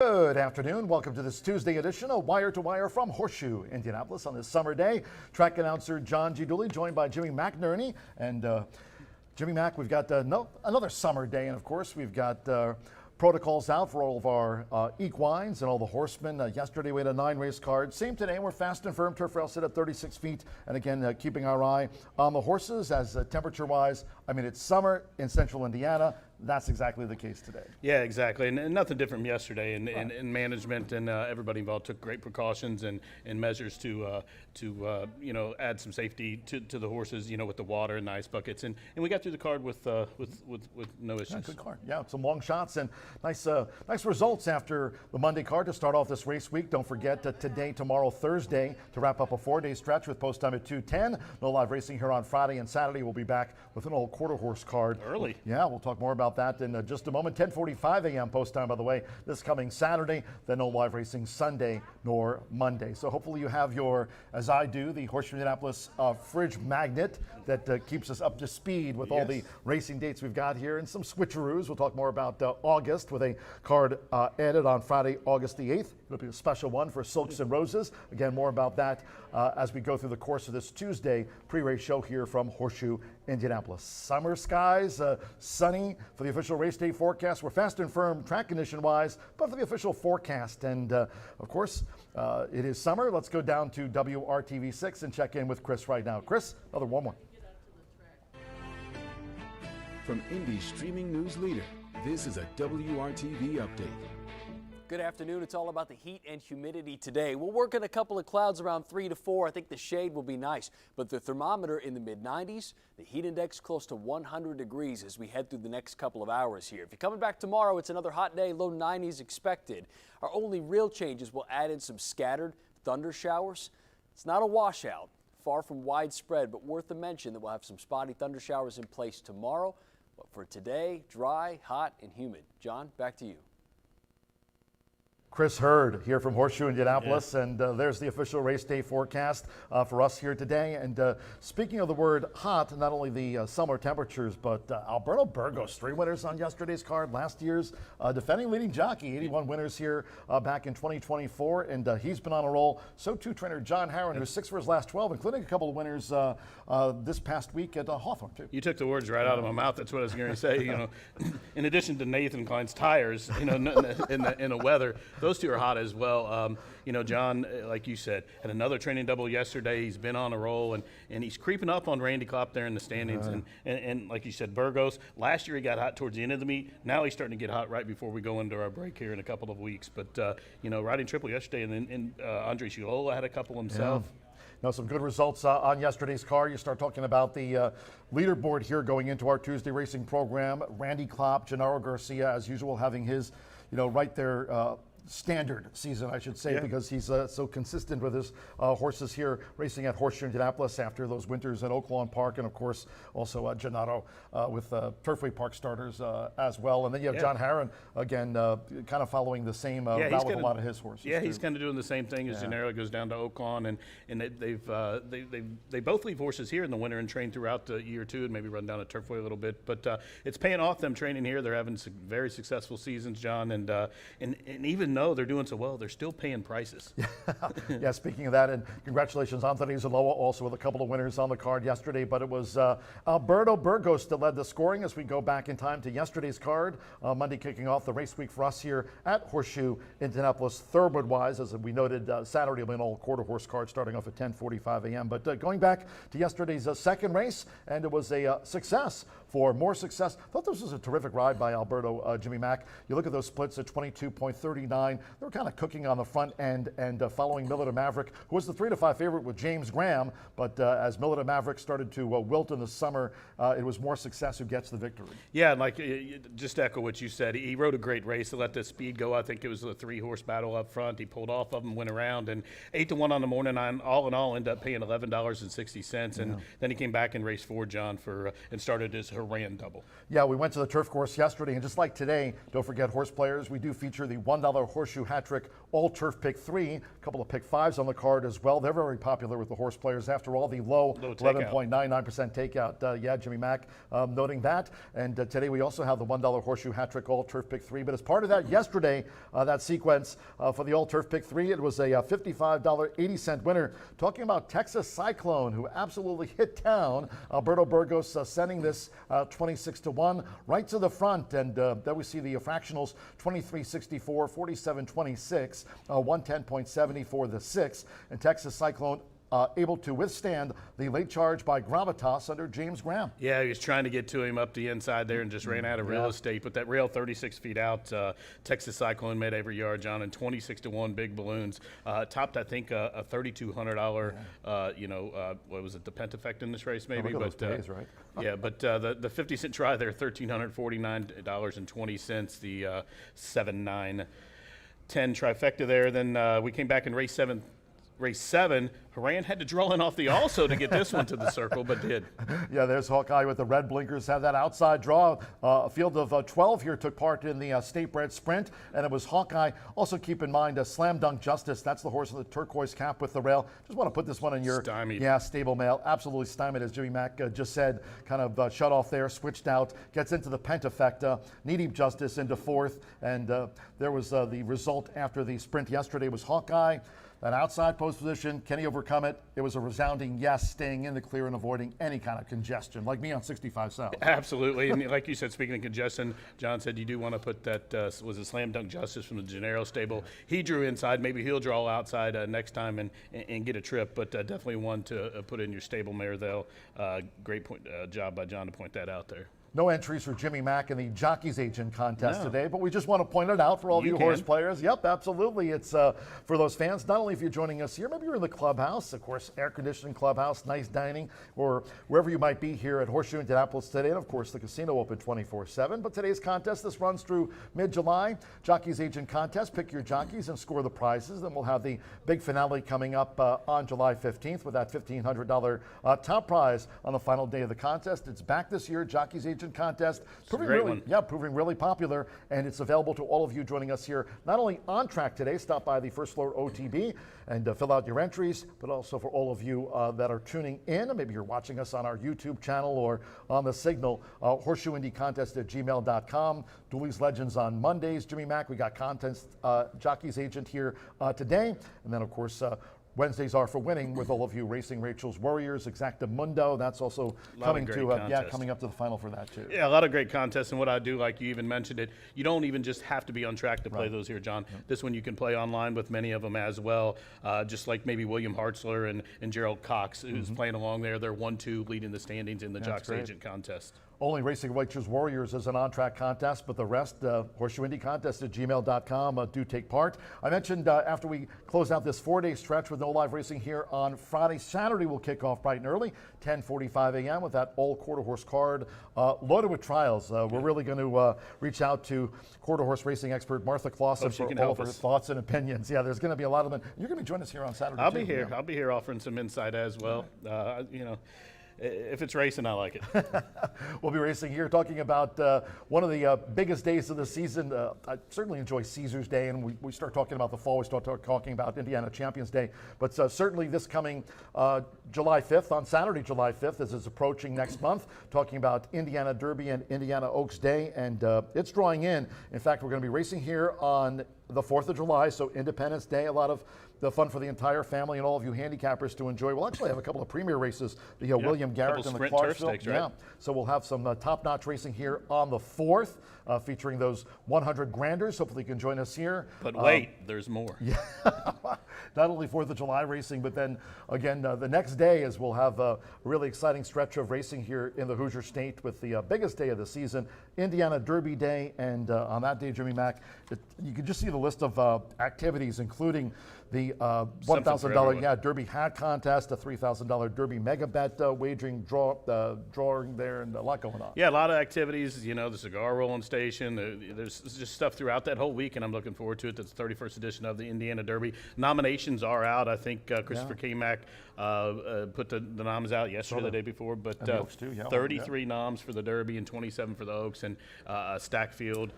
Good afternoon. Welcome to this Tuesday edition of Wire to Wire from Horseshoe Indianapolis on this summer day. Track announcer John G. Dooley joined by Jimmy McNerney. And Jimmy Mac, we've got another summer day. And of course, we've got protocols out for all of our equines and all the horsemen. Yesterday we had a 9-race card. Same today. We're fast and firm. Turf rail sit at 36 feet. And again, keeping our eye on the horses as temperature-wise. I mean, it's summer in central Indiana. That's exactly the case today. Yeah, exactly, and nothing different from yesterday. And management and everybody involved took great precautions and measures to add some safety to the horses. With the water and the ice buckets, and we got through the card with no issues. Yeah, good card. Yeah, some long shots and nice results after the Monday card to start off this race week. Don't forget today, tomorrow, Thursday to wrap up a 4-day stretch with post time at 2:10. No live racing here on Friday and Saturday. We'll be back with an old quarter horse card early. Yeah, we'll talk more about that in just a moment. 10:45 a.m. post time, by the way, this coming Saturday. Then no live racing Sunday nor Monday. So hopefully you have your, as I do, the Horseshoe Indianapolis fridge magnet that keeps us up to speed with all the racing dates we've got here and some switcheroos. We'll talk more about August with a card added on Friday, August the 8th. It'll be a special one for Silks and Roses. Again, more about that as we go through the course of this Tuesday pre-race show here from Horseshoe Indianapolis. Summer skies, sunny for the official race day forecast. We're fast and firm track condition wise, but for the official forecast. And of course, it is summer. Let's go down to WRTV6 and check in with Chris right now. Chris, another warm one. From Indy's streaming news leader, this is a WRTV update. Good afternoon. It's all about the heat and humidity today. We'll work in a couple of clouds around 3 to 4. I think the shade will be nice, but the thermometer in the mid-90s, the heat index close to 100 degrees as we head through the next couple of hours here. If you're coming back tomorrow, it's another hot day, low 90s expected. Our only real changes will add in some scattered thunder showers. It's not a washout, far from widespread, but worth a mention that we'll have some spotty thunder showers in place tomorrow. But for today, dry, hot, and humid. John, back to you. Chris Hurd here from Horseshoe Indianapolis, and there's the official race day forecast for us here today. And speaking of the word hot, not only the summer temperatures, but Alberto Burgos, 3 winners on yesterday's card, last year's defending leading jockey, 81 winners here back in 2024, and he's been on a roll. So too trainer John Harron, who's 6 for his last 12, including a couple of winners this past week at Hawthorne too. You took the words right out of my mouth. That's what I was going to say. In addition to Nathan Klein's tires, in the weather, those two are hot as well. John, like you said, had another training double yesterday. He's been on a roll, and he's creeping up on Randy Klopp there in the standings. And like you said, Burgos, last year he got hot towards the end of the meet. Now he's starting to get hot right before we go into our break here in a couple of weeks. But, riding triple yesterday, and then Andre Shiola had a couple himself. Now, some good results on yesterday's card. You start talking about the leaderboard here going into our Tuesday racing program. Randy Klopp, Gennaro Garcia, as usual, having his, right there, standard season, I should say, because he's so consistent with his horses here racing at Horseshoe Indianapolis after those winters at Oak Lawn Park, and of course also Gennaro with Turfway Park starters as well. And then you have John Harron again, kind of following the same route with a lot of his horses. Yeah, he's kind of doing the same thing as Gennaro goes down to Oak Lawn, and they both leave horses here in the winter and train throughout the year too, and maybe run down a Turfway a little bit. But it's paying off them training here. They're having some very successful seasons, John, and even though they're doing so well, they're still paying prices. Yeah, speaking of that, and congratulations, Anthony Zaloa, also with a couple of winners on the card yesterday, but it was Alberto Burgos that led the scoring as we go back in time to yesterday's card. Monday kicking off the race week for us here at Horseshoe Indianapolis, Thoroughbred-wise, as we noted, Saturday will be an all quarter horse card starting off at 10:45 a.m. But going back to yesterday's second race, and it was a success. For more success, I thought this was a terrific ride by Alberto, Jimmy Mack. You look at those splits at 22.39. They were kind of cooking on the front end and following Millard Maverick, who was the 3-5 favorite with James Graham. But as Millard Maverick started to wilt in the summer, it was more success who gets the victory. Yeah, like just echo what you said. He rode a great race to let the speed go. I think it was a 3-horse battle up front. He pulled off of them, went around, and 8-1 on the morning line. All in all, ended up paying $11.60. And then he came back and raced for John and started his Haran double. Yeah, we went to the turf course yesterday, and just like today, don't forget horse players, we do feature the $1 Horseshoe Hat-Trick All-Turf Pick 3. A couple of Pick 5s on the card as well. They're very popular with the horse players. After all, the low 11.99% takeout. Yeah, Jimmy Mack noting that. And today we also have the $1 Horseshoe Hat-Trick All-Turf Pick 3. But as part of that yesterday, that sequence for the All-Turf Pick 3, it was a $55.80 winner. Talking about Texas Cyclone, who absolutely hit town. Alberto Burgos sending this 26-1 right to the front. And there we see the fractionals 23.64, 47.26, 110.70 for the 6. And Texas Cyclone able to withstand the late charge by Gravitas under James Graham. Yeah, he was trying to get to him up the inside there and just ran out of real estate. But that rail 36 feet out, Texas Cyclone made every yard, John, and 26-1 big balloons. Topped, I think, a $3,200, what was it, the Pentafect in this race maybe? But days, right? Yeah, but the 50-cent try there, $1,349.20, the 7-9-10 trifecta there. Then we came back in race 7. Haran had to draw in off the also to get this one to the circle, but did. Yeah, there's Hawkeye with the red blinkers, have that outside draw. A field of 12 here took part in the State Bred Sprint, and it was Hawkeye. Also keep in mind Slam Dunk Justice. That's the horse with the turquoise cap with the rail. Just want to put this one in your stable mail. Absolutely stymied, as Jimmy Mack just said. Kind of shut off there, switched out, gets into the Pentafecta. Knee Deep Justice into 4th, and there was the result after the sprint yesterday was Hawkeye. That outside post position, can he overcome it? It was a resounding yes, staying in the clear and avoiding any kind of congestion, like me on 65 South. Absolutely, and like you said, speaking of congestion, John said you do want to put that, was a Slam Dunk Justice from the Gennaro stable. He drew inside, maybe he'll draw outside next time and get a trip, but definitely one to put in your stable mare, though. Great job by John to point that out there. No entries for Jimmy Mack in the Jockey's Agent contest today, but we just want to point it out for all of you horse players. Yep, absolutely. It's for those fans, not only if you're joining us here, maybe you're in the clubhouse, of course, air-conditioned clubhouse, nice dining, or wherever you might be here at Horseshoe Indianapolis today. And, of course, the casino open 24/7. But today's contest, this runs through mid-July. Jockey's Agent contest, pick your jockeys and score the prizes. Then we'll have the big finale coming up on July 15th with that $1,500 top prize on the final day of the contest. It's back this year, Jockey's Agent contest, proving really popular, and it's available to all of you joining us here, not only on track today. Stop by the first floor OTB and fill out your entries, but also for all of you that are tuning in. Maybe you're watching us on our YouTube channel or on the Signal. HorseshoeIndyContest@gmail.com. Dooley's Legends on Mondays. Jimmy Mack, we got contest Jockey's Agent here today, and then of course Wednesdays are for winning with all of you. Racing Rachel's Warriors, Exacta Mundo. That's also coming up to the final for that too. Yeah, a lot of great contests. And what I do, like you even mentioned it, you don't even just have to be on track to play those here, John. Yep. This one you can play online with many of them as well. Just like maybe William Hartzler and Gerald Cox, who's playing along there. They're 1-2 leading the standings in the Jockey's Agent contest. Only Racing Rachel's Warriors is an on-track contest, but the rest, HorseshoeIndyContest@gmail.com, do take part. I mentioned after we close out this 4-day stretch with no live racing here on Friday, Saturday will kick off bright and early, 10:45 a.m. with that all quarter horse card loaded with trials. We're really going to reach out to quarter horse racing expert Martha Clausen for all of her thoughts and opinions. Yeah, there's going to be a lot of them. You're going to be joining us here on Saturday. I'll be here. I'll be here offering some insight as well. If it's racing, I like it. We'll be racing here, talking about one of the biggest days of the season. I certainly enjoy Caesars Day, and we start talking about the fall. We start talking about Indiana Champions Day. But certainly this coming July 5th, on Saturday, July 5th, as it's approaching next month, talking about Indiana Derby and Indiana Oaks Day, and it's drawing in. In fact, we're going to be racing here on the 4th of July, so Independence Day, a lot of the fun for the entire family and all of you handicappers to enjoy. We'll actually have a couple of premier races, the William Garrett and the Clarksville. Stakes, right? Yeah, so we'll have some top-notch racing here on the 4th, featuring those 100 granders. Hopefully you can join us here. But wait, there's more. Yeah, not only 4th of July racing, but then again the next day is we'll have a really exciting stretch of racing here in the Hoosier State with the biggest day of the season, Indiana Derby Day. And on that day, Jimmy Mack, you can just see the list of activities, including the Something for $1,000 everyone. Derby hat contest, a $3,000 Derby mega bet wagering drawing there, and a lot going on. Yeah, a lot of activities. The cigar rolling station. There's just stuff throughout that whole week, and I'm looking forward to it. That's the 31st edition of the Indiana Derby. Nominations are out. I think Christopher K-Mack put the noms out yesterday, the day before, but the Oaks too, yeah. 33 noms for the Derby and 27 for the Oaks, and a stack field.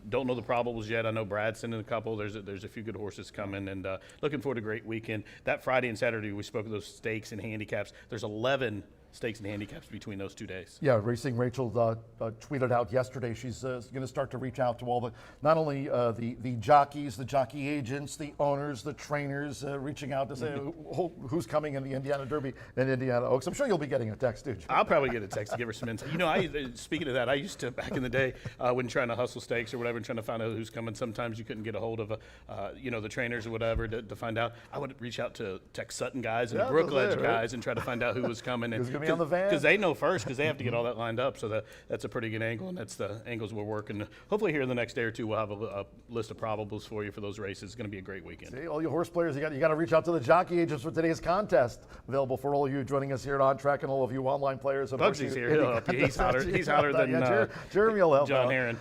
Don't know the probables yet. I know Brad's sending a couple. There's a few good horses coming, and looking forward to a great weekend. That Friday and Saturday, we spoke of those stakes and handicaps. There's 11 stakes and handicaps between those 2 days. Yeah, Racing Rachel tweeted out yesterday she's going to start to reach out to all not only the jockeys, the jockey agents, the owners, the trainers, reaching out to say who's coming in the Indiana Derby and Indiana Oaks. I'm sure you'll be getting a text, too. I'll probably get a text to give her some insight. Speaking of that, I used to, back in the day, when trying to hustle stakes or whatever and trying to find out who's coming, sometimes you couldn't get a hold of, the trainers or whatever to find out. I would reach out to Tech Sutton guys and the Brookledge guys and try to find out who was coming. Who's going to be on the van? Because they know first, because they have to get all that lined up. So that's a pretty good angle, and that's the angles we're working. Hopefully here in the next day or two, we'll have a list of probables for you for those races. It's going to be a great weekend. See, all you horse players, you got to reach out to the jockey agents for today's contest. Available for all of you joining us here at On Track and all of you online players. Bugsy's here. He'll help you. He's hotter than Jeremy will help John out. Heron.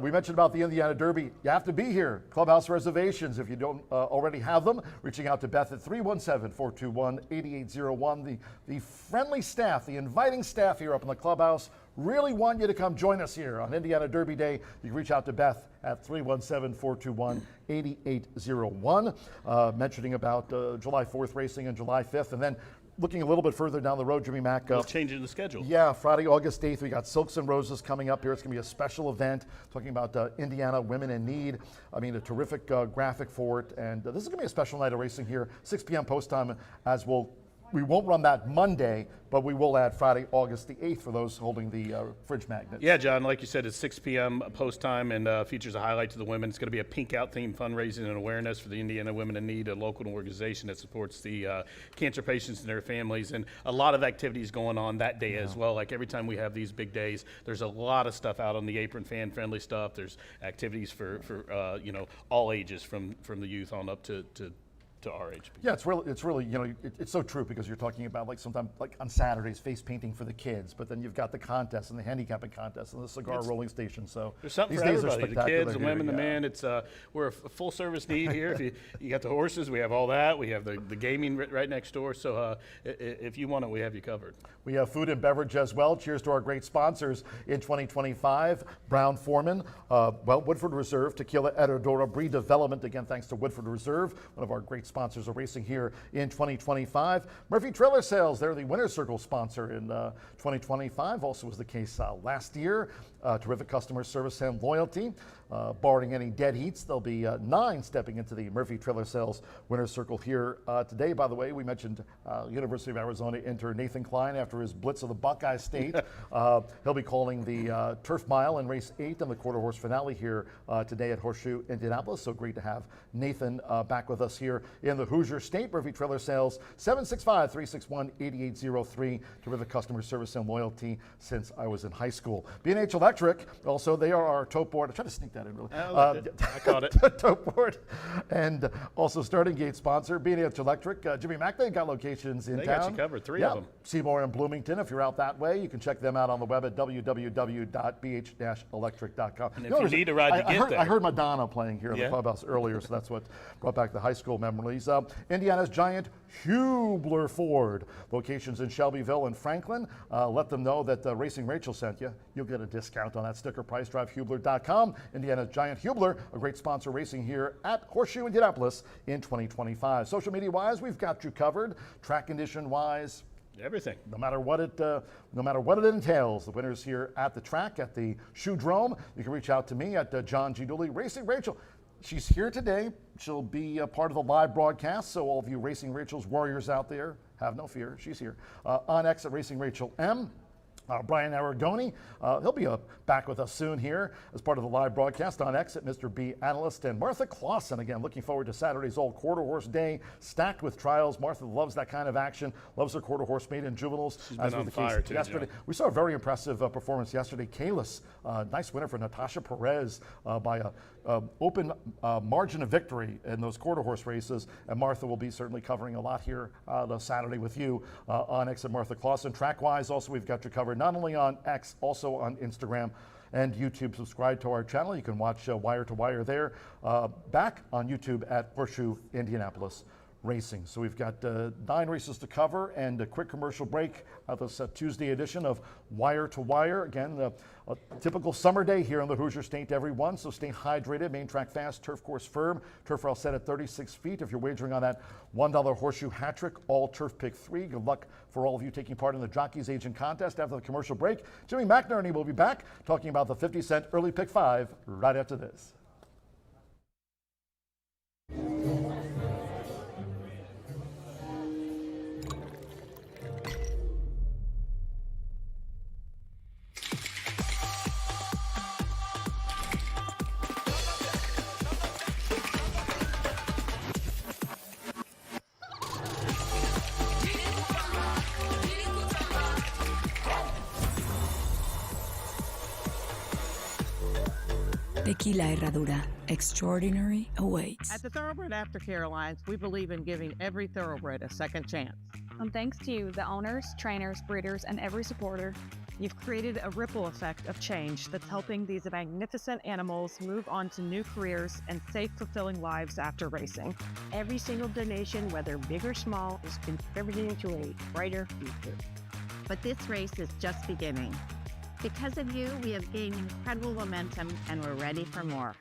We mentioned about the Indiana Derby. You have to be here. Clubhouse reservations, if you don't already have them, reaching out to Beth at 317-421-8801. The friendly staff, the inviting staff here up in the clubhouse really want you to come join us here on Indiana Derby Day. You can reach out to Beth at 317-421-8801, mentioning about July 4th racing and July 5th. And then looking a little bit further down the road, Jimmy Mack. Changing the schedule. Yeah, Friday, August 8th, we got Silks and Roses coming up here. It's going to be a special event talking about Indiana Women in Need. I mean, a terrific graphic for it. And this is going to be a special night of racing here, 6 p.m. post time, as we won't run that Monday, but we will add Friday, August the 8th for those holding the fridge magnets. Yeah, John, like you said, it's 6 p.m. post time and features a highlight to the women. It's going to be a pink out theme fundraising and awareness for the Indiana Women in Need, a local organization that supports the cancer patients and their families. And a lot of activities going on that day as well. Like every time we have these big days, there's a lot of stuff out on the apron, fan-friendly stuff. There's activities for all ages from the youth on up to our age. Yeah, it's really it's so true, because you're talking about like sometimes like on Saturdays face painting for the kids, but then you've got the contest and the handicapping contest and the cigar rolling station. So there's something these for days everybody, are the kids, the spectacular women, the here. men. It's we're a full service need here. If you got the horses, we have all that. We have the gaming right next door. So if you want it, we have you covered. We have food and beverage as well. Cheers to our great sponsors in 2025. Brown-Forman, Woodford Reserve, Tequila Herradura, Breed Development. Again, thanks to Woodford Reserve, one of our great sponsors of racing here in 2025. Murphy Trailer Sales, they're the Winner's Circle sponsor in 2025. Also was the case last year. Terrific customer service and loyalty. Barring any dead heats, there'll be 9 stepping into the Murphy Trailer Sales Winner's Circle here today. By the way, we mentioned University of Arizona intern Nathan Klein after his blitz of the Buckeye State. He'll be calling the Turf Mile in race 8 and the quarter horse finale here today at Horseshoe Indianapolis. So great to have Nathan back with us here in the Hoosier State. Murphy Trailer Sales, 765-361-8803. Terrific customer service and loyalty since I was in high school. B&H Electric, also they are our tote board. I tried to sneak that in really. I caught it. Tote board. And also starting gate sponsor, B&H Electric. Jimmy Mack, they've got locations in They town. got you covered, 3 of them. Seymour and Bloomington. If you're out that way, you can check them out on the web at www.bh-electric.com. And if you need a ride to get there. I heard Madonna playing here in the clubhouse earlier, so that's what brought back the high school memories. Indiana's giant Hubler Ford. Locations in Shelbyville and Franklin. Let them know that Racing Rachel sent you. You'll get a discount on that sticker price. Drive Hubler.com. Indiana's giant Hubler, a great sponsor racing here at Horseshoe Indianapolis in 2025. Social media wise, we've got you covered. Track condition wise, Everything. no matter what it entails. The winners here at the track at the Shoe-Drome. You can reach out to me at John G. Dooley. Racing Rachel, she's here today. She'll be a part of the live broadcast. So all of you Racing Rachel's warriors out there, have no fear. She's here. On X at Racing Rachel M. Brian Aragoni, he'll be back with us soon here as part of the live broadcast on X at Mr. B Analyst. And Martha Clausen, again, looking forward to Saturday's Old Quarter Horse Day, stacked with trials. Martha loves that kind of action, loves her quarter horse maiden juveniles. She's been on fire too, yesterday. Joe. We saw a very impressive performance yesterday. Kalis, nice winner for Natasha Perez by a open margin of victory in those quarter horse races. And Martha will be certainly covering a lot here Saturday with you on X at Martha Clausen. Track-wise, also we've got you covered not only on X, also on Instagram and YouTube. Subscribe to our channel. You can watch Wire to Wire there. Back on YouTube at Horseshoe Indianapolis Racing. So we've got 9 races to cover and a quick commercial break of this Tuesday edition of Wire to Wire. Again, a typical summer day here in the Hoosier State, everyone. So stay hydrated, main track fast, turf course firm, turf rail set at 36 feet. If you're wagering on that $1 horseshoe hat trick, all turf pick 3. Good luck for all of you taking part in the Jockeys Agent Contest. After the commercial break, Jimmy McNerney will be back talking about the 50-cent early pick 5 right after this. Tequila Herradura. Extraordinary awaits. At the Thoroughbred Aftercare Alliance, we believe in giving every thoroughbred a second chance. And thanks to you, the owners, trainers, breeders, and every supporter, You've created a ripple effect of change that's helping these magnificent animals move on to new careers and safe, fulfilling lives after racing. Every single donation, whether big or small, is contributing to a brighter future. But this race is just beginning. Because of you, we have gained incredible momentum and we're ready for more.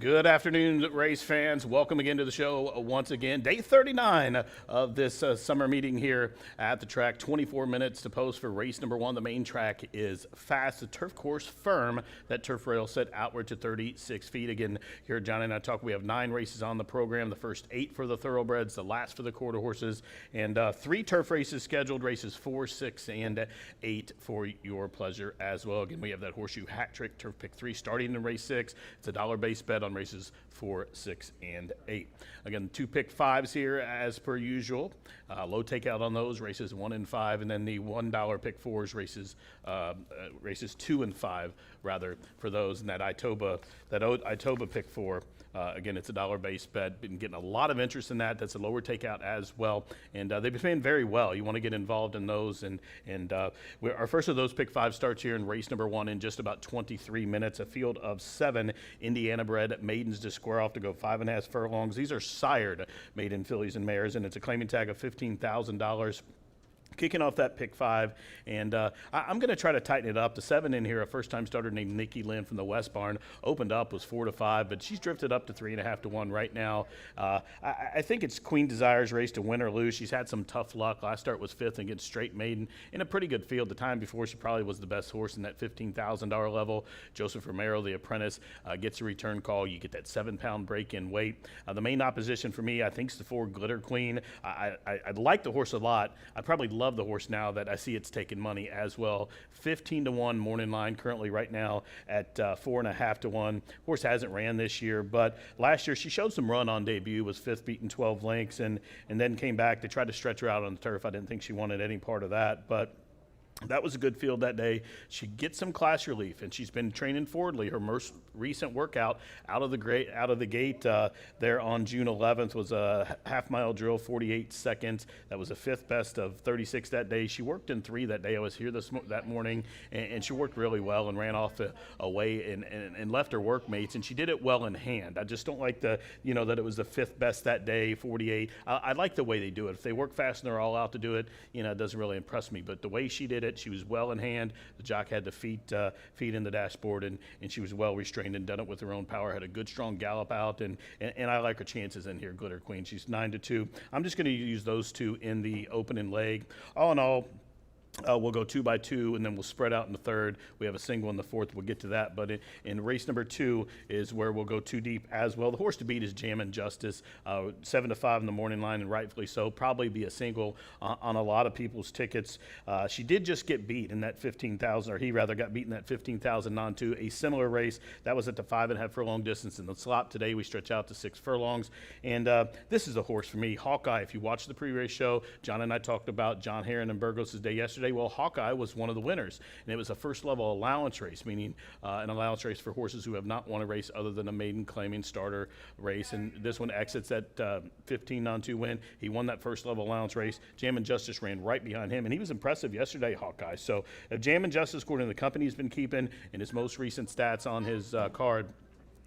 Good afternoon, race fans. Welcome again to the show once again. Day 39 of this summer meeting here at the track. 24 minutes to post for race number 1. The main track is fast. The turf course firm. That turf rail set outward to 36 feet. Again, here Johnny and I talk. We have 9 races on the program. The first 8 for the thoroughbreds, the last for the quarter horses, and 3 turf races scheduled. Races 4, 6, and 8 for your pleasure as well. Again, we have that horseshoe hat trick turf pick 3 starting in race 6. It's a $1 base bet on races 4, 6, and 8. Again, 2 pick 5s here as per usual. Low takeout on those races 1 and 5, and then the $1 pick 4s races 2 and 5 rather for those. And that Itoba pick 4. Again, it's a $1 base bet. Been getting a lot of interest in that. That's a lower takeout as well, and they've been playing very well. You want to get involved in those, and our first of those pick 5 starts here in race number 1 in just about 23 minutes. A field of 7 Indiana-bred maidens to square off to go 5.5 furlongs. These are sired maiden fillies and mares, and it's a claiming tag of $15,000. Kicking off that pick 5, and I'm going to try to tighten it up. The 7 in here, a first-time starter named Nikki Lynn from the West Barn, opened up, was 4-5, but she's drifted up to 3.5 to 1 right now. I think it's Queen Desire's race to win or lose. She's had some tough luck. Last start was 5th against Straight Maiden in a pretty good field. The time before, she probably was the best horse in that $15,000 level. Joseph Romero, the apprentice, gets a return call. You get that 7-pound break in weight. The main opposition for me, I think, is the 4 Glitter Queen. I like the horse a lot. I probably love the horse now that I see it's taking money as well. 15 to 1 morning line currently right now at 4.5 to 1. Horse hasn't ran this year, but last year she showed some run on debut, was 5th beaten 12 lengths, and then came back. They tried to stretch her out on the turf. I didn't think she wanted any part of that, but That was a good field that day. She gets some class relief, and she's been training forwardly. Her most recent workout out of the gate there on June 11th was a half-mile drill, 48 seconds. That was a 5th best of 36 that day. She worked in 3 that day. I was here that morning, and she worked really well and ran off away and left her workmates, and she did it well in hand. I just don't like that it was the 5th best that day, 48. I like the way they do it. If they work fast and they're all out to do it, it doesn't really impress me. But the way she did it, she was well in hand. The jock had the feet in the dashboard, and she was well restrained and done it with her own power. Had a good, strong gallop out, and I like her chances in here. Glitter Queen. She's 9-2. I'm just going to use those 2 in the opening leg. All in all, we'll go 2 by 2, and then we'll spread out in the 3rd. We have a single in the 4th. We'll get to that. But in race number 2 is where we'll go 2 deep as well. The horse to beat is Jammin' Justice, 7-5 in the morning line, and rightfully so. Probably be a single on a lot of people's tickets. She did just get beat in that 15,000, or he rather got beat in that 15,000 non-2. A similar race that was at the 5.5 furlong distance in the slot. Today we stretch out to 6 furlongs, and this is a horse for me. Hawkeye. If you watch the pre-race show, John and I talked about John Herron and Burgos' day yesterday. Well, Hawkeye was one of the winners, and it was a first-level allowance race, meaning an allowance race for horses who have not won a race other than a maiden claiming starter race, and this one exits at 15 non-2 win. He won that first-level allowance race. Jammin' Justice ran right behind him, and he was impressive yesterday, Hawkeye. So if Jammin' Justice, according to the company he's been keeping in his most recent stats on his card,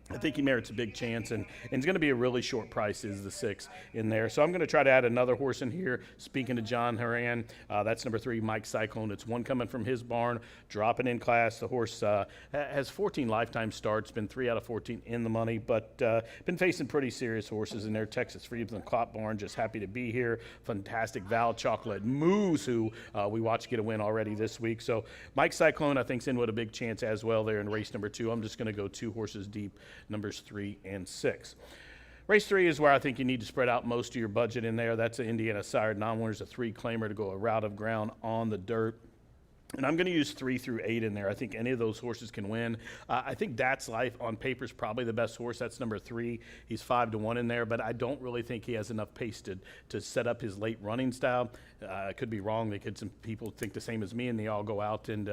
I think he merits a big chance, and it's going to be a really short price is the 6 in there. So I'm going to try to add another horse in here. Speaking to John Herron, that's number 3, Mike Cyclone. It's one coming from his barn, dropping in class. The horse has 14 lifetime starts, been 3 out of 14 in the money, but been facing pretty serious horses in there. Texas Freedom and Clot Barn, just happy to be here. Fantastic Val Chocolate Moose, who we watched get a win already this week. So Mike Cyclone, I think, is in with a big chance as well there in race number 2. I'm just going to go 2 horses deep, numbers 3 and 6. Race 3 is where I think you need to spread out most of your budget in there. That's an Indiana sired non-winners, a 3-claimer to go a route of ground on the dirt. And I'm going to use 3 through 8 in there. I think any of those horses can win. I think That's Life on paper is probably the best horse. That's number 3. He's 5-1 in there, but I don't really think he has enough pace to set up his late running style. I could be wrong. Some people think the same as me, and they all go out and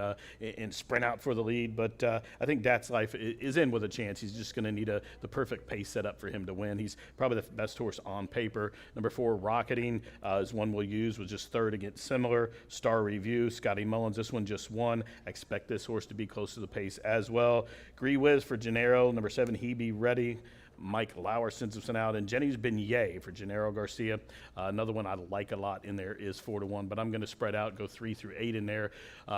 sprint out for the lead. But I think That's Life is in with a chance. He's just going to need the perfect pace set up for him to win. He's probably the best horse on paper. Number 4, Rocketing, is one we'll use. Was just 3rd against Similar. Star Review, Scotty Mullins. This one just won. I expect this horse to be close to the pace as well. Gree Whiz for Gennaro. Number 7, He Be Ready. Mike Lauer sends us out, and Jenny's Beignet for Gennaro Garcia. Another one I like a lot in there is 4-1, but I'm going to spread out, go 3 through 8 in there.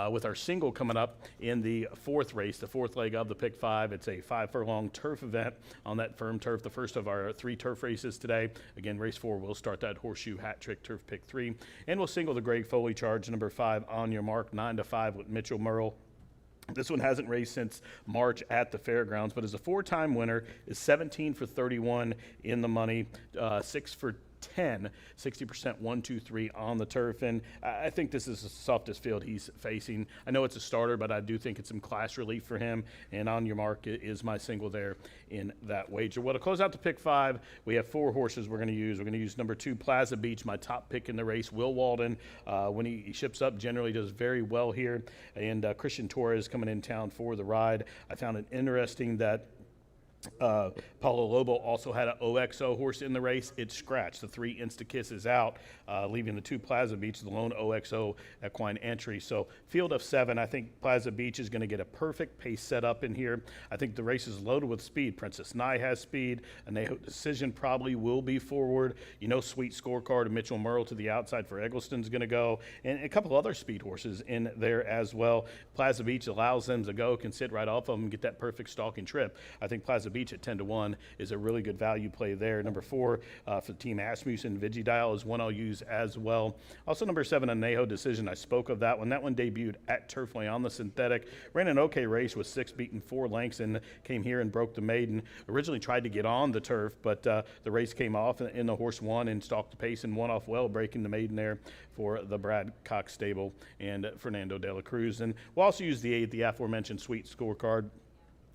With our single coming up in the 4th race, the 4th leg of the Pick 5. It's a 5-furlong turf event on that firm turf, the first of our 3 turf races today. Again, race 4 will start that horseshoe hat trick turf Pick 3, and we'll single the Greg Foley charge, number 5, On Your Mark, 9-5 with Mitchell Merle. This one hasn't raced since March at the fairgrounds, but is a 4-time winner, is 17 for 31 in the money, 6 for 10, 60%, 1, 2, 3 on the turf. And I think this is the softest field he's facing. I know it's a starter, but I do think it's some class relief for him. And On Your Mark is my single there in that wager. Well, to close out the Pick 5, we have 4 horses we're going to use. We're going to use number 2, Plaza Beach, my top pick in the race. Will Walden, when he ships up, generally does very well here. And Christian Torres coming in town for the ride. I found it interesting that Paulo Lobo also had an OXO horse in the race. It scratched. The 3 Insta Kisses out, leaving the 2 Plaza Beach, the lone OXO equine entry. So field of 7, I think Plaza Beach is going to get a perfect pace set up in here. I think the race is loaded with speed. Princess Nye has speed. Anejo Decision probably will be forward. Sweet Scorecard and Mitchell Merle to the outside for Eggleston's going to go. And a couple other speed horses in there as well. Plaza Beach allows them to go, can sit right off of them and get that perfect stalking trip. I think Plaza Beach at 10-1 is a really good value play there. Number 4 for Team Asmussen, Vigidial is one I'll use as well. Also number 7, Anejo Decision. I spoke of that one. That one debuted at Turfway on the synthetic. Ran an okay race with 6 beaten 4 lengths and came here and broke the maiden. Originally tried to get on the turf, but the race came off and the horse won and stalked the pace and won off well, breaking the maiden there for the Brad Cox stable and Fernando de la Cruz. And we'll also use the 8, the aforementioned Sweet Scorecard.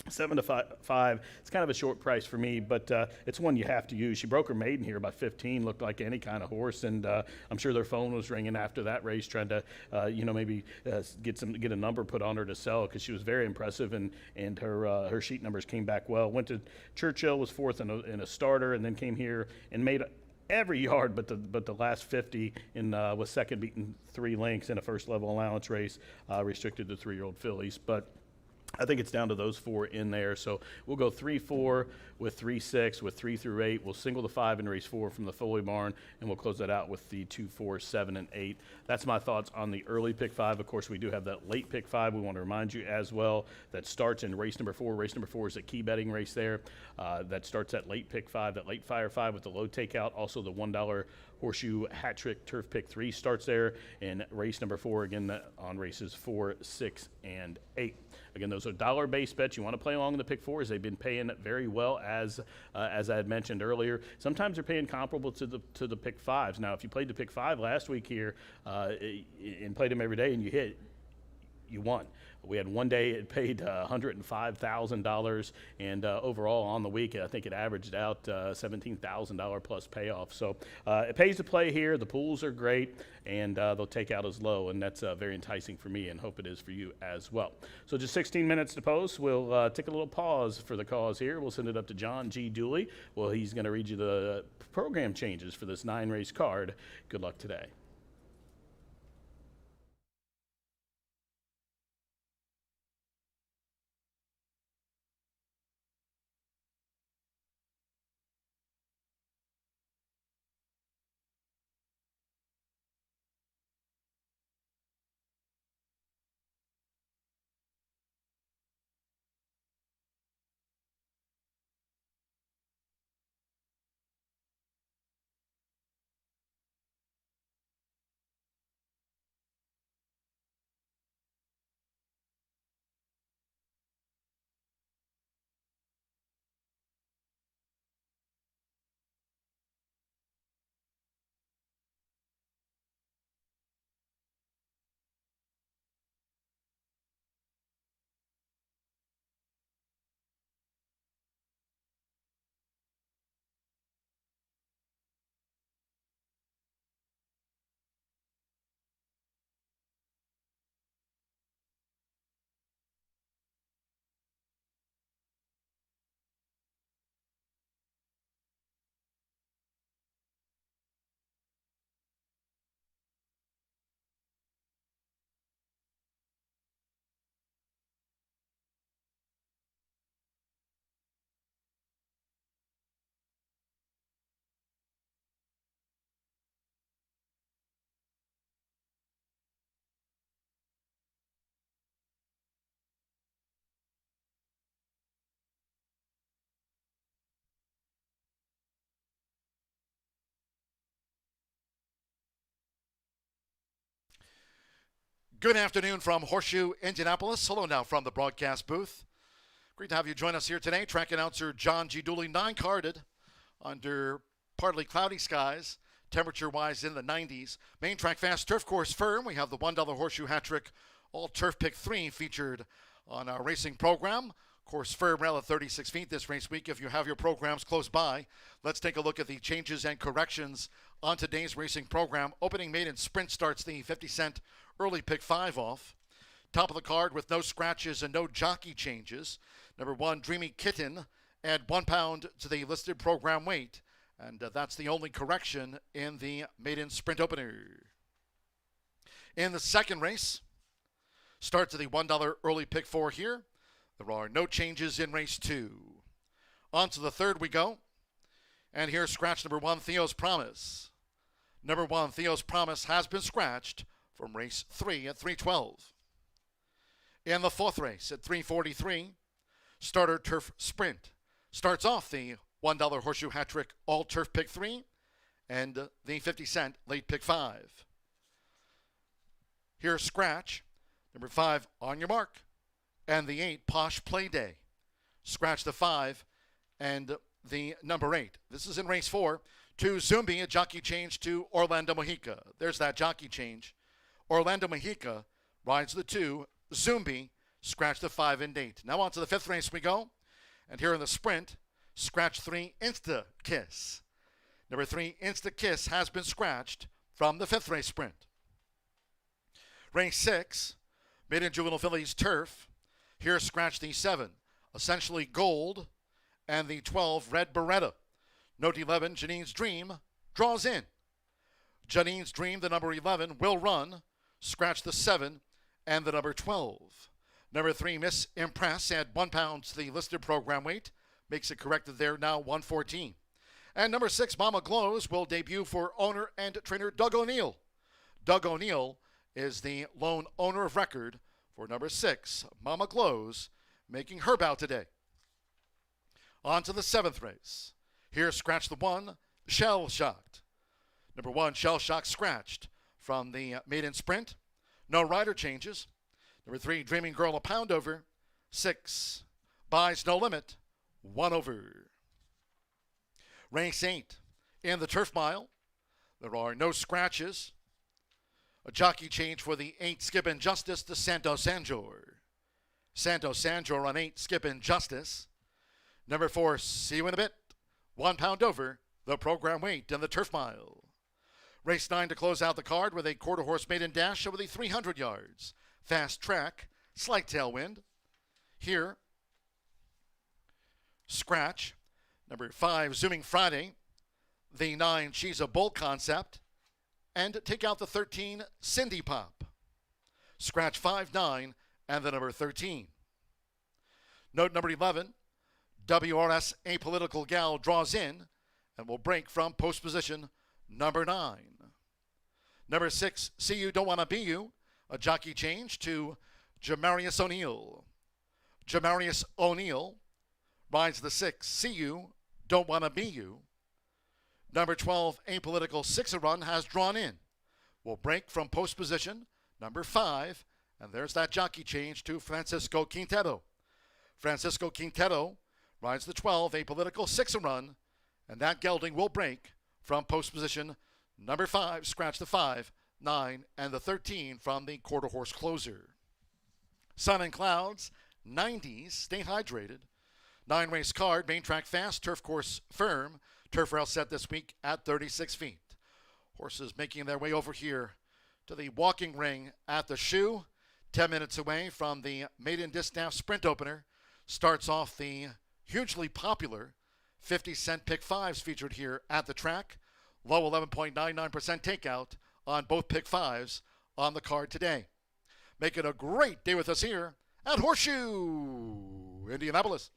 7 to 5. It's kind of a short price for me, but it's one you have to use. She broke her maiden here by 15, looked like any kind of horse, and I'm sure their phone was ringing after that race, trying to, maybe get a number put on her to sell, because she was very impressive, and her sheet numbers came back well. Went to Churchill, was fourth in a starter, and then came here and made every yard but the last 50 was second, beating 3 lengths in a first level allowance race, restricted to 3-year-old fillies. But I think it's down to those 4 in there. So we'll go 3-4 with 3-6 with 3 through 8. We'll single the 5 in race 4 from the Foley barn, and we'll close that out with the 2, 4, 7, and 8. That's my thoughts on the early pick 5. Of course, we do have that late pick 5. We want to remind you as well that starts in race number 4. Race number 4 is a key betting race there. That starts at late pick 5, that late fire 5 with the low takeout. Also the $1 Horseshoe Hat Trick Turf Pick 3 starts there, and race number 4 again on races 4, 6, and 8. Again, those are dollar-based bets. You want to play along the pick 4s. They've been paying very well, as I had mentioned earlier. Sometimes they're paying comparable to the pick 5s. Now, if you played the pick 5 last week here and played them every day and you hit, you won. We had one day it paid $105,000, and overall on the week, I think it averaged out $17,000 plus payoff. So it pays to play here. The pools are great, and they'll take out as low, and that's very enticing for me, and hope it is for you as well. So just 16 minutes to post. We'll take a little pause for the cause here. We'll send it up to John G. Dooley. Well, he's going to read you the program changes for this 9-race card. Good luck today. Good afternoon from Horseshoe Indianapolis. Hello now from the broadcast booth. Great to have you join us here today. Track announcer John G. Dooley, 9-carded under partly cloudy skies, temperature-wise in the 90s. Main track fast turf course firm. We have the $1 Horseshoe Hat Trick All Turf Pick 3 featured on our racing program. Course firm rail at 36 feet this race week. If you have your programs close by, let's take a look at the changes and corrections on today's racing program. Opening maiden sprint starts the 50-cent early pick 5 off. Top of the card with no scratches and no jockey changes. Number 1, Dreamy Kitten, add 1 pound to the listed program weight. And that's the only correction in the maiden sprint opener. In the second race, start to the $1 early pick 4 here. There are no changes in race 2. On to the third we go. And here's scratch number 1, Theo's Promise. Number 1, Theo's Promise has been scratched from race 3 at 312. In the fourth race at 343, starter turf sprint. Starts off the $1 Horseshoe Hat Trick All Turf Pick 3 and the 50-cent late pick 5. Here's scratch number 5, On Your Mark, and the 8, Posh Play Day. Scratch the 5 and the number 8. This is in race 4. To Zumbi, a jockey change to Orlando Mojica. There's that jockey change. Orlando Mojica rides the 2, Zumbi scratch the 5 and 8. Now on to the 5th race we go. And here in the sprint, scratch 3, Insta Kiss. Number 3, Insta Kiss has been scratched from the 5th race sprint. Race 6, Maiden Juvenile Fillies Turf. Here scratch the 7, Essentially Gold, and the 12, Red Beretta. Note 11, Janine's Dream, draws in. Janine's Dream, the number 11, will run. Scratch the 7 and the number 12. Number 3, Miss Impress, add 1 pound to the listed program weight. Makes it corrected there, now 114. And number 6, Mama Glows, will debut for owner and trainer Doug O'Neill. Doug O'Neill is the lone owner of record for number 6, Mama Glows, making her bout today. On to the 7th race. Here, scratch the 1, Shell Shocked. Number 1, Shell Shocked scratched from the maiden sprint. No rider changes. Number 3, Dreaming Girl, a pound over. 6, Buys No Limit, 1 over. Race 8. In the turf mile, there are no scratches. A jockey change for the 8, Skip and Justice to Santos Sanjor. Santos Sanjor on 8, Skip and Justice. Number 4, See You in a Bit, 1 pound over the program weight in the turf mile. Race 9 to close out the card with a quarter horse maiden dash over the 300 yards. Fast track, slight tailwind. Here, scratch. Number 5, Zooming Friday. The 9, She's a Bull Concept. And take out the 13, Cindy Pop. Scratch 5, 9, and the number 13. Note number 11, WRS Apolitical Gal draws in and will break from post position number 9. Number 6, See You Don't Wanna Be You, a jockey change to Jamarius O'Neill. Jamarius O'Neill rides the 6, See You Don't Wanna Be You. Number 12, Apolitical 6-a-Run has drawn in. Will break from post position number 5, and there's that jockey change to Francisco Quintero. Francisco Quintero rides the 12, Apolitical 6-a-Run, and that gelding will break from post position number 5, scratch the 5, 9, and the 13 from the quarter horse closer. Sun and Clouds, 90s, stay hydrated. 9 race card, main track fast, turf course firm. Turf rail set this week at 36 feet. Horses making their way over here to the walking ring at the Shoe. 10 minutes away from the maiden distaff sprint opener. Starts off the hugely popular 50-cent pick 5s featured here at the track. Low 11.99% takeout on both pick 5s on the card today. Make it a great day with us here at Horseshoe Indianapolis.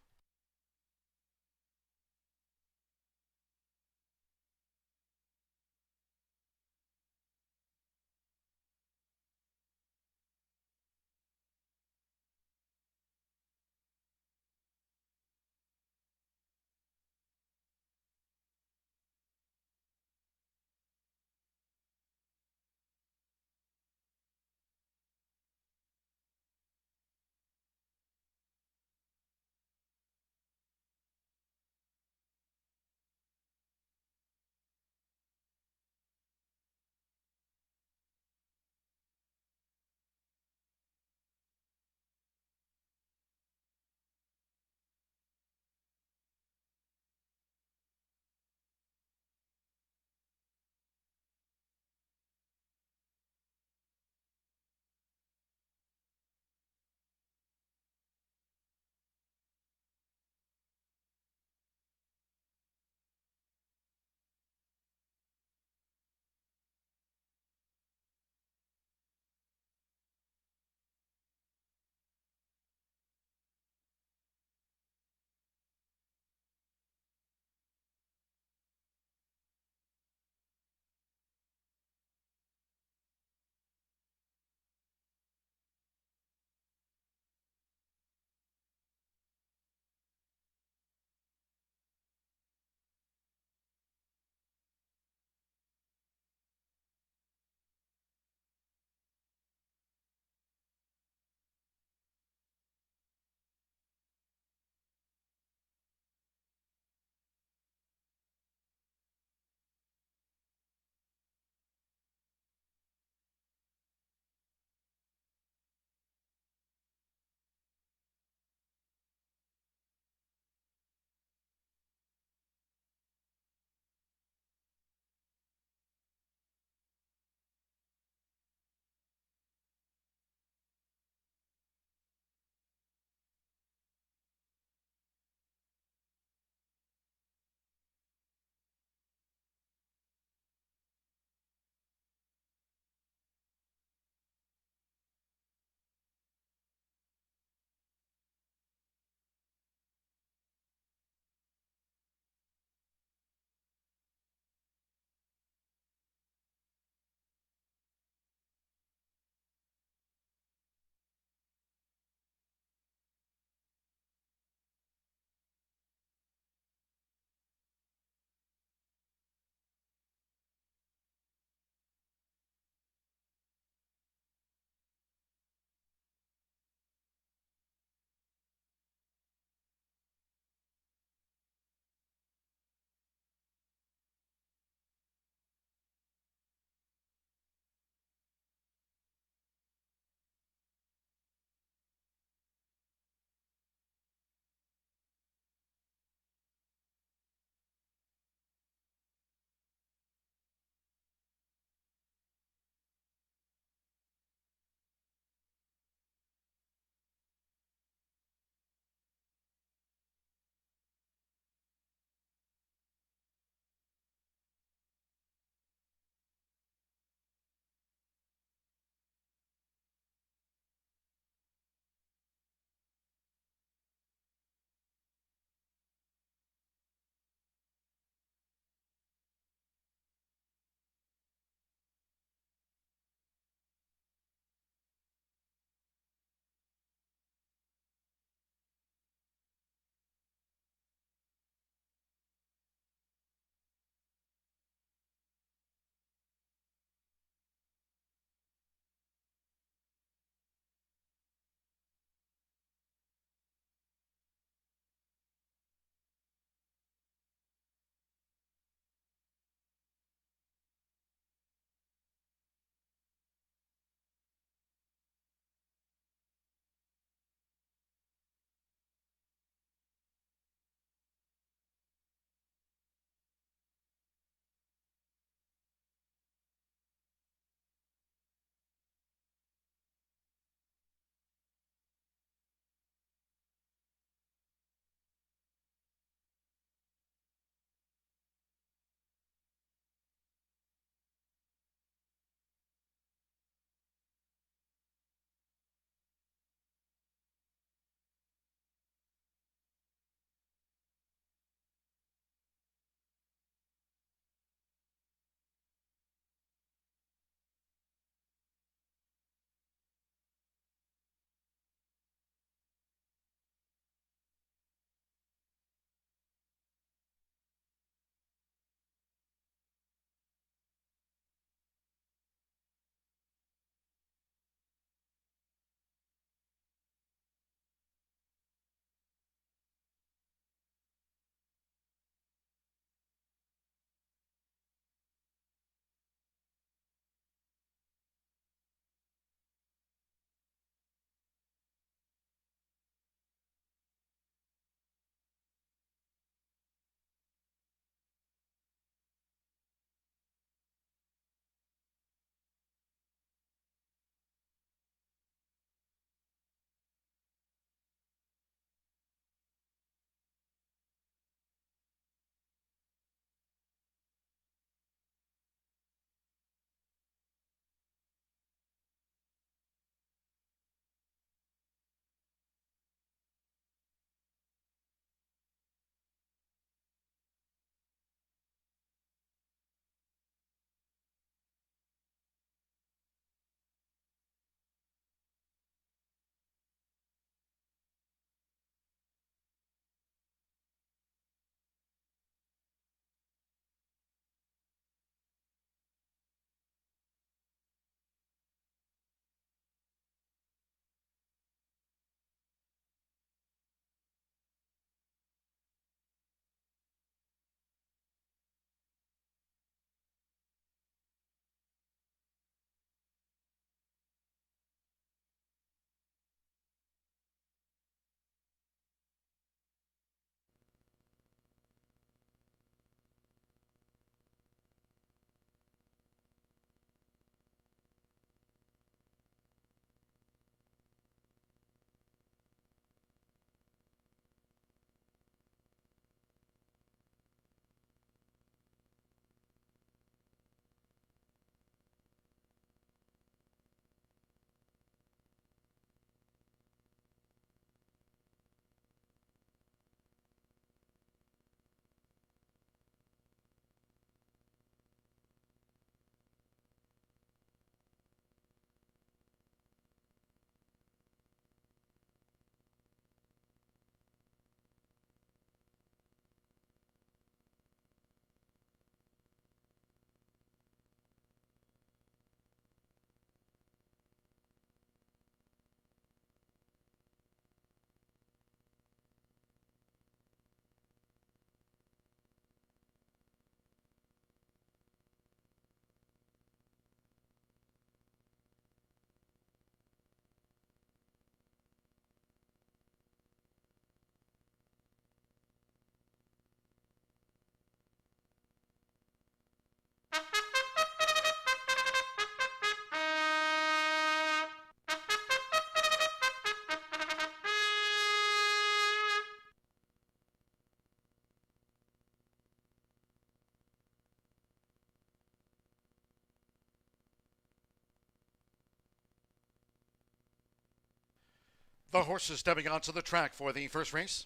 The horses stepping onto the track for the first race.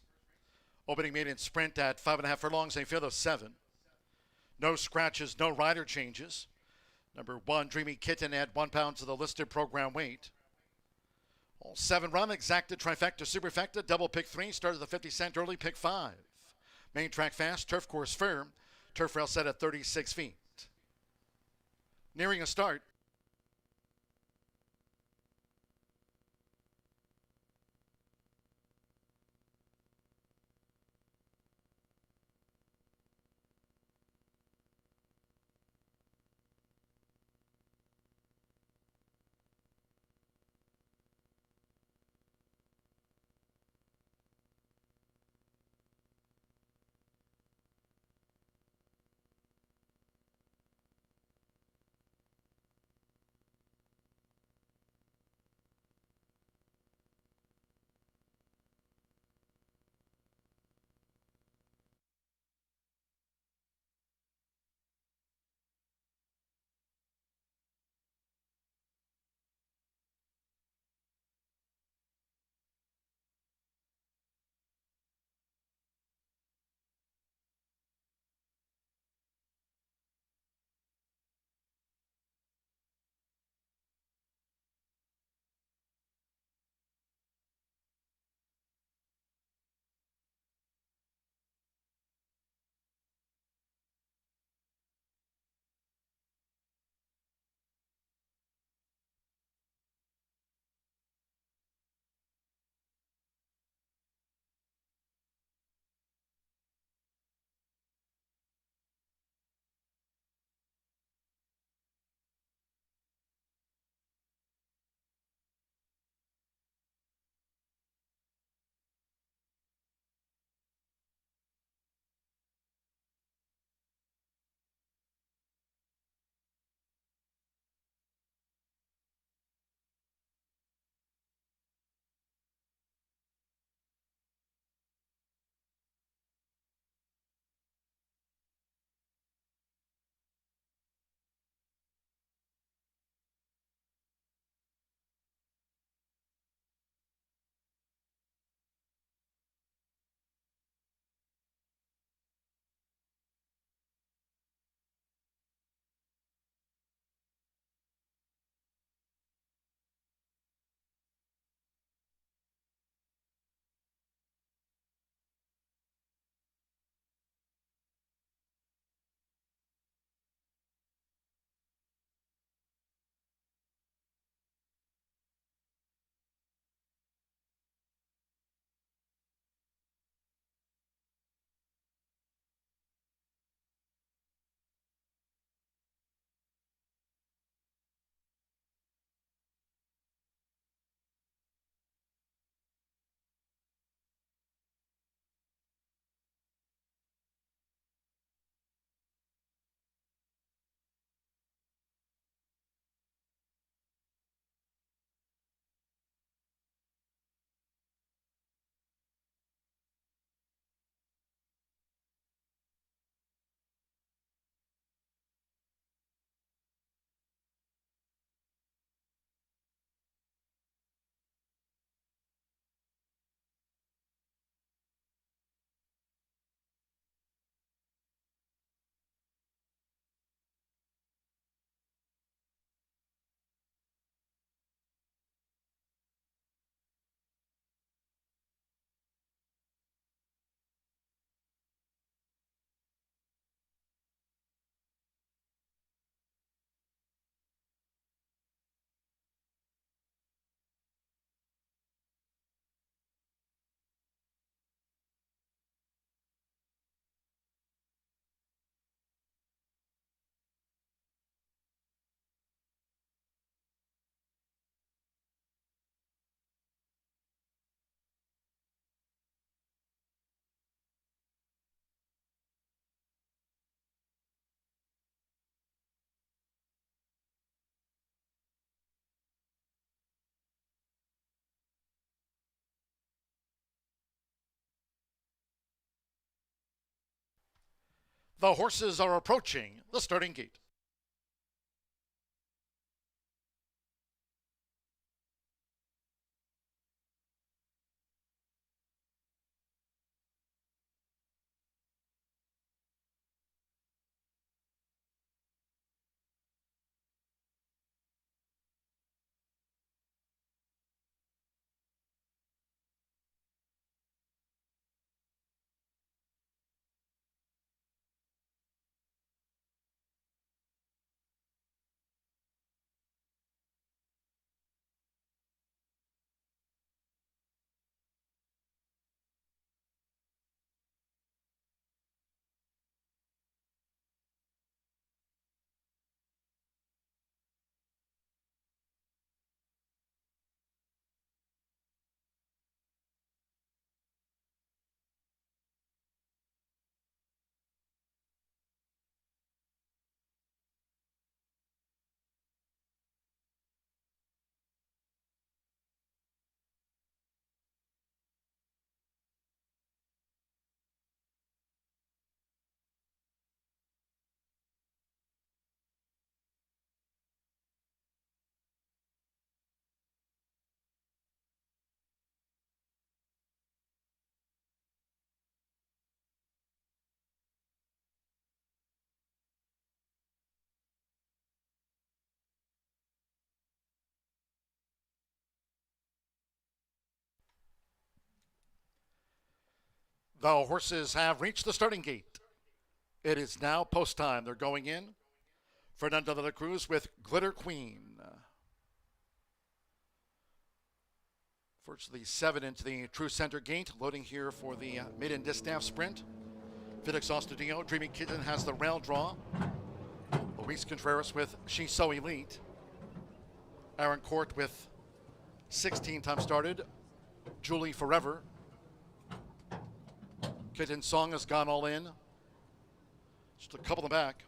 Opening maiden sprint at 5.5 furlongs, a field of 7. No scratches, no rider changes. Number 1, Dreamy Kitten, at 1 pound to the listed program weight. All 7 run, exacta, trifecta, superfecta, double pick 3, started the 50 cent early, pick 5. Main track fast, turf course firm, turf rail set at 36 feet. Nearing a start. The horses are approaching the starting gate. The horses have reached the starting gate. It is now post time. They're going in. Fernando de la Cruz with Glitter Queen. Virtually 7 into the true center gate. Loading here for the maiden distaff sprint. Felix Ostadillo, Dreamy Kitten has the rail draw. Luis Contreras with She's So Elite. Aaron Court with 16 times started. Julie Forever. Kitten Song has gone all in. Just a couple in the back.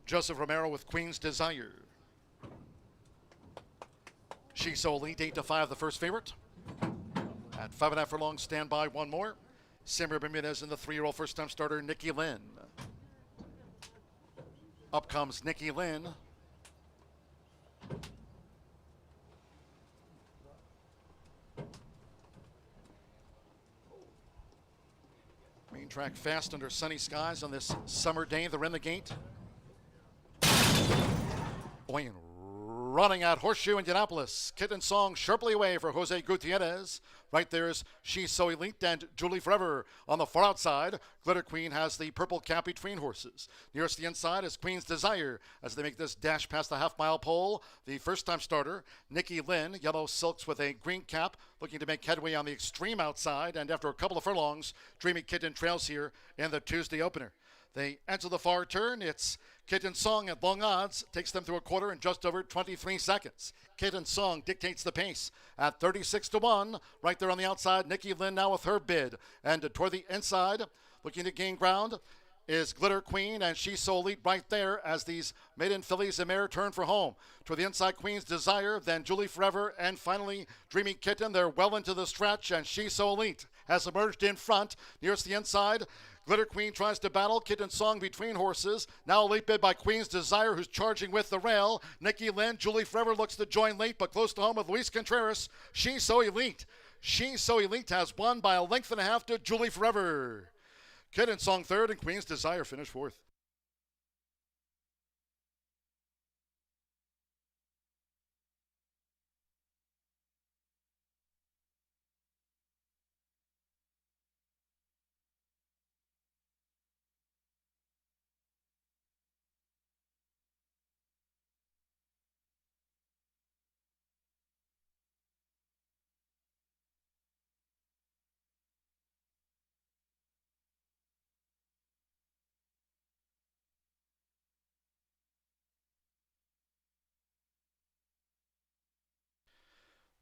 Joseph Romero with Queen's Desire. She's So Elite, 8-5, the first favorite. At 5.5 furlongs, stand by one more. Samir Bermudez and the 3-year-old first-time starter, Nikki Lynn. Up comes Nikki Lynn. Main track fast under sunny skies on this summer day. They're in the gate. Wayne running at Horseshoe Indianapolis. Kitten Song sharply away for Jose Gutierrez. Right there's She's So Elite and Julie Forever on the far outside. Glitter Queen has the purple cap between horses. Nearest the inside is Queen's Desire as they make this dash past the half-mile pole. The first-time starter, Nikki Lynn, yellow silks with a green cap, looking to make headway on the extreme outside. And after a couple of furlongs, Dreamy Kitten trails here in the Tuesday opener. They enter the far turn. It's Kitten Song at long odds. Takes them through a quarter in just over 23 seconds. Kitten Song dictates the pace at 36-1. Right there on the outside, Nikki Lynn now with her bid. And toward the inside, looking to gain ground, is Glitter Queen, and She's So Elite right there as these maiden fillies and mare turn for home. Toward the inside, Queen's Desire, then Julie Forever, and finally Dreamy Kitten. They're well into the stretch, and She's So Elite has emerged in front. Nearest the inside, Glitter Queen tries to battle Kitten Song between horses. Now a late bid by Queen's Desire, who's charging with the rail. Nikki Lynn, Julie Forever looks to join late, but close to home with Luis Contreras. She's So Elite. She's So Elite has won by a length and a half to Julie Forever. Kitten Song third and Queen's Desire finished fourth.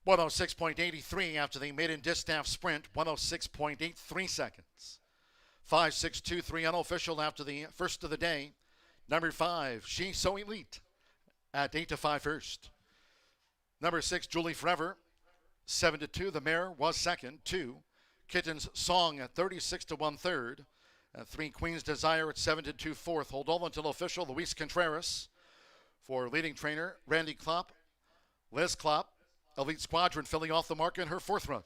.106.83 after the maiden distaff sprint, 106.83 seconds. 5.623 unofficial after the first of the day. Number 5, She's So Elite at 8-5 first. Number 6, Julie Forever, 7-2. The mare was second. 2, Kitten's Song at 36-1 third. 3, Queen's Desire at 7-2 fourth. Hold all until official, Luis Contreras. For leading trainer, Randy Klopp, Liz Klopp. Elite Squadron filling off the mark in her fourth run.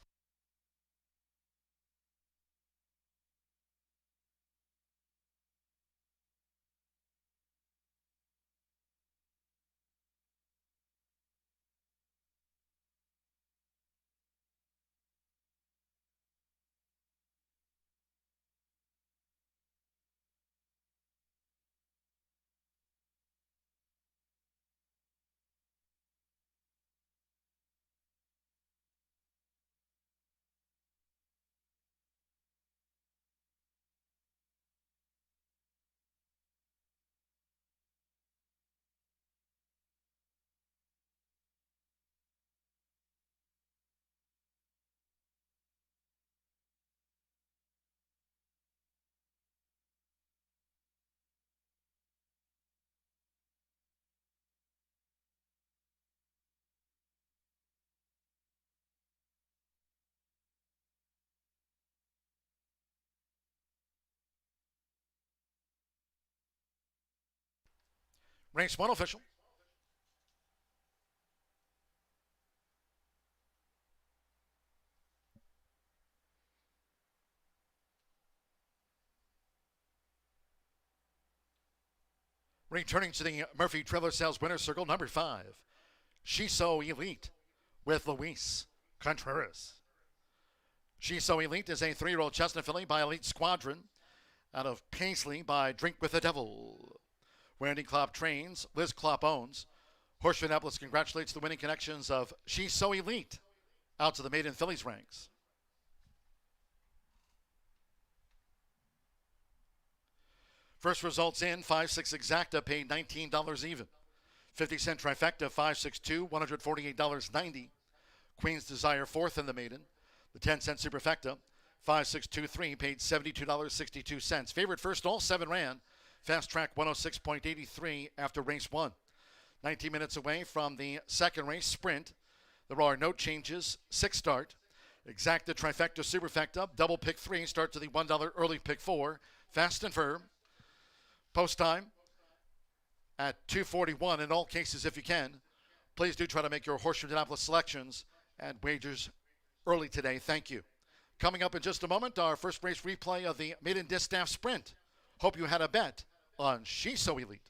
Race 1 official. Returning to the Murphy Trailer Sales Winner's Circle, number 5, She's So Elite with Luis Contreras. She's So Elite is a 3-year-old chestnut filly by Elite Squadron out of Paisley by Drink with the Devil. Randy Klopp trains, Liz Klopp owns. Horseshoe Indianapolis congratulates the winning connections of She's So Elite out to the maiden fillies ranks. First results in, 5-6 exacta paid $19 even. 50-cent trifecta, 5-6-2, $148.90. Queen's Desire fourth in the maiden. The 10-cent superfecta, 5-6-2-3, paid $72.62. Favorite first, all 7 ran. Fast track 106.83 after race 1. 19 minutes away from the second race, sprint. There are no changes, 6 start. Exacta, trifecta, superfecta, double pick 3, start to the $1 early pick 4. Fast and firm. Post time at 2:41 in all cases if you can. Please do try to make your Horseshoe Indianapolis selections and wagers early today. Thank you. Coming up in just a moment, our first race replay of the maiden distaff sprint. Hope you had a bet on She's So Elite.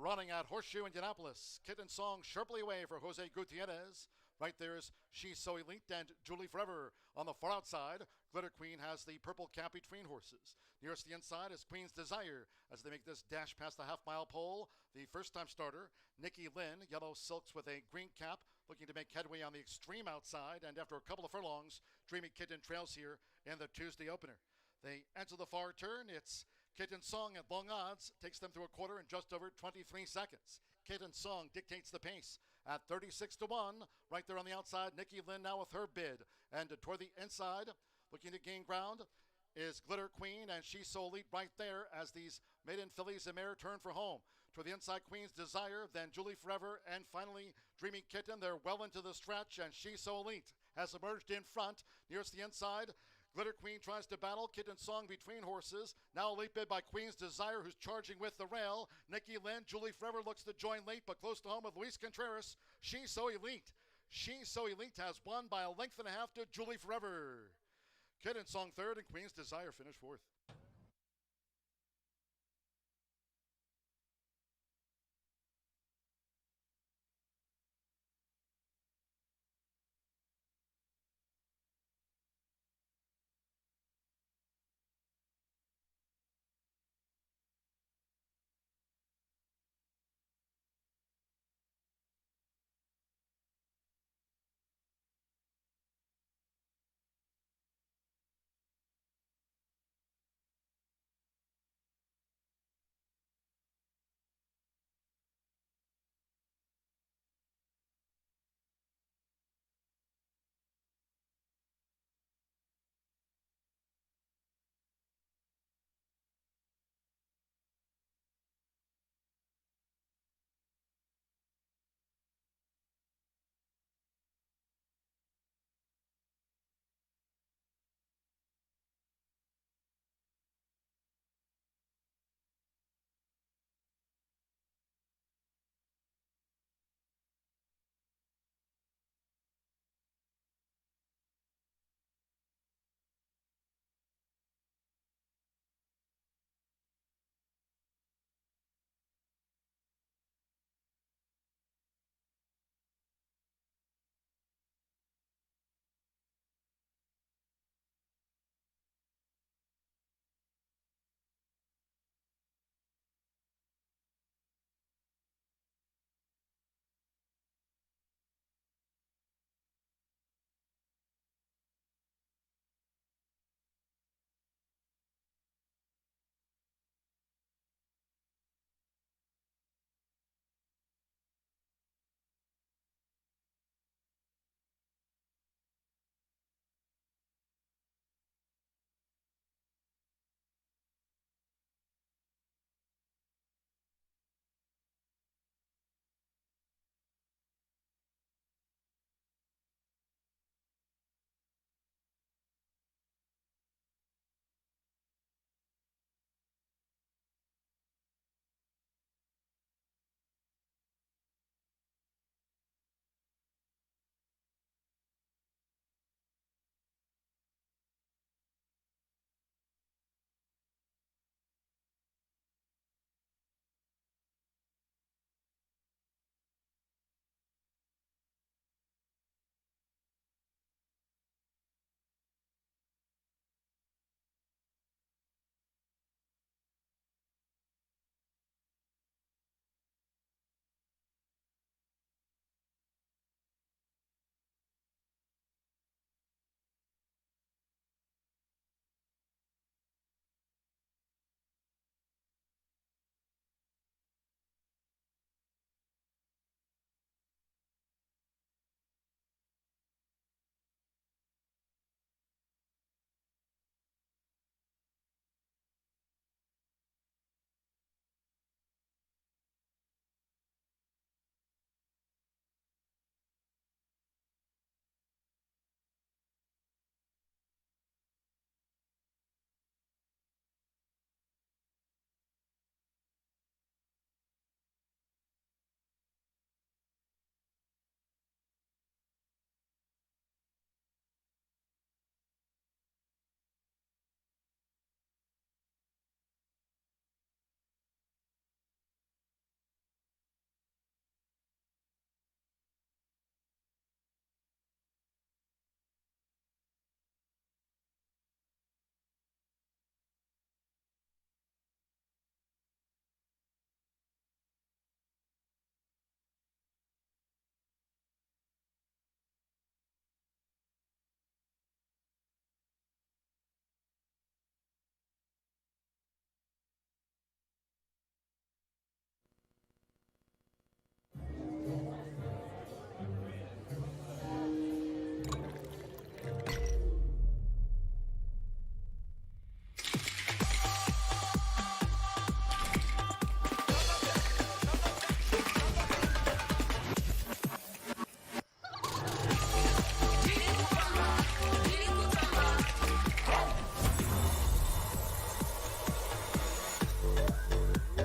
Running at Horseshoe Indianapolis. Kitten Song sharply away for Jose Gutierrez. Right there is She's So Elite and Julie Forever. On the far outside, Glitter Queen has the purple cap between horses. Nearest the inside is Queen's Desire as they make this dash past the half-mile pole. The first-time starter, Nikki Lynn, yellow silks with a green cap, looking to make headway on the extreme outside. And after a couple of furlongs, Dreamy Kitten trails here in the Tuesday opener. They enter the far turn. It's Kitten Song at long odds, takes them through a quarter in just over 23 seconds. Kitten Song dictates the pace at 36-1. Right there on the outside, Nikki Lynn now with her bid. And toward the inside, looking to gain ground, is Glitter Queen, and She's So Elite right there as these maiden fillies and mare turn for home. Toward the inside, Queen's Desire, then Julie Forever, and finally Dreamy Kitten. They're well into the stretch, and She's So Elite has emerged in front. Nearest the inside, Glitter Queen tries to battle Kitten Song between horses. Now a late bid by Queen's Desire, who's charging with the rail. Nikki Lynn, Julie Forever looks to join late, but close to home with Luis Contreras. She's So Elite. She's So Elite has won by a length and a half to Julie Forever. Kitten Song third and Queen's Desire finished fourth.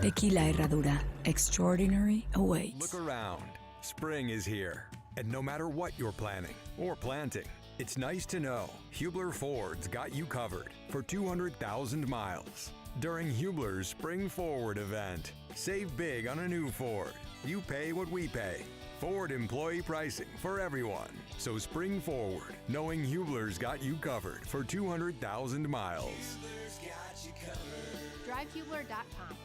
Tequila Herradura. Extraordinary awaits. Look around. Spring is here. And no matter what you're planning or planting, it's nice to know Hubler Ford's got you covered for 200,000 miles. During Hubler's Spring Forward event, save big on a new Ford. You pay what we pay. Ford employee pricing for everyone. So spring forward, knowing Hubler's got you covered for 200,000 miles. DriveHubler.com.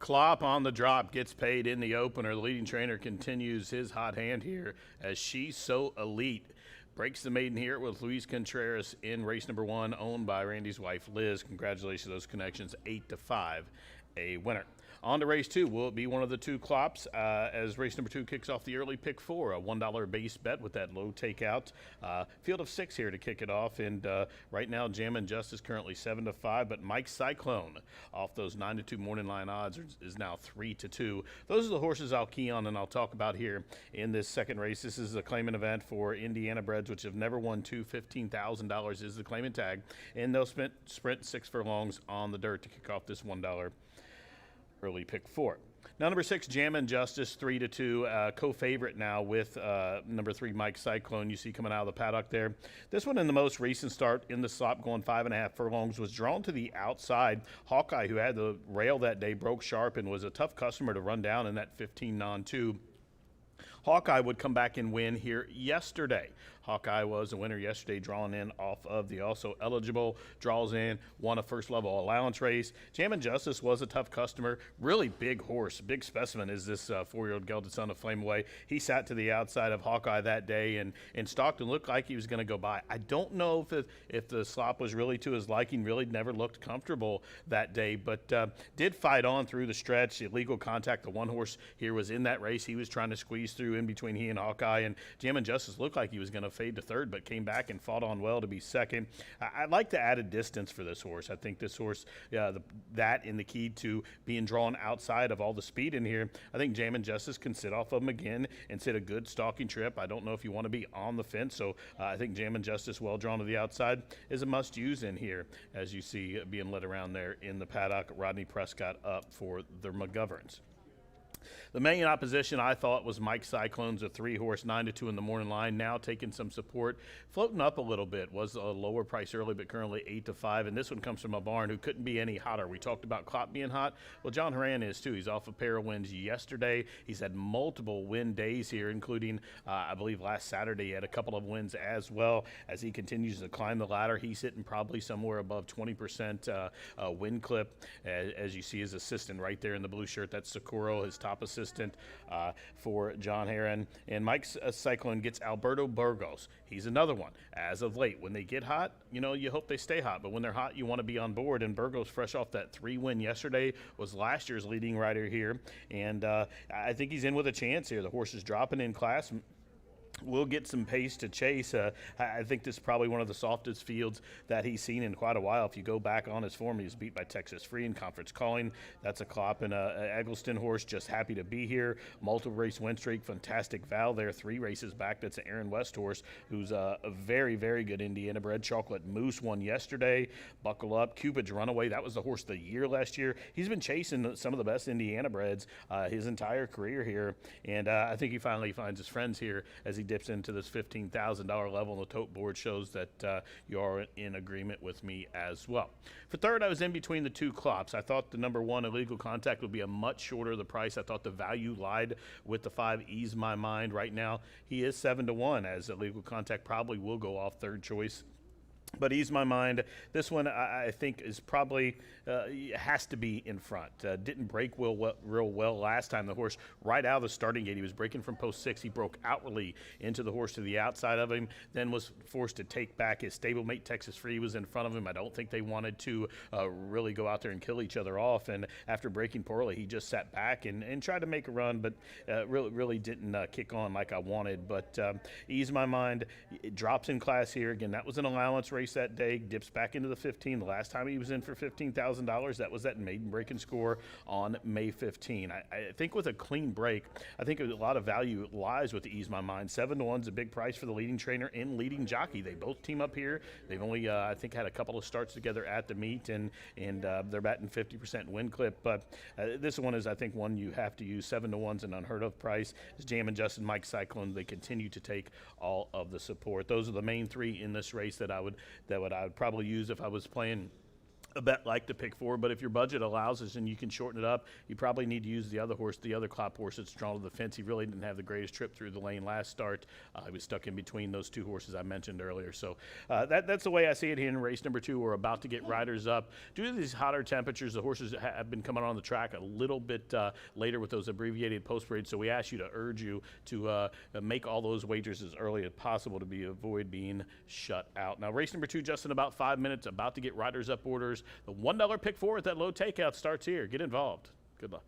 Klopp on the drop, gets paid in the opener. The leading trainer continues his hot hand here as She's So Elite breaks the maiden here with Luis Contreras in race number 1, owned by Randy's wife, Liz. Congratulations to those connections, 8-5, a winner. On to race 2. Will it be one of the two Klopps as race number 2 kicks off the early pick 4, a $1 base bet with that low takeout. Field of 6 here to kick it off, and right now Jammin' Justice currently 7-5, but Mike Cyclone off those 9-2 morning line odds is now 3-2. Those are the horses I'll key on and I'll talk about here in this second race. This is a claimant event for Indiana breds, which have never won $15,000 is the claimant tag, and they'll sprint 6 furlongs on the dirt to kick off this $1 early pick 4. Now, number 6, Jammin' Justice, 3-2, co-favorite now with number 3, Mike Cyclone. You see coming out of the paddock there. This one in the most recent start in the slop, going 5.5 furlongs, was drawn to the outside. Hawkeye, who had the rail that day, broke sharp and was a tough customer to run down in that 15 non-2. Hawkeye would come back and win here yesterday. Hawkeye was the winner yesterday, drawn in off of the also eligible, draws in, won a first level allowance race. Jammin' Justice was a tough customer, really big horse, big specimen is this 4-year-old gelded son of Flame Away. He sat to the outside of Hawkeye that day, and Stockton looked like he was going to go by. I don't know if the slop was really to his liking, really never looked comfortable that day, but did fight on through the stretch. Illegal contact, the one horse here was in that race. He was trying to squeeze through in between he and Hawkeye, and Jammin' Justice looked like he was going to fade to third, but came back and fought on well to be second. I'd like to add a distance for this horse. I think this horse, that in the key to being drawn outside of all the speed in here, I think Jammin' Justice can sit off of him again and sit a good stalking trip. I don't know if you want to be on the fence, so I think Jammin' Justice, well drawn to the outside, is a must-use in here, as you see being led around there in the paddock. Rodney Prescott up for the McGoverns. The main opposition I thought was Mike Cyclones, a 3-horse, 9-2 in the morning line, now taking some support, floating up a little bit. Was a lower price early, but currently 8-5. And this one comes from a barn who couldn't be any hotter. We talked about Klopp being hot. Well, John Horan is too. He's off a pair of wins yesterday. He's had multiple win days here, including, I believe, last Saturday. He had a couple of wins as well. As he continues to climb the ladder, he's hitting probably somewhere above 20% win clip. As you see his assistant right there in the blue shirt, that's Socorro, his top assistant for John Heron. And Mike Cyclone gets Alberto Burgos. He's another one. As of late, when they get hot, you hope they stay hot. But when they're hot, you want to be on board. And Burgos, fresh off that 3-win yesterday, was last year's leading rider here. And I think he's in with a chance here. The horse is dropping in class. We'll get some pace to chase. I think this is probably one of the softest fields that he's seen in quite a while. If you go back on his form, he was beat by Texas Free in Conference Calling. That's a Klopp and a Eggleston horse. Just happy to be here. Multiple race win streak. Fantastic Val there. 3 races back. That's an Aaron West horse who's a very, very good Indiana bred. Chocolate Moose won yesterday. Buckle Up. Cupid's Runaway. That was the horse of the year last year. He's been chasing some of the best Indiana breds his entire career here. And I think he finally finds his friends here as he dips into this $15,000 level, and the tote board shows that you are in agreement with me as well. For third, I was in between the 2 Klopps. I thought the number 1, Illegal Contact, would be a much shorter the price. I thought the value lied with the 5, Ease My Mind. Right now, he is 7-1, as Illegal Contact probably will go off third choice. But Ease My Mind, this one I think is probably has to be in front. Didn't break real well last time. The horse right out of the starting gate, he was breaking from post 6. He broke outwardly into the horse to the outside of him, then was forced to take back. His stablemate Texas Free was in front of him. I don't think they wanted to really go out there and kill each other off. And after breaking poorly, he just sat back and tried to make a run, but really didn't kick on like I wanted. But Ease My Mind, it drops in class here. Again, that was an allowance race that day, dips back into the 15. The last time he was in for $15,000, that was that maiden breaking score on May 15. I think with a clean break, I think a lot of value lies with the Ease My Mind. 7-1's a big price for the leading trainer and leading jockey. They both team up here. They've only, I think, had a couple of starts together at the meet, and they're batting 50% win clip. But this one is, I think, one you have to use. 7-1's an unheard of price. It's Jam and Justin, Mike Cyclone. They continue to take all of the support. Those are the main 3 in this race that I would probably use if I was playing a bet like the pick 4, but if your budget allows us and you can shorten it up, you probably need to use the other horse, the other Klopp horse that's drawn to the fence. He really didn't have the greatest trip through the lane last start. He was stuck in between those 2 horses I mentioned earlier. So that's the way I see it here in race number 2. We're about to get riders up. Due to these hotter temperatures, the horses have been coming on the track a little bit later with those abbreviated post-parades, so we ask you to urge you to make all those wagers as early as possible to avoid being shut out. Now, race number 2, just in about 5 minutes, about to get riders up orders. The $1 pick 4 at that low takeout starts here. Get involved. Good luck.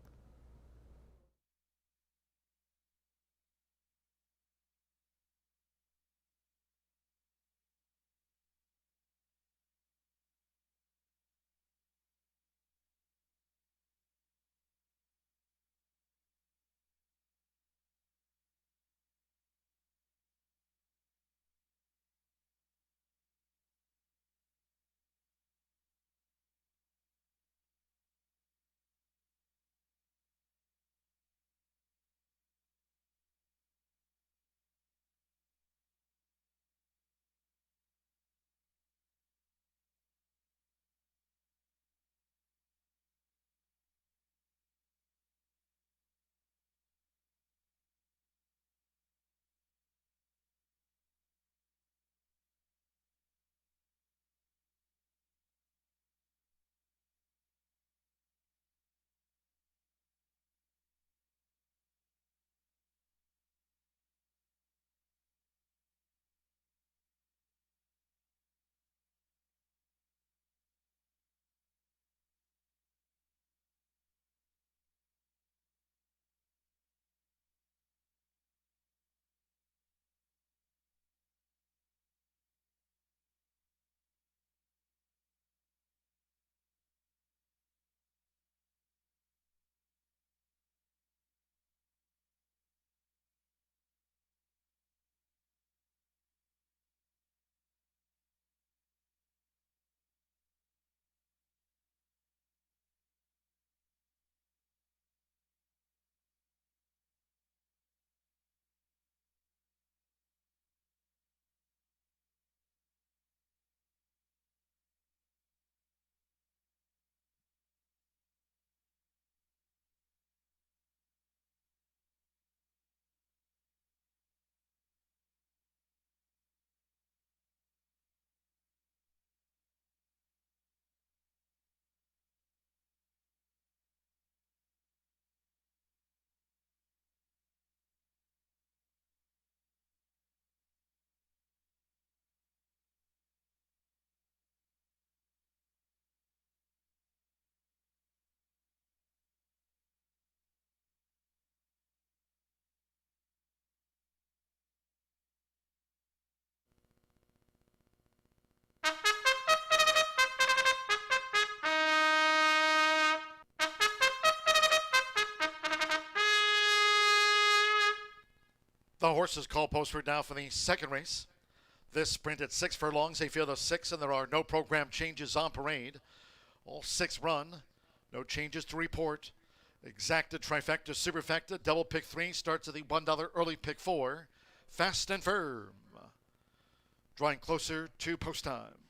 The horses call post right now for the second race. This sprint at 6 furlongs, a field of 6, and there are no program changes on parade. All 6 run. No changes to report. Exacta, trifecta, superfecta, double pick 3 starts at the $1 early pick 4. Fast and firm. Drawing closer to post time.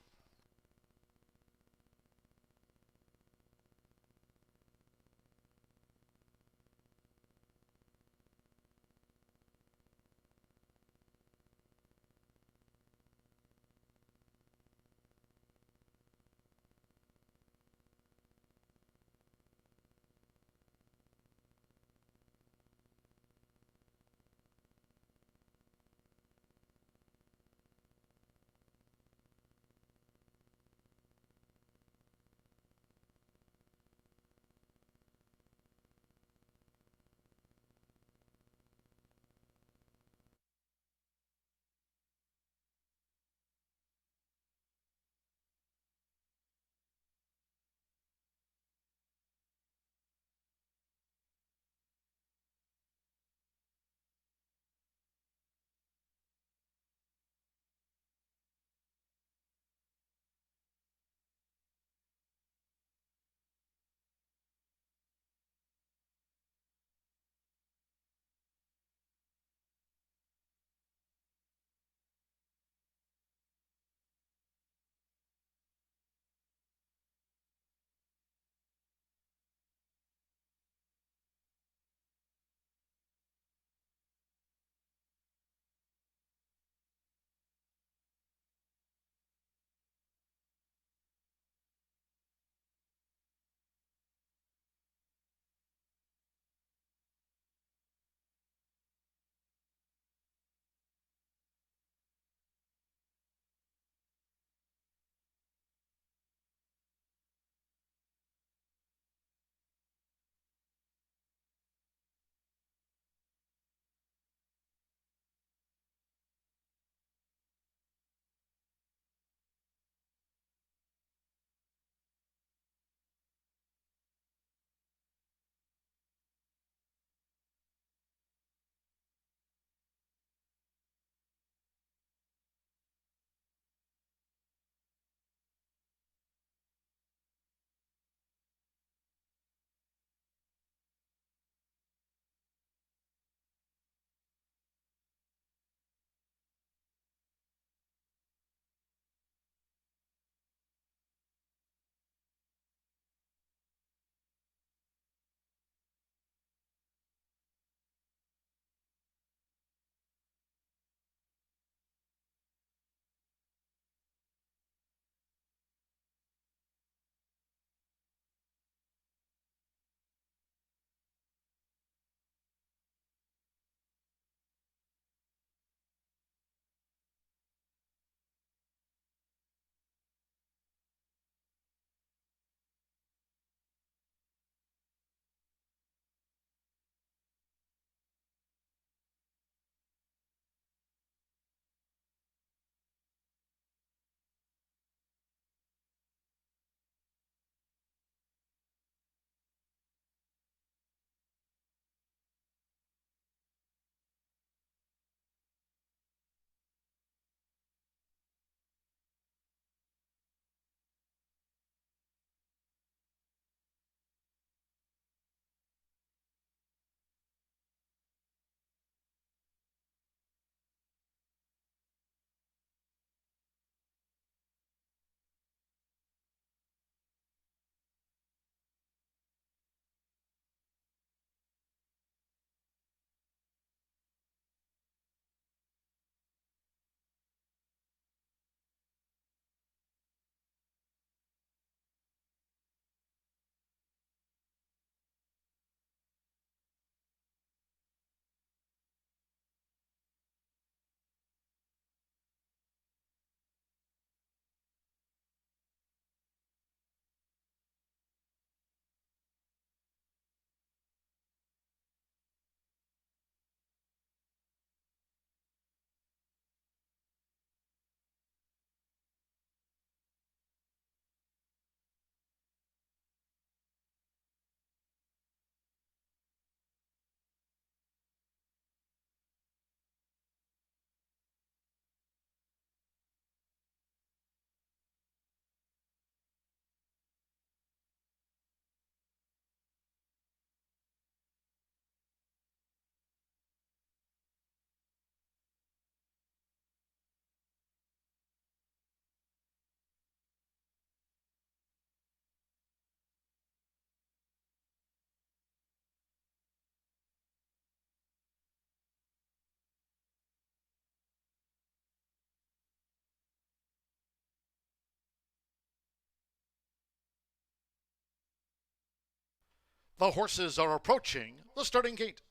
The horses are approaching the starting gate.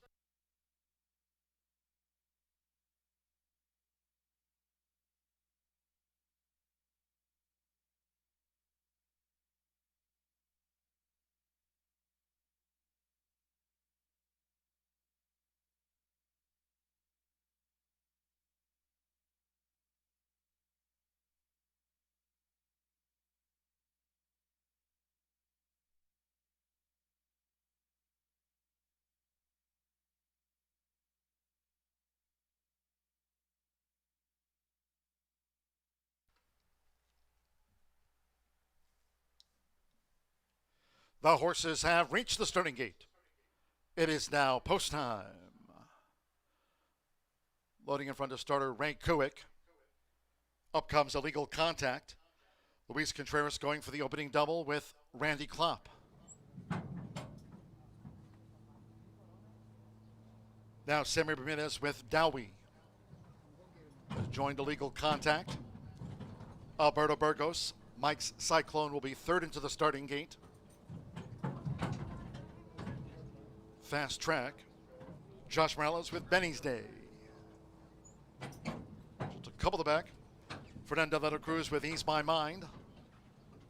The horses have reached the starting gate. It is now post time. Loading in front of starter Ray Kuick. Up comes Illegal Contact. Luis Contreras going for the opening double with Randy Klopp. Now Sammy Bermudez with Dowie. Joined Illegal Contact. Alberto Burgos. Mike's Cyclone will be third into the starting gate. Fast Track. Josh Morales with Benny's Day. Just a couple to the back. Fernando Leto Cruz with Ease My Mind.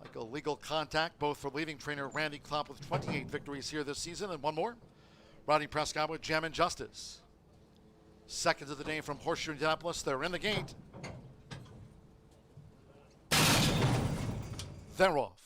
Like Illegal Contact, both for leading trainer Randy Klopp with 28 victories here this season. And one more. Rodney Prescott with Jam and Justice. Second of the day from Horseshoe Indianapolis. They're in the gate. They're off.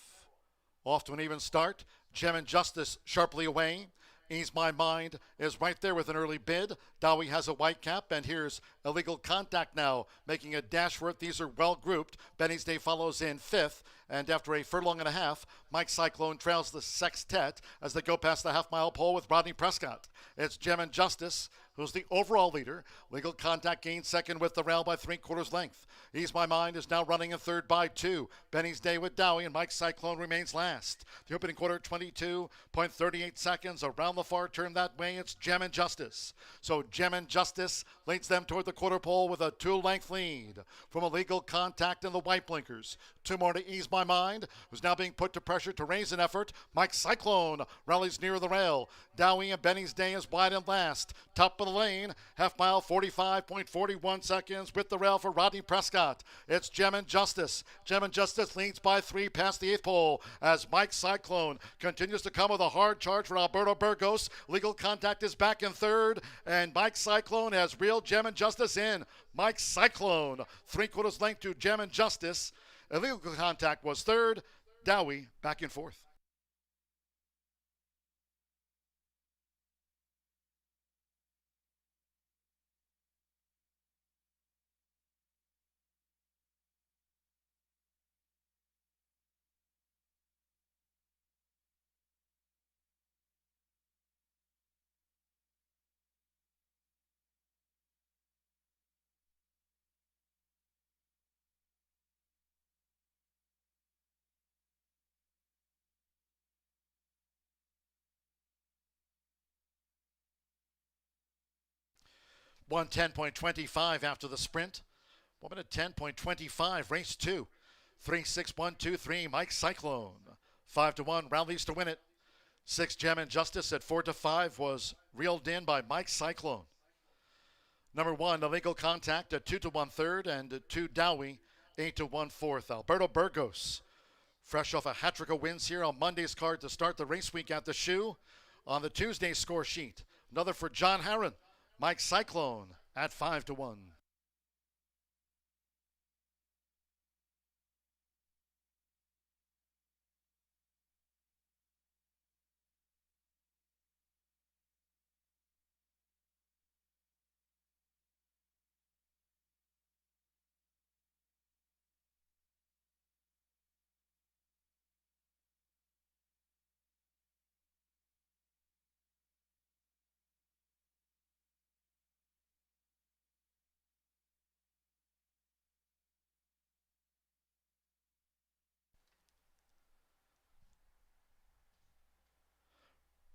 Off to an even start. Jam and Justice sharply away. Ease My Mind is right there with an early bid. Dowie has a white cap, and here's Illegal Contact now, making a dash for it. These are well grouped. Benny's Day follows in fifth, and after a furlong and a half, Mike Cyclone trails the sextet as they go past the half-mile pole with Rodney Prescott. It's Gem and Justice, who's the overall leader. Legal Contact gains second with the rail by 3/4 length. Ease My Mind is now running in third by 2. Benny's Day with Dowie, and Mike Cyclone remains last. The opening quarter, 22.38 seconds. Around the far turn that way, it's Gem and Justice. So Gem and Justice leads them toward the quarter pole with a 2-length lead from Illegal Contact and the white blinkers. 2 more to Ease My Mind, who's now being put to pressure to raise an effort. Mike Cyclone rallies near the rail. Dowie and Benny's Day is wide and last. Top of the lane, half mile, 45.41 seconds with the rail for Rodney Prescott. It's Gem and Justice. Gem and Justice leads by 3 past the 8th pole as Mike Cyclone continues to come with a hard charge for Alberto Burgos. Legal Contact is back in third, and Mike Cyclone has reeled Gem and Justice in. Mike Cyclone, 3/4 length to Gem and Justice. Illegal Contact was third. Dowie back in fourth. Won 10.25 after the sprint. 1 minute 10.25, race 2. 3-6-1-2-3, Mike Cyclone. 5-1, rallies to win it. 6 Gem and Justice at 4-5 was reeled in by Mike Cyclone. Number 1, Illegal Contact at 2-1 third, and 2 Dowie, 8-1 fourth. Alberto Burgos, fresh off a hat trick of wins here on Monday's card to start the race week at the shoe. On the Tuesday score sheet, another for John Harron. Mike Cyclone at 5-1.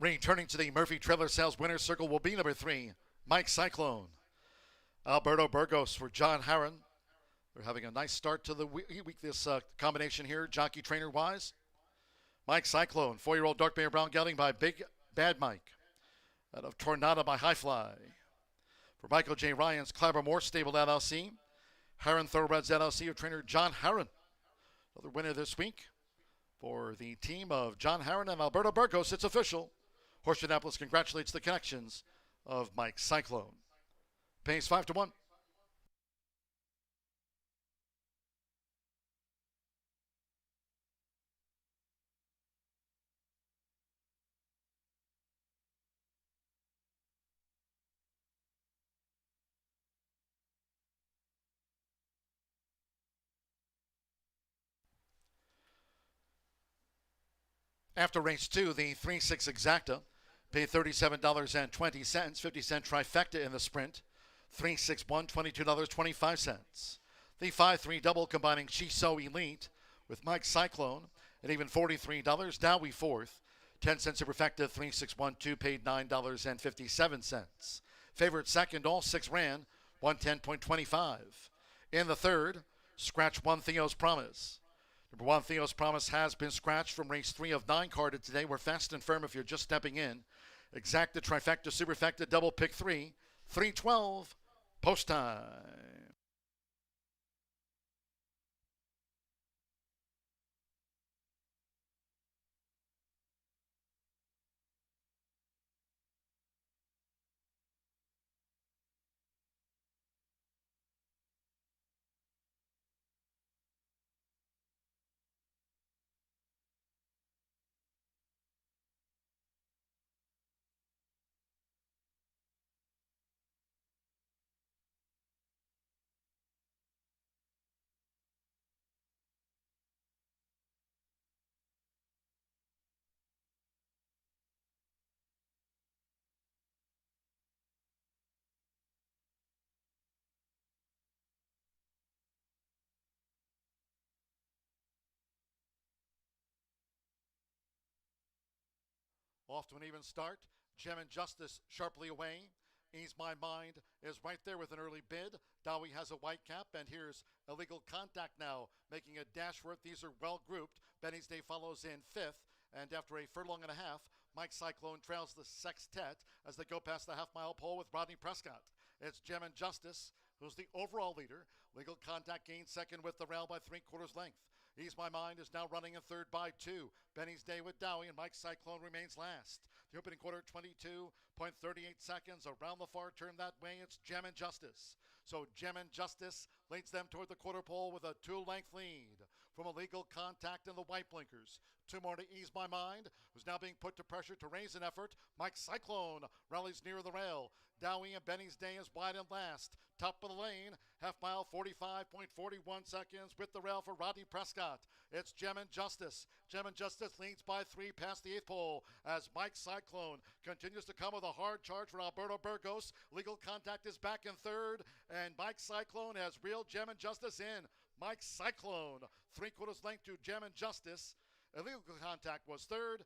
Returning to the Murphy Trailer Sales Winner's Circle will be number 3, Mike Cyclone. Alberto Burgos for John Harron. They're having a nice start to the week, this combination here, jockey trainer wise. Mike Cyclone, 4-year-old dark bay brown gelding by Big Bad Mike. Out of Tornado by High Fly. For Michael J. Ryan's Clabbermore Stable LLC. Heron Thoroughbreds LLC of trainer John Heron. Another winner this week for the team of John Heron and Alberto Burgos. It's official. Horseshoe Indianapolis congratulates the connections of Mike Cyclone. Pays 5-1. After race 2, the 3-6 exacta paid $37.20, 50-cent trifecta in the sprint. 3-6-1, $22.25. The 5-3 double combining Shiso Elite with Mike Cyclone at even $43. Dowie fourth. 10-cent superfecta, 3-6-1-2 paid $9.57. Favorite second, all six ran, 110.25. In the third, scratch 1 Theo's Promise. Number 1, Theo's Promise has been scratched from race 3 of 9 carded today. We're fast and firm if you're just stepping in. Exacta, trifecta, superfecta, double pick 3. 3:12, post time. Off to an even start. Gem and Justice sharply away. Ease My Mind is right there with an early bid. Dowie has a white cap, and here's Illegal Contact now making a dash for it. These are well grouped. Benny's Day follows in fifth, and after a furlong and a half, Mike Cyclone trails the sextet as they go past the half-mile pole with Rodney Prescott. It's Gem and Justice, who's the overall leader. Legal Contact gains second with the rail by 3/4 length. Ease My Mind is now running in third by 2. Benny's Day with Dowie, and Mike Cyclone remains last. The opening quarter, 22.38 seconds. Around the far turn that way, it's Gem and Justice. So Gem and Justice leads them toward the quarter pole with a 2-length lead from Illegal Contact and the White Blinkers. 2 more to Ease My Mind, who's now being put to pressure to raise an effort. Mike Cyclone rallies near the rail. Dowie and Benny's Day is wide and last. Top of the lane, half mile, 45.41 seconds with the rail for Rodney Prescott. It's Gem and Justice. Gem and Justice leads by 3 past the 8th pole as Mike Cyclone continues to come with a hard charge for Alberto Burgos. Legal Contact is back in third, and Mike Cyclone has reeled Gem and Justice in. Mike Cyclone, 3/4 length to Gem and Justice. Illegal Contact was third.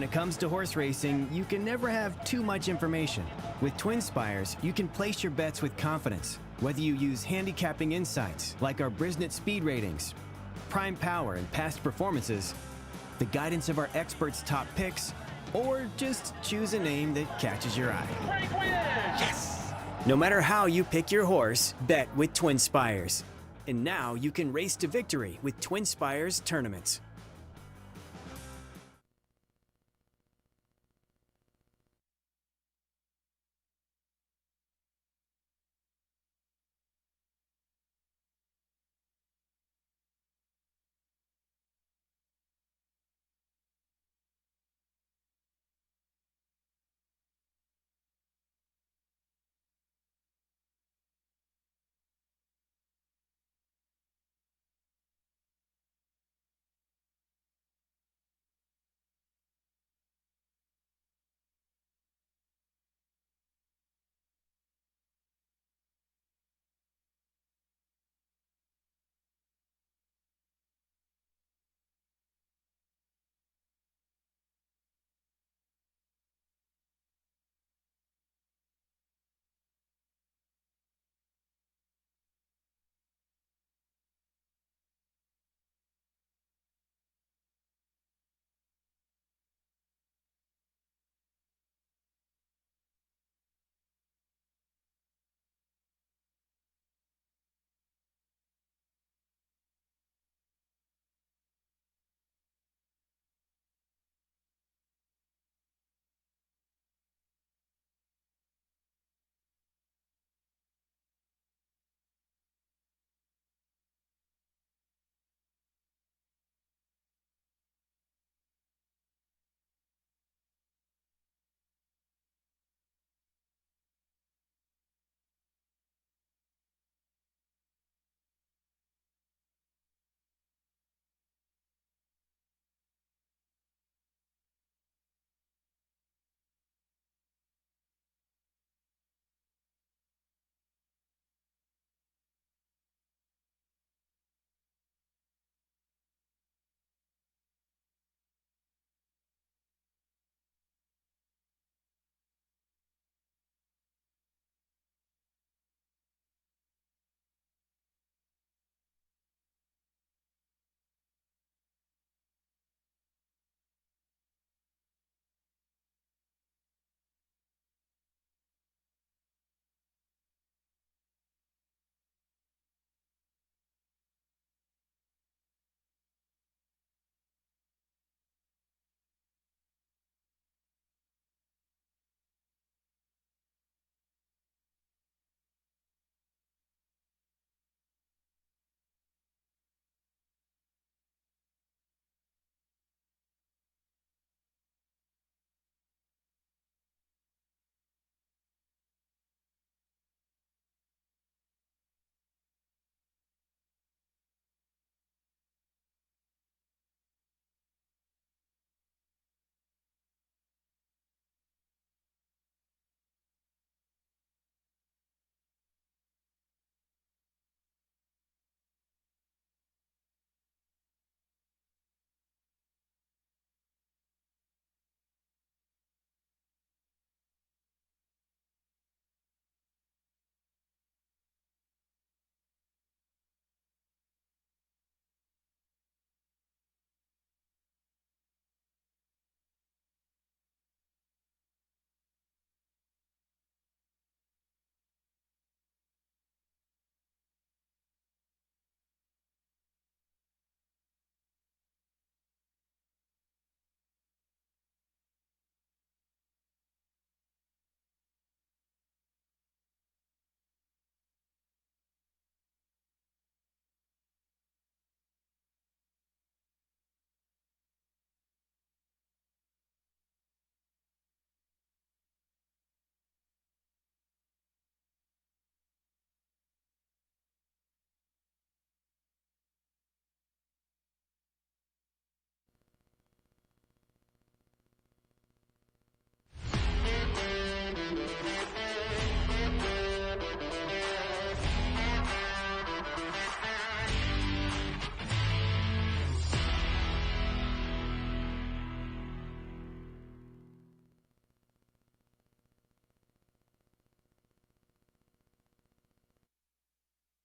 When it comes to horse racing, you can never have too much information. With Twin Spires, you can place your bets with confidence, whether you use handicapping insights like our Brisnet speed ratings, prime power and past performances, the guidance of our experts' top picks, or just choose a name that catches your eye. Yes! No matter how you pick your horse, bet with Twin Spires. And now you can race to victory with Twin Spires tournaments.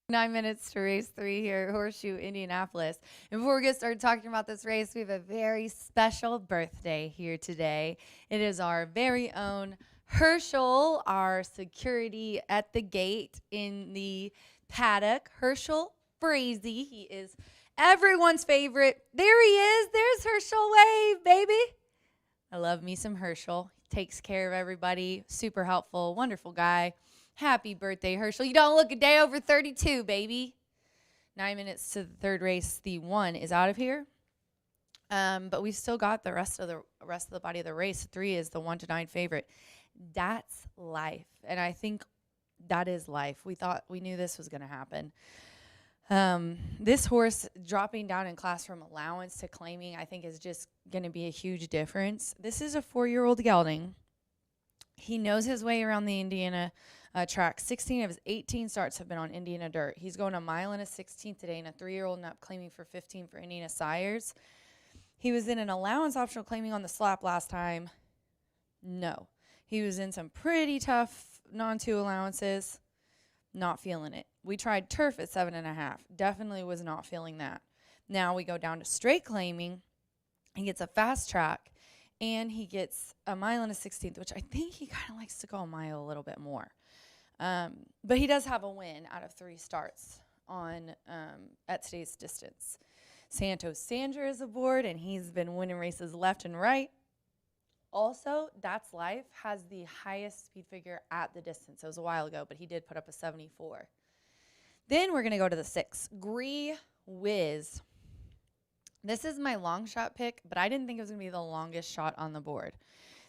9 minutes to race 3 here at Horseshoe Indianapolis. And before we get started talking about this race, we have a very special birthday here today. It is our very own Herschel, our security at the gate in the paddock. Herschel Frazee. He is everyone's favorite. There he is. There's Herschel. Wave, baby. I love me some Herschel. He takes care of everybody. Super helpful. Wonderful guy. Happy birthday, Herschel. You don't look a day over 32, baby. 9 minutes to the third race. The 1 is out of here. But we've still got the rest of the body of the race. 3 is the 1 to 9 favorite. That's life. And I think that is life. We knew this was going to happen. This horse dropping down in class from allowance to claiming, I think, is just going to be a huge difference. This is a 4-year-old gelding. He knows his way around the Indiana track. 16 of his 18 starts have been on Indiana dirt. He's going a mile and a 16th today, and a 3-year-old not claiming for 15 for Indiana Sires. He was in an allowance optional claiming on the slap last time. No. He was in some pretty tough non-2 allowances. Not feeling it. We tried turf at 7.5. Definitely was not feeling that. Now we go down to straight claiming. He gets a fast track, and he gets a mile and a 16th, which I think he kind of likes to go a mile a little bit more. But he does have a win out of 3 starts on at today's distance. Santos Sandra is aboard, and he's been winning races left and right. Also, That's Life has the highest speed figure at the distance. It was a while ago, but he did put up a 74. Then we're going to go to the 6, Gree Whiz. This is my long shot pick, but I didn't think it was going to be the longest shot on the board.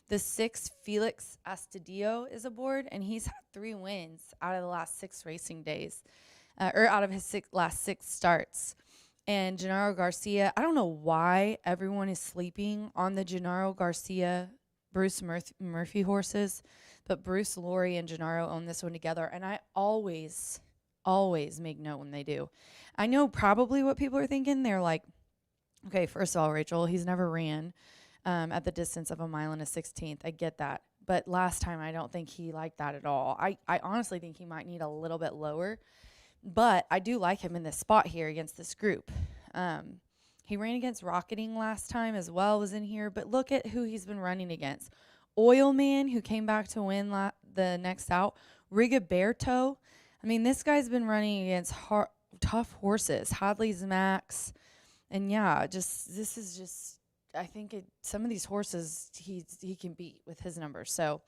The 6, Felix Astudillo, is aboard, and he's had 3 wins out of the last 6 racing days, or out of his last 6 starts. And Gennaro Garcia, I don't know why everyone is sleeping on the Gennaro Garcia, Bruce Murphy horses, but Bruce, Lori, and Gennaro own this one together, and I always make note when they do. I know probably what people are thinking. They're like, okay, first of all, Rachel, he's never ran at the distance of a mile and a 16th. I get that. But last time, I don't think he liked that at all. I honestly think he might need a little bit lower. But I do like him in this spot here against this group. He ran against Rocketing last time as well, was in here. But look at who he's been running against. Oil Man, who came back to win the next out. Rigoberto. I mean, this guy's been running against tough horses. Hadley's Max. And, yeah, this is just... I think some of these horses he can beat with his numbers. So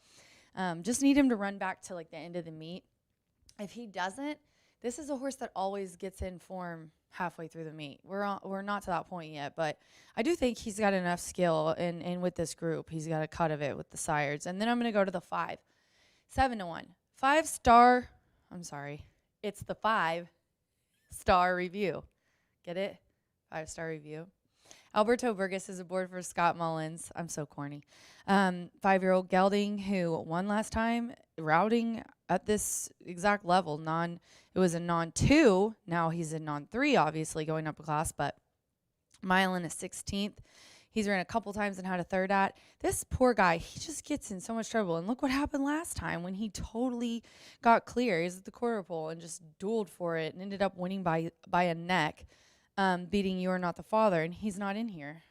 just need him to run back to like the end of the meet. If he doesn't, this is a horse that always gets in form halfway through the meet. We're not to that point yet, but I do think he's got enough skill, and with this group, he's got a cut of it with the sires. And then I'm going to go to the 5, 7-1, 5-star. I'm sorry, it's the 5-star review. Get it? 5-star review. Alberto Burgess is aboard for Scott Mullins. I'm so corny. 5-year-old gelding who won last time, routing at this exact level. It was a non-2. Now he's a non-3, obviously, going up a class, but mile and a 16th. He's ran a couple times and had a 3rd at. This poor guy, he just gets in so much trouble. And look what happened last time when he totally got clear. He's at the quarter pole and just dueled for it and ended up winning by a neck. Beating You Are Not the Father, and he's not in here.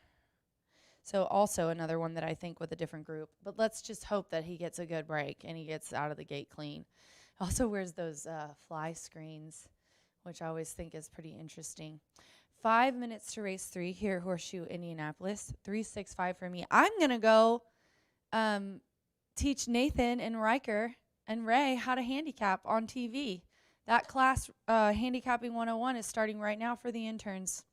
So also another one that I think with a different group. But let's just hope that he gets a good break and he gets out of the gate clean. Also wears those fly screens, which I always think is pretty interesting. 5 minutes to race 3 here at Horseshoe Indianapolis. 3:65 for me. I'm going to go teach Nathan and Riker and Ray how to handicap on TV. That class, Handicapping 101, is starting right now for the interns.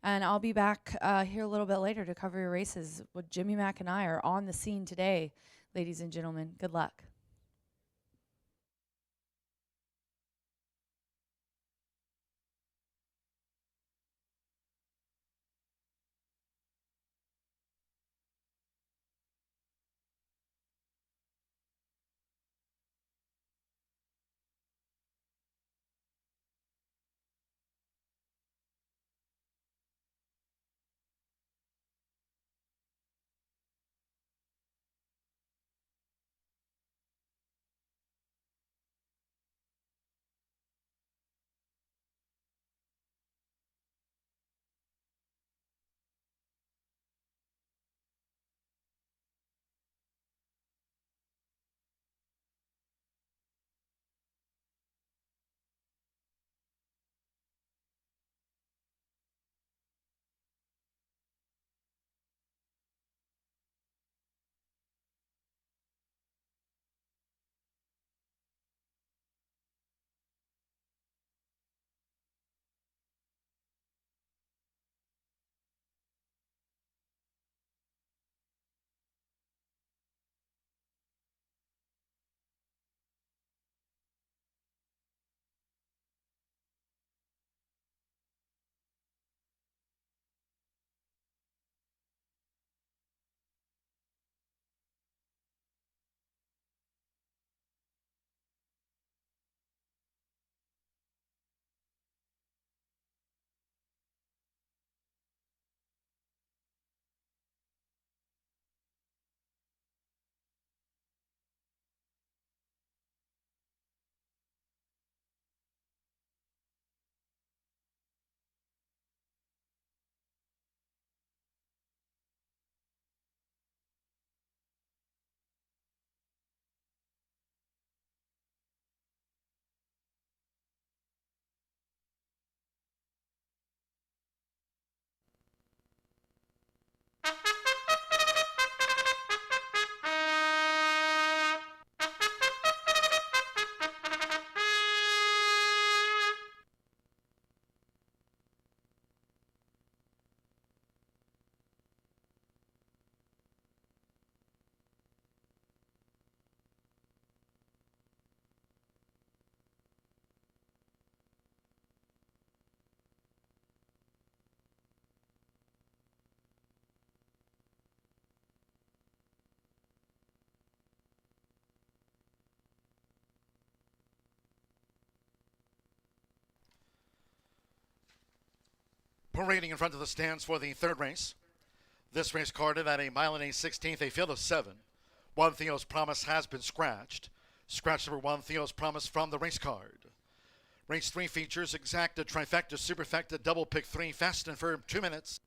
And I'll be back here a little bit later to cover your races. With Jimmy Mack and I are on the scene today, ladies and gentlemen. Good luck. Parading in front of the stands for the third race. This race carded at a mile and 8/16, a field of 7. One Theo's Promise has been scratched. Scratch number 1, Theo's Promise from the race card. Race 3 features Exacta, Trifecta, Superfecta, Double Pick 3, Fast and Firm, 2 minutes.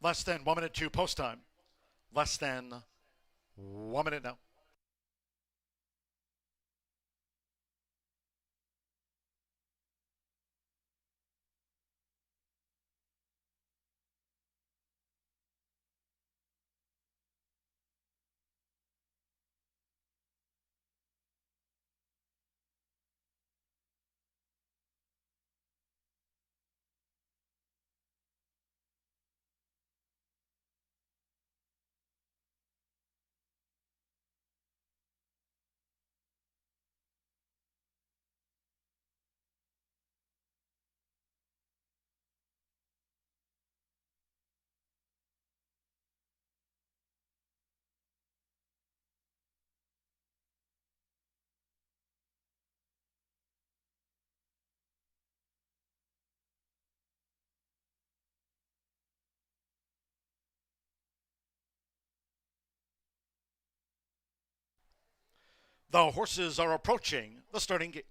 Less than 1 minute 2 post time. Less than 1 minute now. The horses are approaching the starting gate.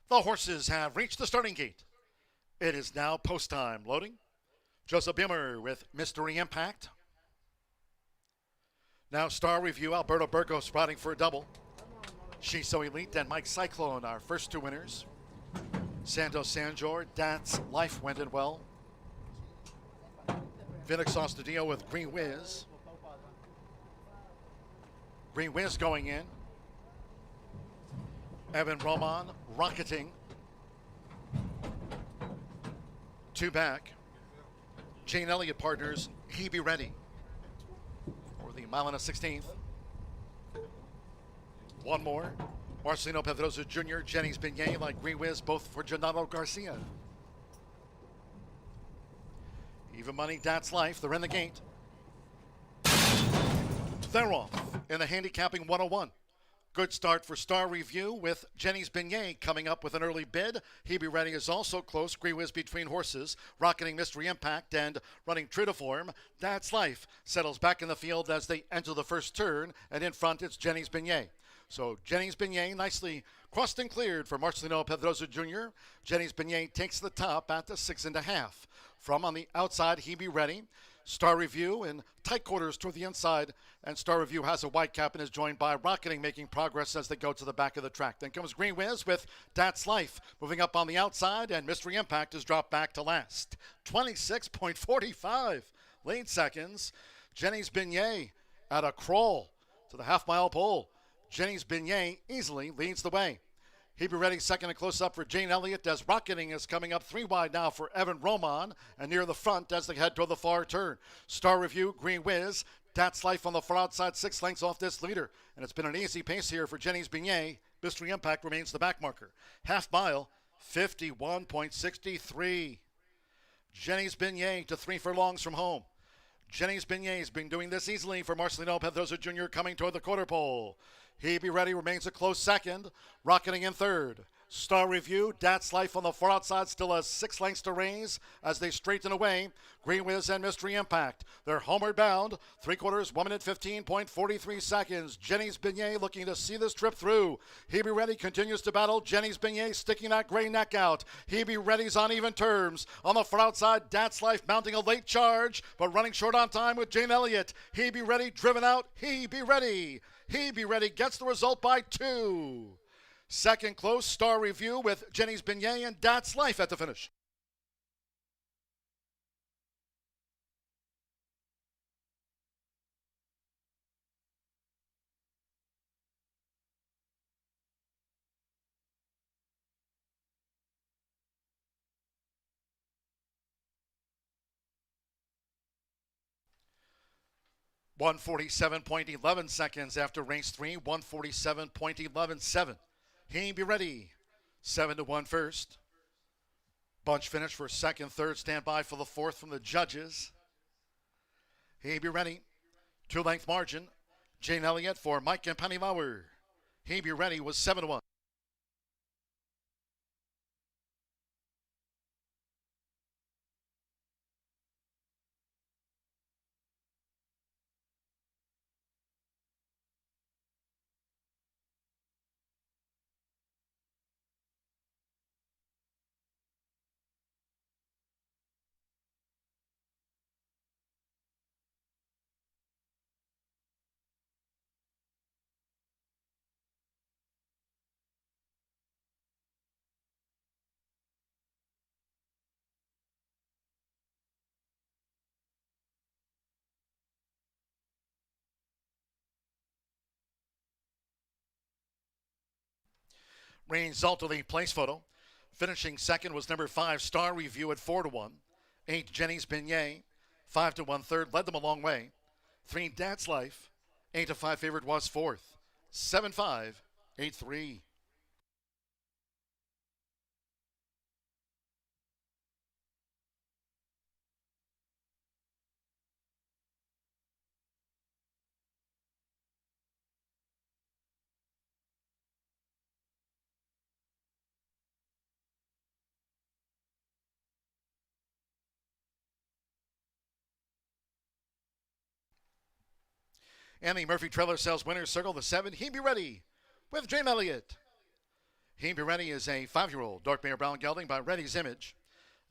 The horses have reached the starting gate. It is now post time. Loading. Joseph Bimmer with Mystery Impact. Now Star Review, Alberto Burgos riding for a double. She's So Elite and Mike Cyclone, our first two winners. Santos Sanjor, That's Life went in well. Phoenix Ostadio with Green Whiz. Green Whiz going in. Evan Roman rocketing. Two back. Jane Elliott partners, He Be Ready for the mile and a 16th. One more. Marcelino Pedrosa Jr., Jennings Beignet, like Green Whiz, both for Gennaro Garcia. Even money, That's Life. They're in the gate. They're off in the handicapping 101. Good start for Star Review with Jennings Beignet coming up with an early bid. He Be Ready is also close. Green Whiz between horses. Rocketing Mystery Impact and running true to form. That's Life settles back in the field as they enter the first turn. And in front, it's Jennings Beignet. So Jennings Beignet nicely crossed and cleared for Marcelino Pedrosa Jr. Jennings Beignet takes the top at the 6.5. From on the outside, He Be Ready. Star Review in tight quarters toward the inside, and Star Review has a white cap and is joined by Rocketing, making progress as they go to the back of the track. Then comes Green Whiz with That's Life moving up on the outside, and Mystery Impact is dropped back to last. 26.45 lead seconds. Jennings Beignet at a crawl to the half-mile pole. Jennings Beignet easily leads the way. He Be Ready second and close up for Jane Elliott as Rocketing is coming up 3 wide now for Evan Roman and near the front as they head toward the far turn. Star Review, Green Whiz, That's Life on the far outside, 6 lengths off this leader. And it's been an easy pace here for Jennings Beignet. Mystery Impact remains the back marker. Half mile, 51.63. Jennings Beignet to 3 furlongs from home. Jennings Beignet has been doing this easily for Marcelino Pedrosa Jr. coming toward the quarter pole. He Be Ready remains a close second. Rocketing in third. Star Review, That's Life on the far outside, still has 6 lengths to raise as they straighten away. Green Whiz and Mystery Impact. They're homeward bound. 3/4, 1 minute 15.43 seconds. Jennings Beignet looking to see this trip through. He Be Ready continues to battle. Jennings Beignet sticking that gray neck out. He Be Ready's on even terms. On the far outside, That's Life mounting a late charge, but running short on time with Jane Elliott. He Be Ready driven out. He Be Ready. He Be Ready gets the result by 2. Second close, Star Review with Jennings Beignet and That's Life at the finish. .147.11 seconds after race 3. 147.117. He Be Ready. 7-1 first. Bunch finish for second, third. Stand by for the fourth from the judges. He Be Ready. 2-length margin. Jane Elliott for Mike and Penny Lauer. He Be Ready was 7-1. Result of the place photo. Finishing second was number 5, Star Review at 4-1. 8, Jenny's Beignet, 5-1 third, led them a long way. 3, Dad's Life, 8-5 favorite was fourth. 7-5, 8-3. And the Murphy Trailer Sales Winners Circle, the 7, He Be Ready with Jane Elliott. He Be Ready is a 5-year-old dark mare brown gelding by Reddy's Image.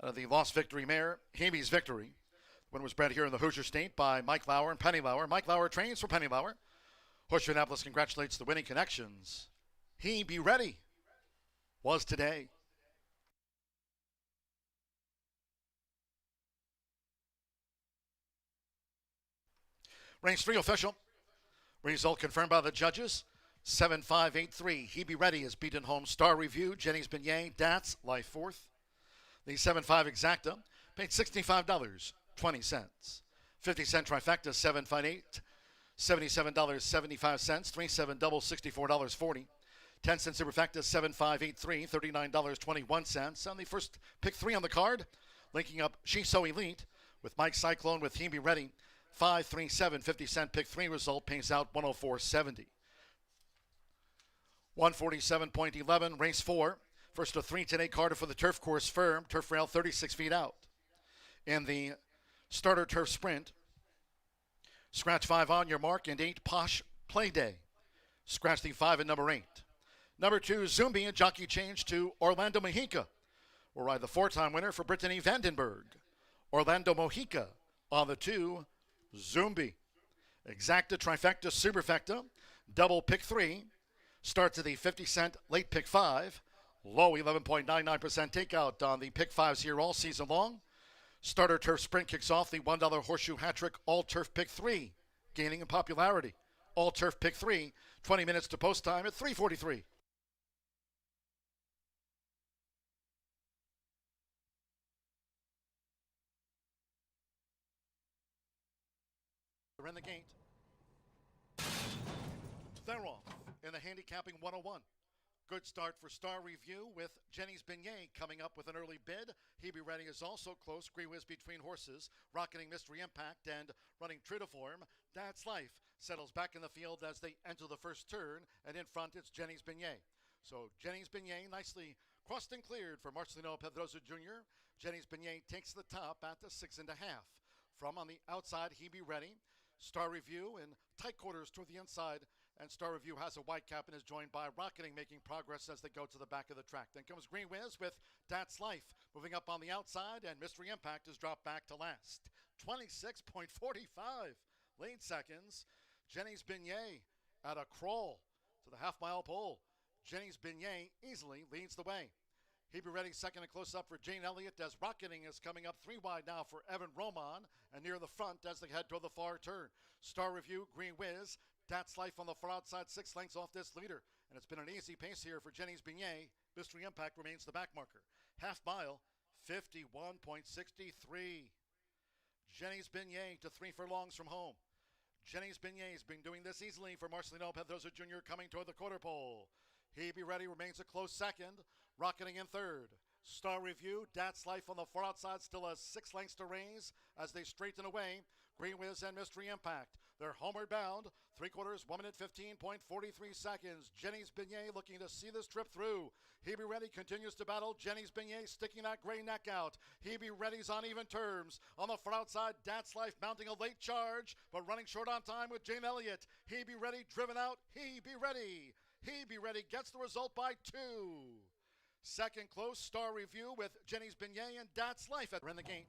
Out of the Lost Victory mare, Hebe's Victory. The winner was bred here in the Hoosier State by Mike Lauer and Penny Lauer. Mike Lauer trains for Penny Lauer. Horseshoe Indianapolis congratulates the winning connections. He Be Ready was today. Range 3 official. Result confirmed by the judges. 7-5-8-3. He Be Ready is beaten home. Star Review, Jenny's Beignet, Dats, Life fourth. The 7-5 exacta paid $65.20. 50-cent trifecta, 7-5-8, $77.75. 3-7 double, $64.40. 10-cent superfecta, 7-5-8-3, $39.21. On the first pick 3 on the card, linking up She's So Elite with Mike Cyclone with He Be Ready. 5-3-7, 50-cent pick 3 result pays out $104.70. 147.11, race 4. First of 3 today, Carter for the turf course firm. Turf rail 36 feet out. In the starter turf sprint, scratch 5 on your mark and 8 Posh Play Day. Scratch the 5 and number 8. Number 2, Zumbi, a jockey change to Orlando Mojica. Will ride the 4-time winner for Brittany Vandenberg. Orlando Mojica on the 2, Zumbi. Exacta, trifecta, superfecta, double pick 3. Starts at the 50-cent late pick 5. Low 11.99% takeout on the pick 5s here all season long. Starter turf sprint kicks off the $1 horseshoe hat trick all turf pick 3, gaining in popularity. All turf pick 3, 20 minutes to post time at 3:43. They're in the gate. They're off in the handicapping 101. Good start for Star Review with Jenny's Beignet coming up with an early bid. He Be Ready is also close. Green Whiz between horses. Rocketing Mystery Impact and running true to form. Dad's Life settles back in the field as they enter the first turn. And in front, it's Jenny's Beignet. So Jenny's Beignet nicely crossed and cleared for Marcelino Pedroza Jr. Jenny's Beignet takes the top at the 6.5. From on the outside, He Be Ready. Star Review in tight quarters toward the inside. And Star Review has a white cap and is joined by Rocketing, making progress as they go to the back of the track. Then comes Green Whiz with That's Life moving up on the outside, and Mystery Impact is dropped back to last. 26.45 late seconds. Jenny's Beignet at a crawl to the half-mile pole. Jenny's Beignet easily leads the way. He Be Ready second and close up for Jane Elliott as Rocketing is coming up 3 wide now for Evan Roman and near the front as they head toward the far turn. Star Review, Green Whiz, That's Life on the far outside, 6 lengths off this leader. And it's been an easy pace here for Jenny's Beignet. Mystery Impact remains the back marker. Half mile, 51.63. Jenny's Beignet to 3 furlongs from home. Jenny's Beignet has been doing this easily for Marcelino Pedroza Jr. coming toward the quarter pole. He Be Ready remains a close second. Rocketing in third. Star Review, That's Life on the far outside, still has 6 lengths to raise as they straighten away. Green Whiz and Mystery Impact. They're homeward bound. 3/4, 1 minute 15.43 seconds. Jenny's Beignet looking to see this trip through. He Be Ready continues to battle. Jenny's Beignet sticking that gray neck out. He Be Ready's on even terms. On the far outside, That's Life mounting a late charge, but running short on time with Jane Elliott. He Be Ready driven out. He Be Ready. He Be Ready gets the result by 2. Second close, Star Review with Jenny's Beignet and That's Life at in the gate.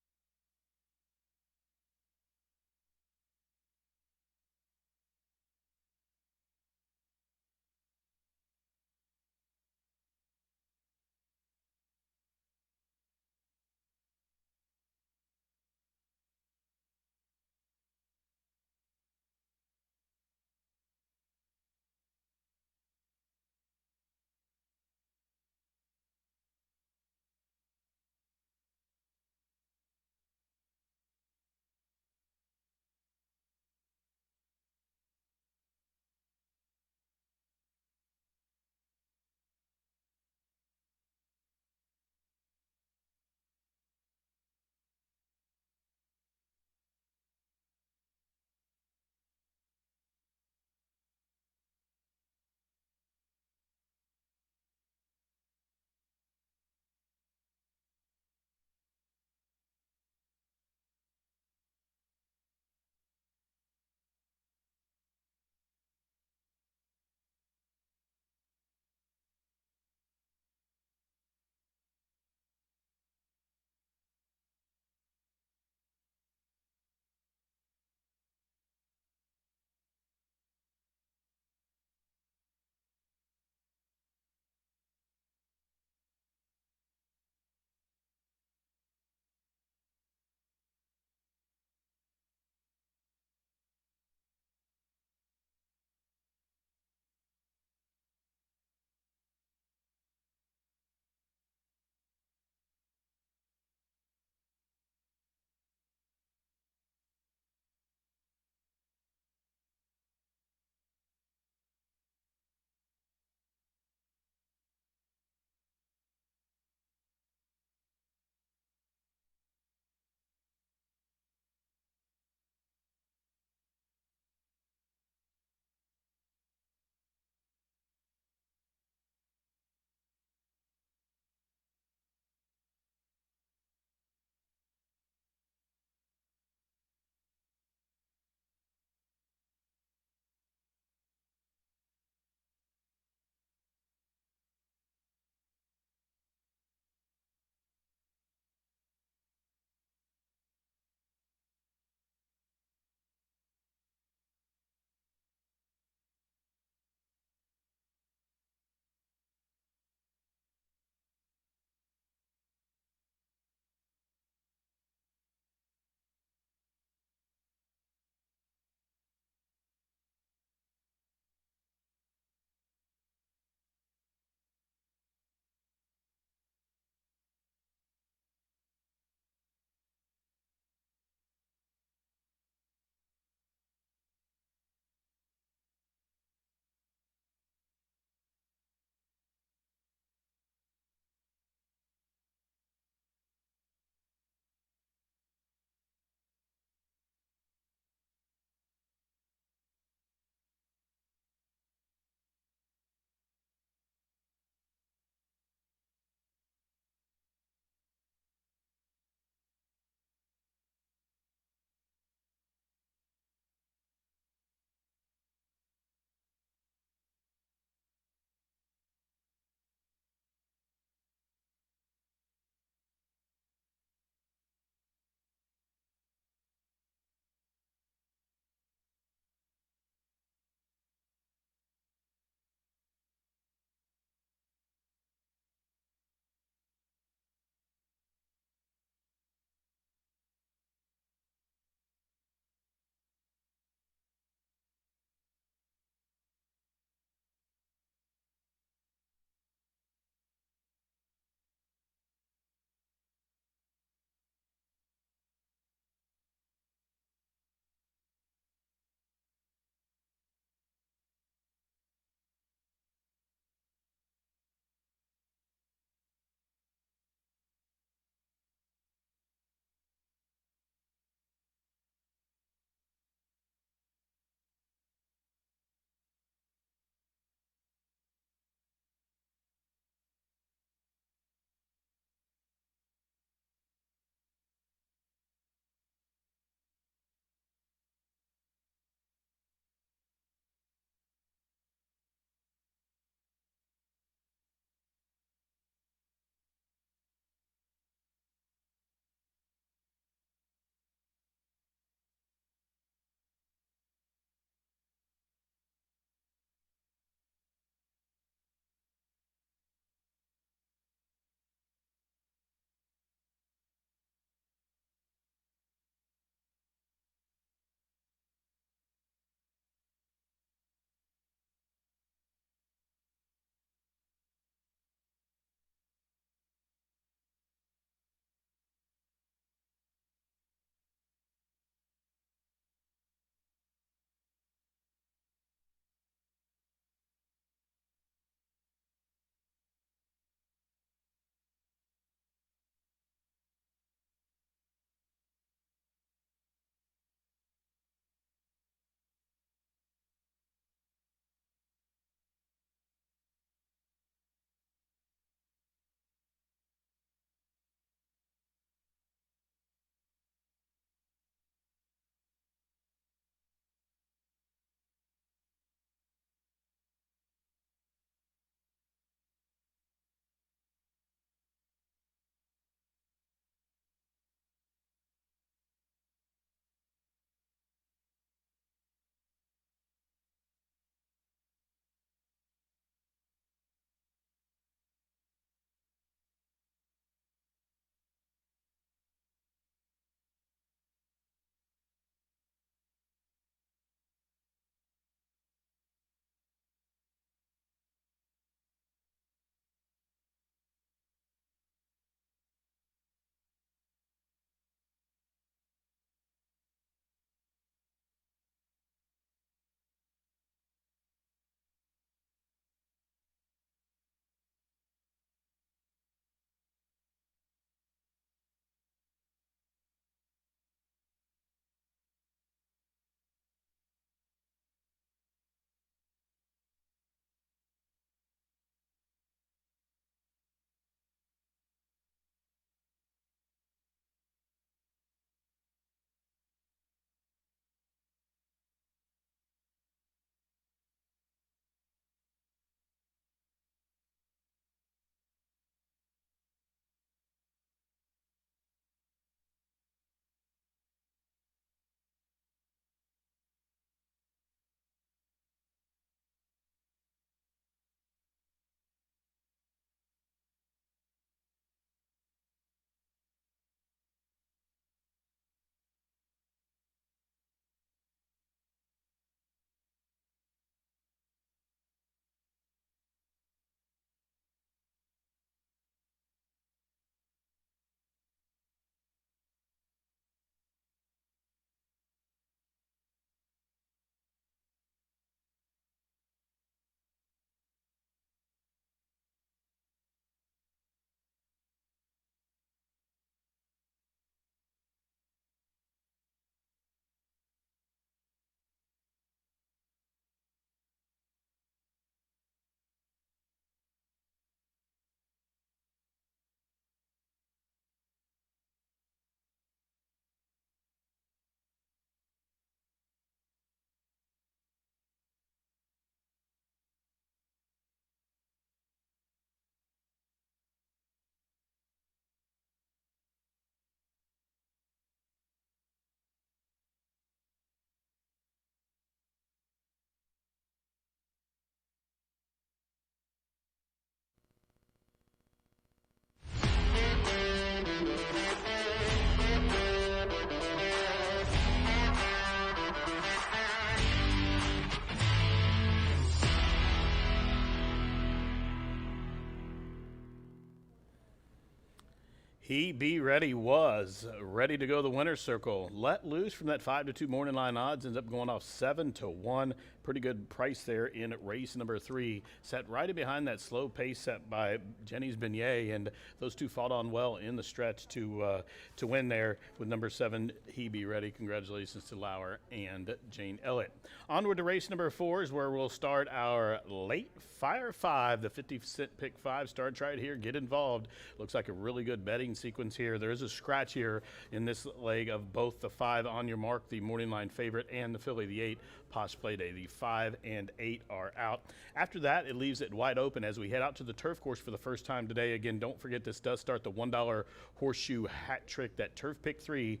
He Be Ready was ready to go the winner's circle. Let loose from that 5-2 morning line odds, ends up going off 7-1. Pretty good price there in race number 3. Set right in behind that slow pace set by Jenny's Beignet, and those two fought on well in the stretch to win there with number 7, He Be Ready. Congratulations to Lauer and Jane Elliott. Onward to race number 4 is where we'll start our late Fire 5, the 50-cent pick 5. Start right here, get involved. Looks like a really good betting sequence here. There is a scratch here in this leg of both the 5 On Your Mark, the morning line favorite, and the filly, the 8, Posh Play Day. The 5 and 8 are out. After that, it leaves it wide open as we head out to the turf course for the first time today. Again, don't forget this does start the $1 horseshoe hat trick, that turf pick 3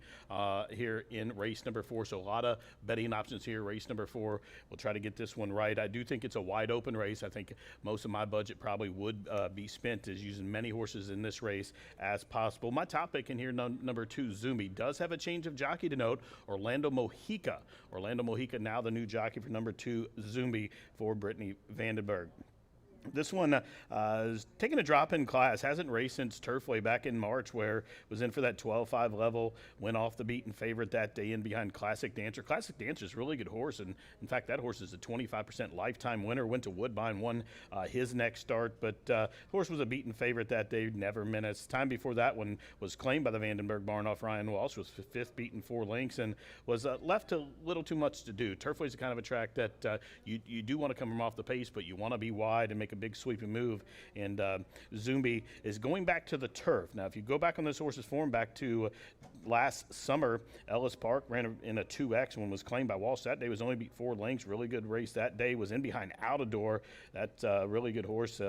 here in race number 4. So a lot of betting options here. Race number 4, we'll try to get this one right. I do think it's a wide open race. I think most of my budget probably would be spent as using many horses in this race as possible. My top pick in here, number 2, Zumi, does have a change of jockey to note. Orlando Mojica. Orlando Mojica now the new jockey for number 2, Zumbi, for Brittany Vandenberg. This one is taking a drop in class. Hasn't raced since Turfway back in March, where was in for that 12-5 level. Went off the beaten favorite that day in behind Classic Dancer. Classic Dancer is a really good horse, and in fact, that horse is a 25% lifetime winner. Went to Woodbine, won his next start, but horse was a beaten favorite that day. Never menaced. Time before that one was claimed by the Vandenberg barn off Ryan Walsh. Was 5th, beaten 4 lengths, and was left a little too much to do. Turfway is the kind of a track that you do want to come from off the pace, but you want to be wide and make a big sweeping move, and Zumbi is going back to the turf. Now, if you go back on this horse's form back to last summer, Ellis Park ran in a 2X when was claimed by Walsh. That day was only beat 4 lengths. Really good race that day. Was in behind Outador. That really good horse.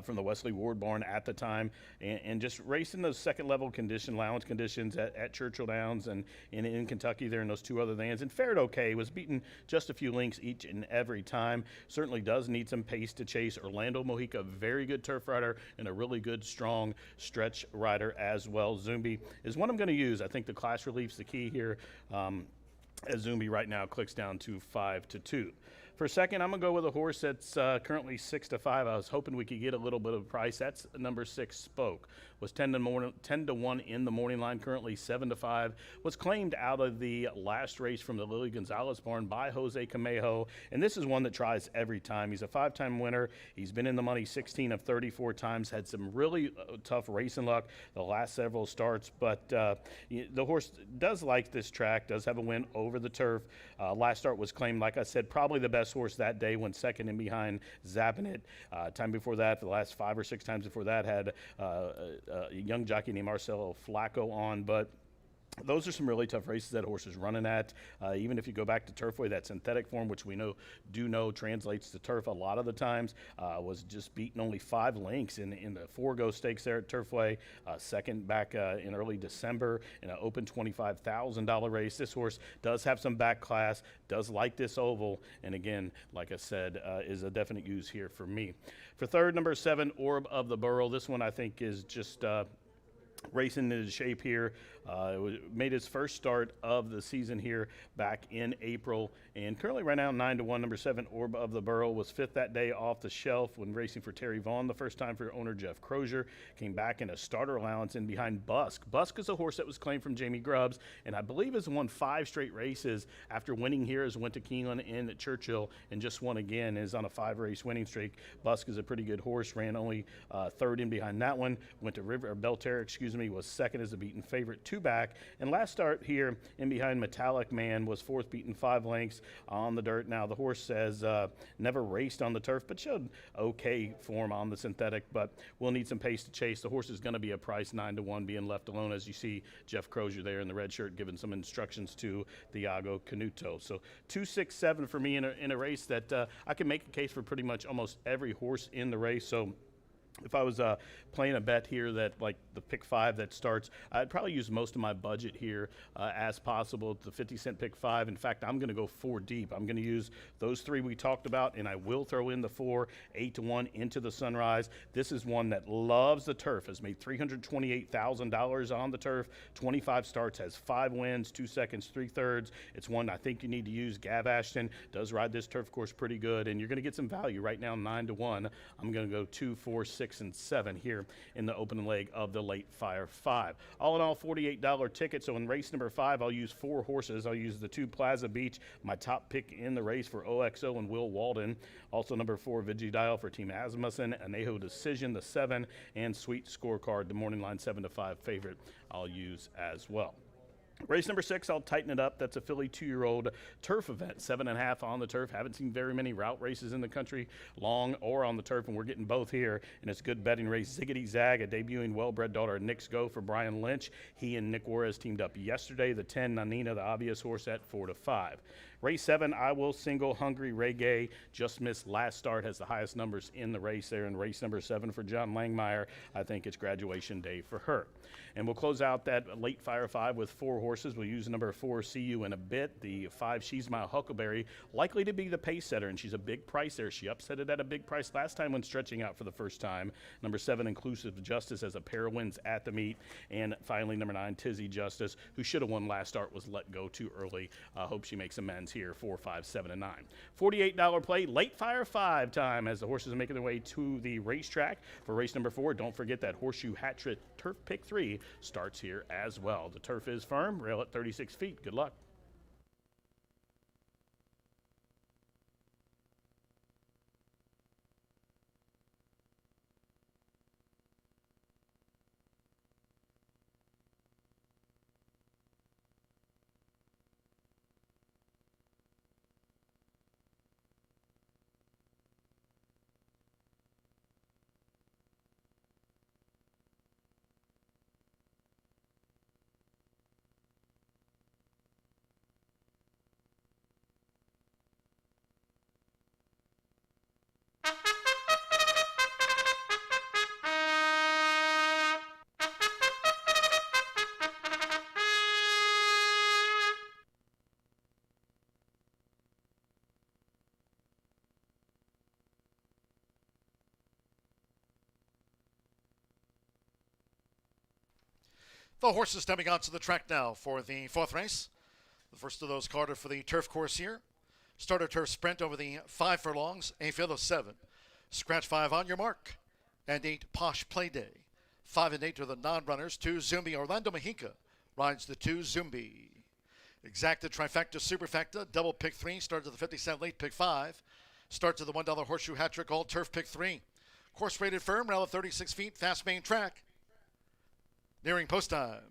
From the Wesley Ward barn at the time, and just racing those second level allowance conditions at Churchill Downs and in Kentucky there in those 2 other lands, and fared okay. Was beaten just a few lengths each and every time. Certainly does need some pace to chase. Orlando Mojica, very good turf rider and a really good strong stretch rider as well. Zumbi is one I'm going to use. I think the class relief's the key here, as Zumbi right now clicks down to 5-2. For second, I'm going to go with a horse that's currently 6-5. I was hoping we could get a little bit of a price. That's number 6, Spoke. Was 10-1 in the morning line, currently 7-5. Was claimed out of the last race from the Lily Gonzalez barn by Jose Camejo. And this is one that tries every time. He's a 5-time winner. He's been in the money 16 of 34 times. Had some really tough racing luck the last several starts. But the horse does like this track, does have a win over the turf. Last start was claimed, like I said, probably the best horse that day, went second in behind Zappin' It. Time before that, for the last 5 or 6 times before that, had a young jockey named Marcelo Flacco on, but those are some really tough races that horse is running at. Even if you go back to Turfway, that synthetic form, which we know translates to turf a lot of the times, was just beaten only 5 lengths in the 4-go stakes there at Turfway. Second back in early December in an open $25,000 race. This horse does have some back class, does like this oval, and again, like I said, is a definite use here for me. For third, number 7, Orb of the Burrow. This one I think is just racing into shape here. Made his first start of the season here back in April, and currently right now 9-1. Number 7, Orb of the Burrow, was 5th that day off the shelf when racing for Terry Vaughn the first time for owner Jeff Crozier. Came back in a starter allowance in behind Busk. Busk is a horse that was claimed from Jamie Grubbs, and I believe has won 5 straight races after winning here. As went to Keeneland in Churchill and just won again. Is on a 5-race winning streak. Busk is a pretty good horse. Ran only 3rd in behind that one. Went to Belterra, was 2nd as a beaten favorite, 2 back. And last start here in behind Metallic Man was 4th, beaten 5 lengths on the dirt. Now the horse says never raced on the turf, but showed okay form on the synthetic, but will need some pace to chase. The horse is going to be a price 9-1, being left alone, as you see Jeff Crozier there in the red shirt giving some instructions to Thiago Canuto. So 2, 6, 7 for me in a race that I can make a case for pretty much almost every horse in the race. So if I was playing a bet here that like the pick 5 that starts, I'd probably use most of my budget here as possible. The 50-cent pick 5. In fact, I'm going to go 4 deep. I'm going to use those 3 we talked about, and I will throw in the 4, 8-1 into the Sunrise. This is one that loves the turf. Has made $328,000 on the turf. 25 starts, has 5 wins, 2 seconds, 3/3. It's one I think you need to use. Gav Ashton does ride this turf course pretty good, and you're going to get some value right now, 9-1. I'm going to go 2, 4, 6. 6, and 7 here in the opening leg of the Late Fire 5. All in all, $48 ticket. So in race number 5, I'll use 4 horses. I'll use the 2 Plaza Beach, my top pick in the race for OXO and Will Walden. Also number 4, Dial for Team Asmussen, Anejo Decision, the 7, and Sweet Scorecard, the morning line 7-5 favorite, I'll use as well. Race number 6, I'll tighten it up. That's a filly 2-year-old turf event, 7.5 on the turf. Haven't seen very many route races in the country, long or on the turf, and we're getting both here. And it's a good betting race. Ziggity Zag, a debuting well-bred daughter of Nick's Go for Brian Lynch. He and Nick Juarez teamed up yesterday. The 10, Nanina, the obvious horse at 4-5. Race 7, I will single Hungry Reggae. Just missed last start, has the highest numbers in the race there. And race number 7 for John Langmeyer, I think it's graduation day for her. And we'll close out that Late Fire 5 with 4 horses. We'll use number 4, See You in a Bit. The 5, She's My Huckleberry, likely to be the pace setter, and she's a big price there. She upset it at a big price last time when stretching out for the first time. Number 7, Inclusive Justice, as a pair wins at the meet. And finally, number 9, Tizzy Justice, who should have won last start, was let go too early. Hope she makes amends here, 4, 5, 7, and 9. $48 play, Late Fire 5 time as the horses are making their way to the racetrack. For race number 4, don't forget that Horseshoe Hat Trick Turf Pick 3 starts here as well. The turf is firm, rail at 36 feet. Good luck. The horses stepping onto the track now for the 4th race. The first of those carded for the turf course here. Starter turf sprint over the 5 furlongs, a field of 7. Scratch 5 on your mark. And 8, Posh Play Day. 5 and 8 are the non-runners. 2, Zumbi. Orlando Mejica rides the 2, Zumbi. Exacta, Trifecta, Superfecta, double pick 3. Starts at the 57, late pick 5. Starts at the $1 Horseshoe Hat Trick, all turf pick 3. Course rated firm, rail at 36 feet, fast main track. Nearing post time.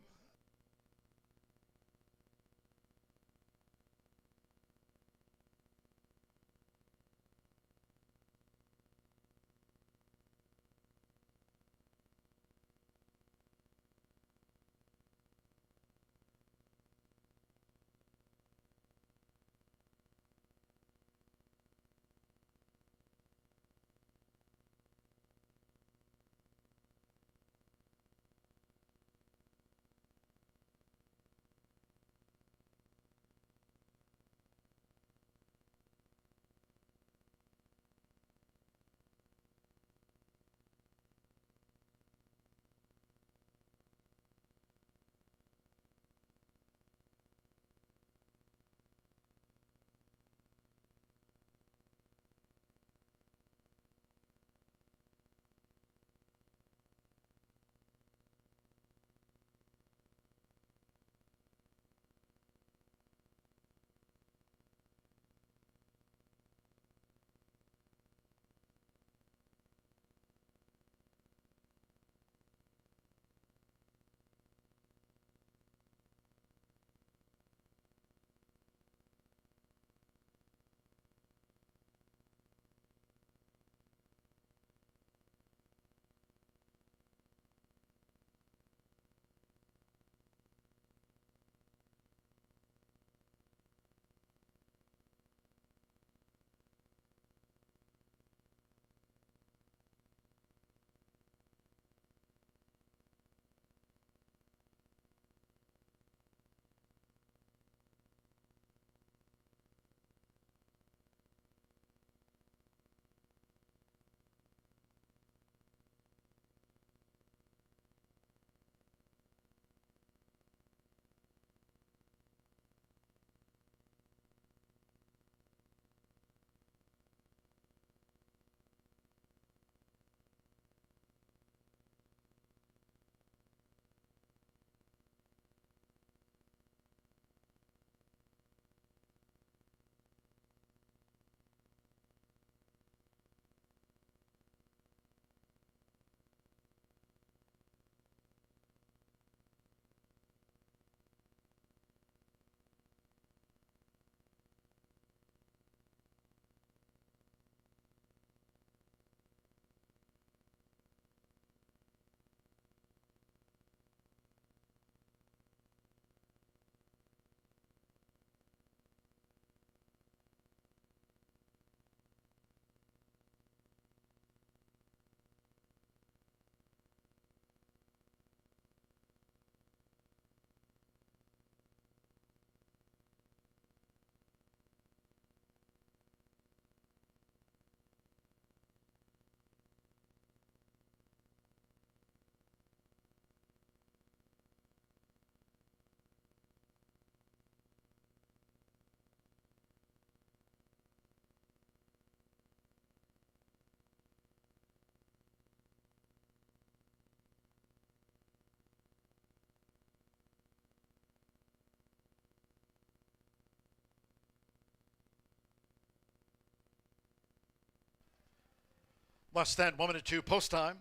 Less than 1 minute 2 post time.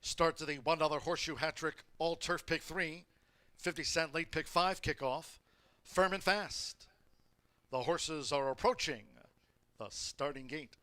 Start to the $1 Horseshoe Hat Trick All Turf Pick 3, 50-cent late pick 5 kickoff. Firm and fast. The horses are approaching the starting gate.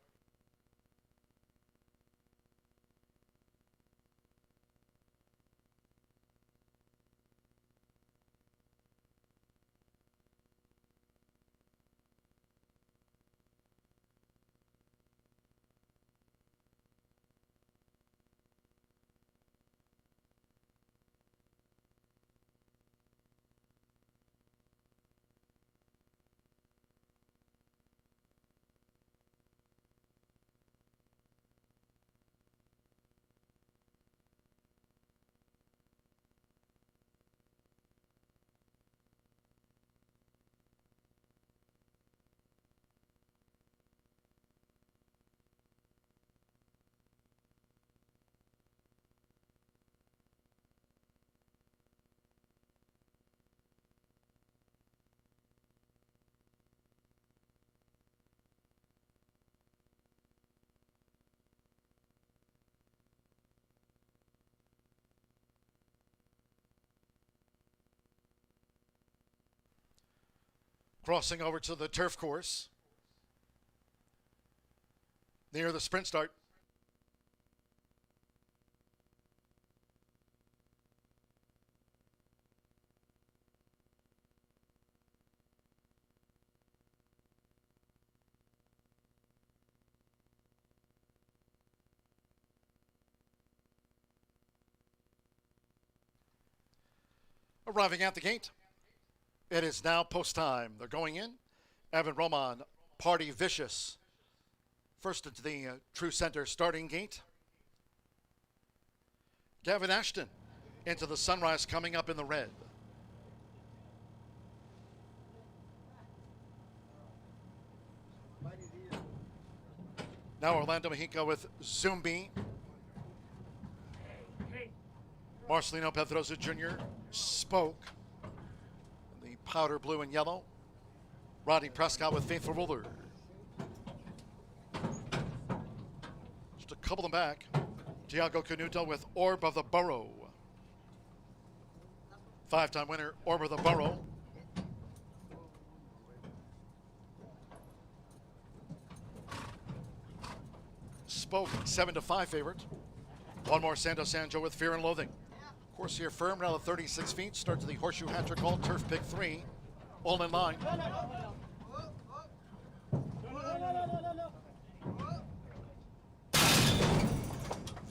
Crossing over to the turf course near the sprint start. Arriving at the gate. It is now post time. They're going in. Evan Roman, Party Vicious. First into the true center starting gate. Gavin Ashton into the Sunrise coming up in the red. Now Orlando Mexico with Zumbi. Marcelino Pedrosa Jr. Spoke. Powder blue and yellow. Rodney Prescott with Faithful Ruler. Just a couple of them back. Tiago Canuto with Orb of the Burrow. 5-time winner, Orb of the Burrow. Spoke, 7-5 favorite. One more, Santo Sanjo with Fear and Loathing. Course here firm around the 36 feet. Start to the Horseshoe Hat Trick All Turf Pick 3. All in line.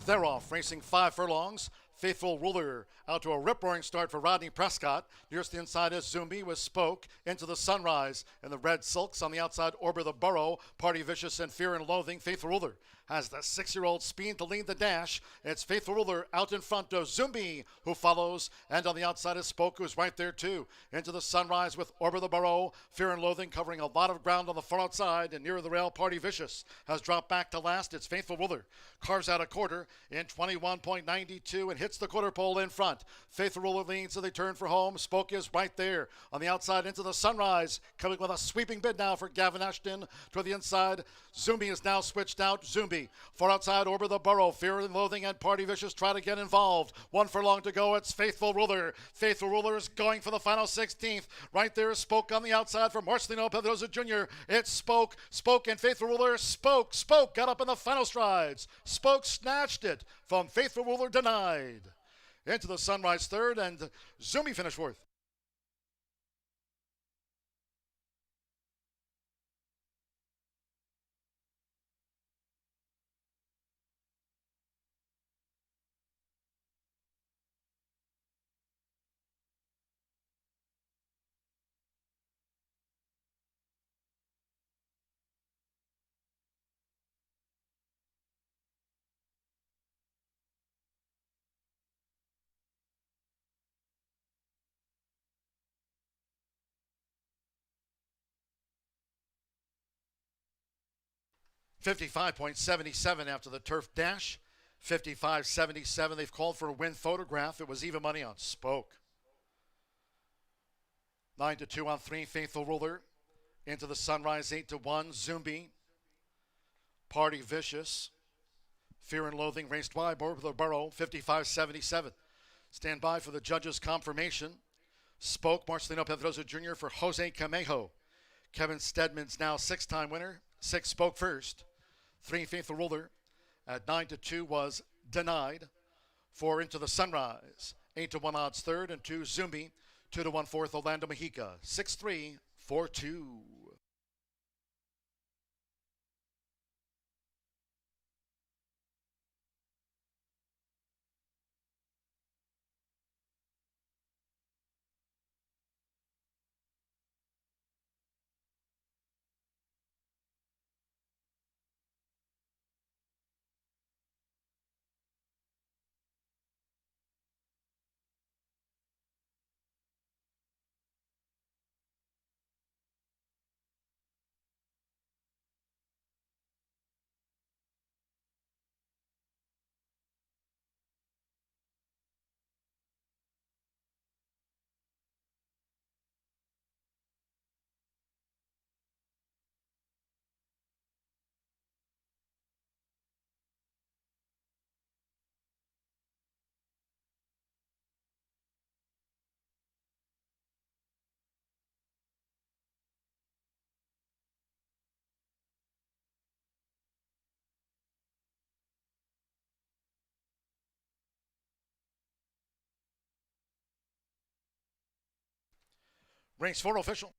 They're off, racing 5 furlongs. Faithful Ruler out to a rip-roaring start for Rodney Prescott. Nearest the inside is Zumbi with Spoke into the Sunrise. And the red silks on the outside, Orb of the Burrow, Party Vicious and Fear and Loathing. Faithful Ruler has the 6-year-old speed to lead the dash. It's Faithful Ruler out in front of Zumbi, who follows. And on the outside is Spoke, who's right there too. Into the Sunrise with Orb of the Burrow, Fear and Loathing covering a lot of ground on the far outside. And near the rail, Party Vicious has dropped back to last. It's Faithful Ruler. Carves out a quarter in 21.92 and hits the quarter pole in front. Faithful Ruler leads to the turn for home. Spoke is right there on the outside into the Sunrise. Coming with a sweeping bid now for Gavin Ashton toward the inside. Zumbi is now switched out. Zumbi far outside, Orb of the Burrow. Fear and Loathing and Party Vicious try to get involved. 1 furlong to go. It's Faithful Ruler. Faithful Ruler is going for the final 16th. Right there is Spoke on the outside for Marcelino Pedrosa Jr. It's Spoke. Spoke and Faithful Ruler. Spoke got up in the final strides. Spoke snatched it from Faithful Ruler, denied. Into the Sunrise third, and Zumi finished fourth. $55.77 after the turf dash. $55.77. They've called for a win photograph. It was even money on Spoke. 9-2 on 3. Faithful Ruler. Into the Sunrise 8-1. Zumbi. Party Vicious. Fear and Loathing raced by the Burrow, 55.77. Stand by for the judges' confirmation. Spoke Marcelino Pedrosa Jr. for Jose Camejo. Kevin Stedman's now 6-time winner. 6 Spoke first. 3 Faithful Ruler. At 9-2 was Denied. 4 Into the Sunrise. 8-1 odds third, and 2 Zumbi. 2-1 fourth Orlando Mexica. 6-3, 4-2. Race 4 official.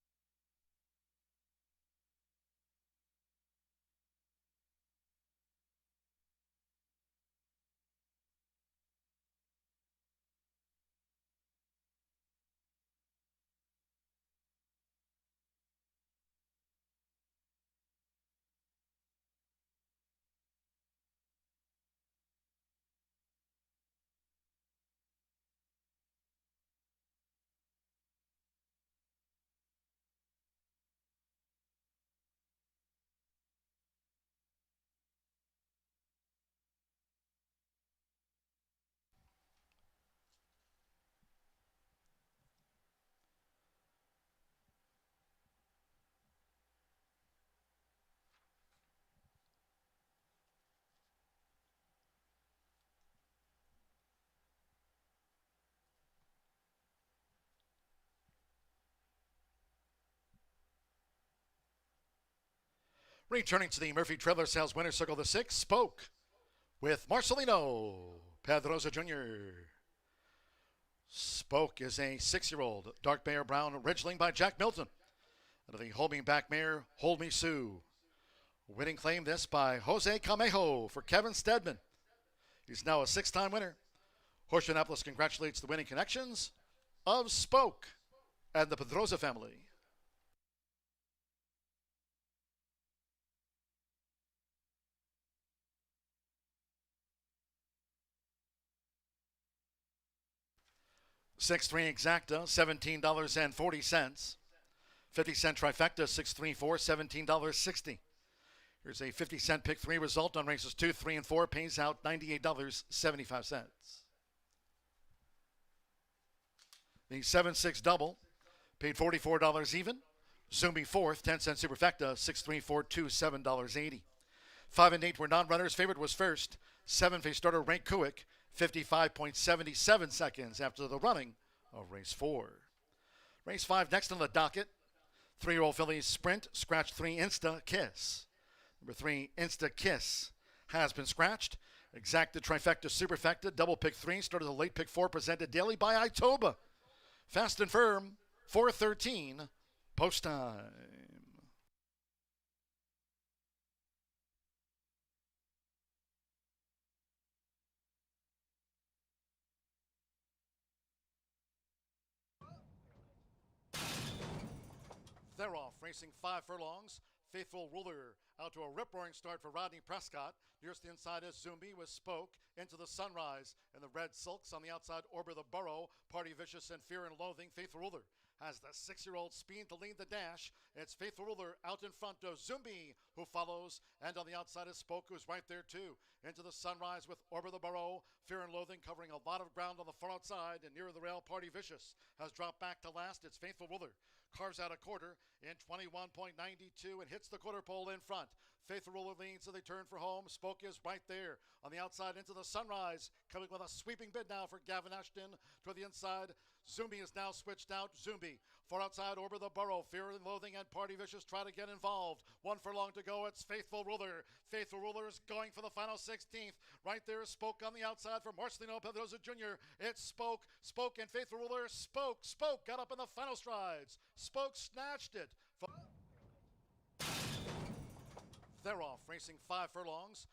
Returning to the Murphy Trailer Sales Winner Circle, the 6 Spoke with Marcelino Pedrosa Jr. Spoke is a 6-year-old dark mare brown Ridgeling by Jack Milton. And the holding back mare, Hold Me Sue. Winning claim this by Jose Camejo for Kevin Stedman. He's now a 6-time winner. Horseshoe Indianapolis congratulates the winning connections of Spoke and the Pedrosa family. $6-3 exacta, $17.40. 50-cent trifecta, 6-3-4, $17.60. Here's a 50-cent pick 3 result on races 2, 3, and 4. Pays out $98.75. The 7-6 double paid $44 even. Zumbi fourth, 10-cent superfecta, 6-3-4, $7.80. 5 and 8 were non-runners. Favorite was first. 7 starter Rank Kuick, 55.77 seconds after the running of race 4. Race 5 next on the docket. 3-year-old fillies Sprint, scratch 3 Insta Kiss. Number 3 Insta Kiss has been scratched. Exacta trifecta superfecta, double pick 3, started the late pick 4, presented daily by Itoba. Fast and firm, 4:13 post time. They're off, racing 5 furlongs. Faithful Ruler out to a rip-roaring start for Rodney Prescott. Nearest the inside is Zumbi with Spoke. Into the Sunrise and the Red Silks on the outside. Orber the Burrow, Party Vicious and Fear and Loathing. Faithful Ruler has the 6-year-old speed to lead the dash. It's Faithful Ruler out in front of Zumbi, who follows. And on the outside is Spoke, who's right there too. Into the Sunrise with Orber the Burrow. Fear and Loathing covering a lot of ground on the far outside. And near the rail, Party Vicious has dropped back to last. It's Faithful Ruler. Carves out a quarter in 21.92 and hits the quarter pole in front. Faithful Ruler leads to the turn for home. Spoke is right there on the outside into the Sunrise. Coming with a sweeping bid now for Gavin Ashton toward the inside. Zumbi is now switched out. Zumbi far outside over the Burrow. Fear and Loathing and Party Vicious try to get involved. 1 furlong to go. It's Faithful Ruler. Faithful Ruler is going for the final 16th. Right there is Spoke on the outside for Marcelino Pedroza Jr. It's Spoke. Spoke and Faithful Ruler. Spoke got up in the final strides. Spoke snatched it. They're off, racing 5 furlongs.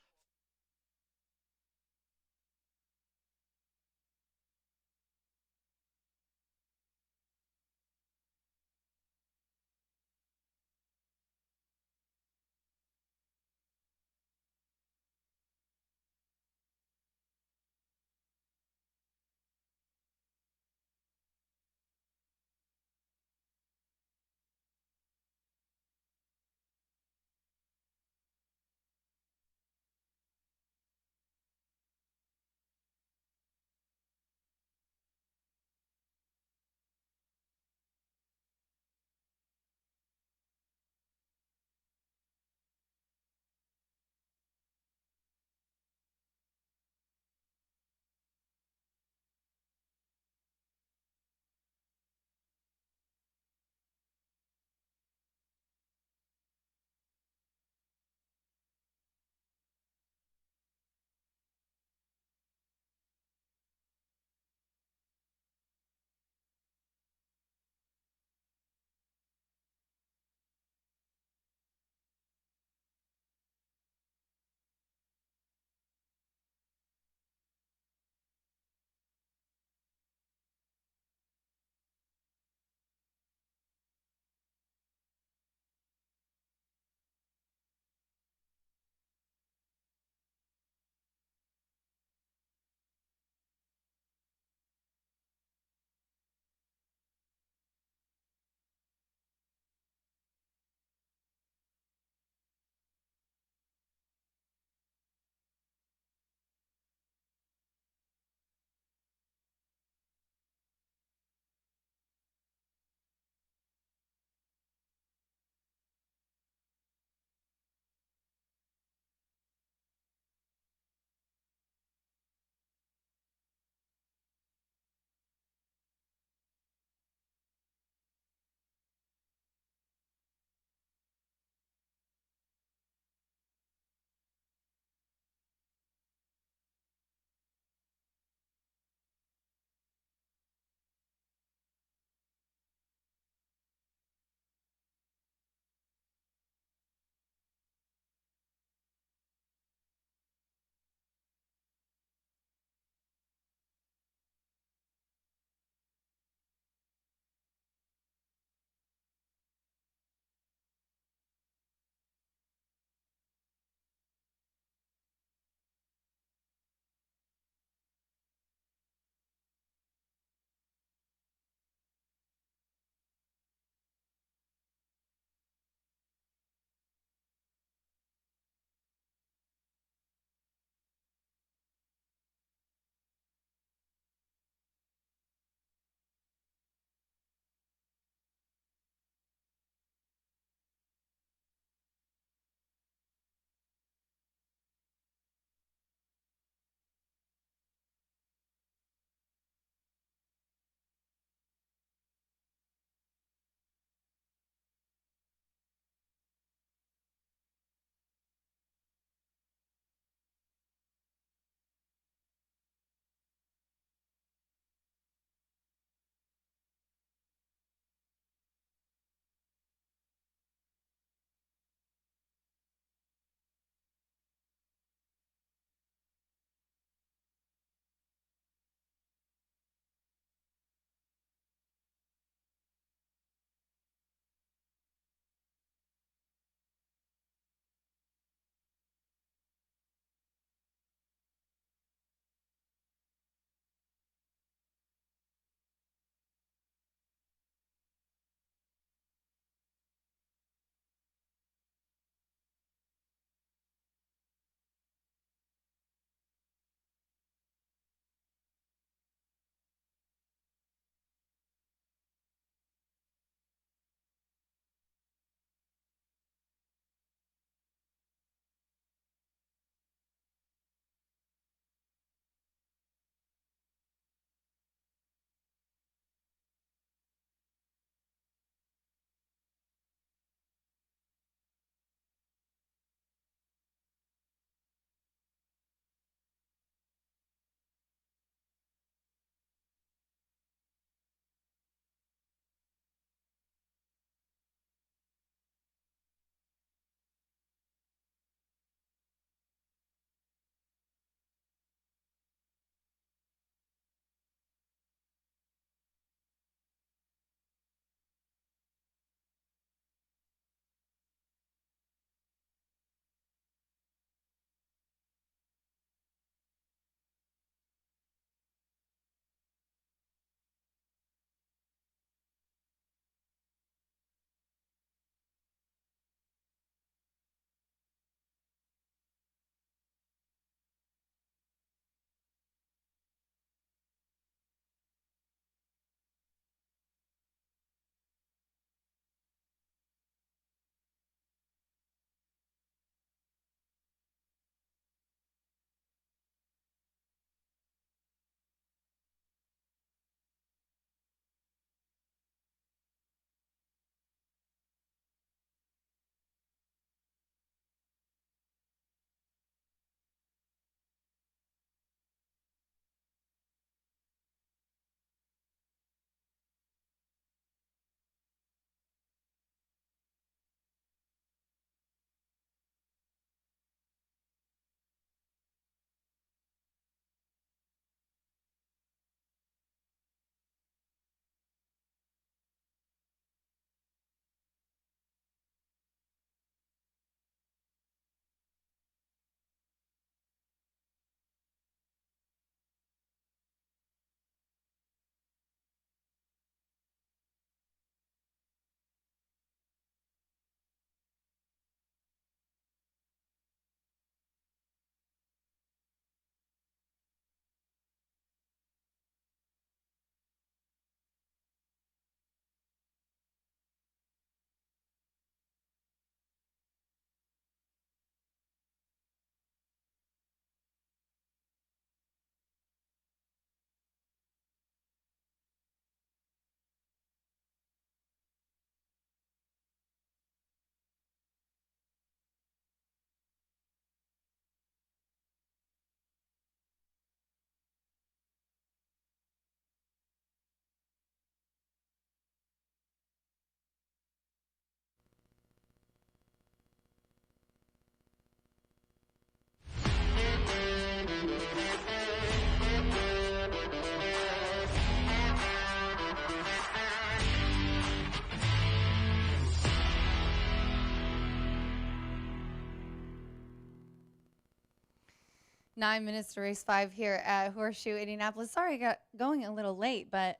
9 minutes to race 5 here at Horseshoe Indianapolis. Sorry, I got going a little late, but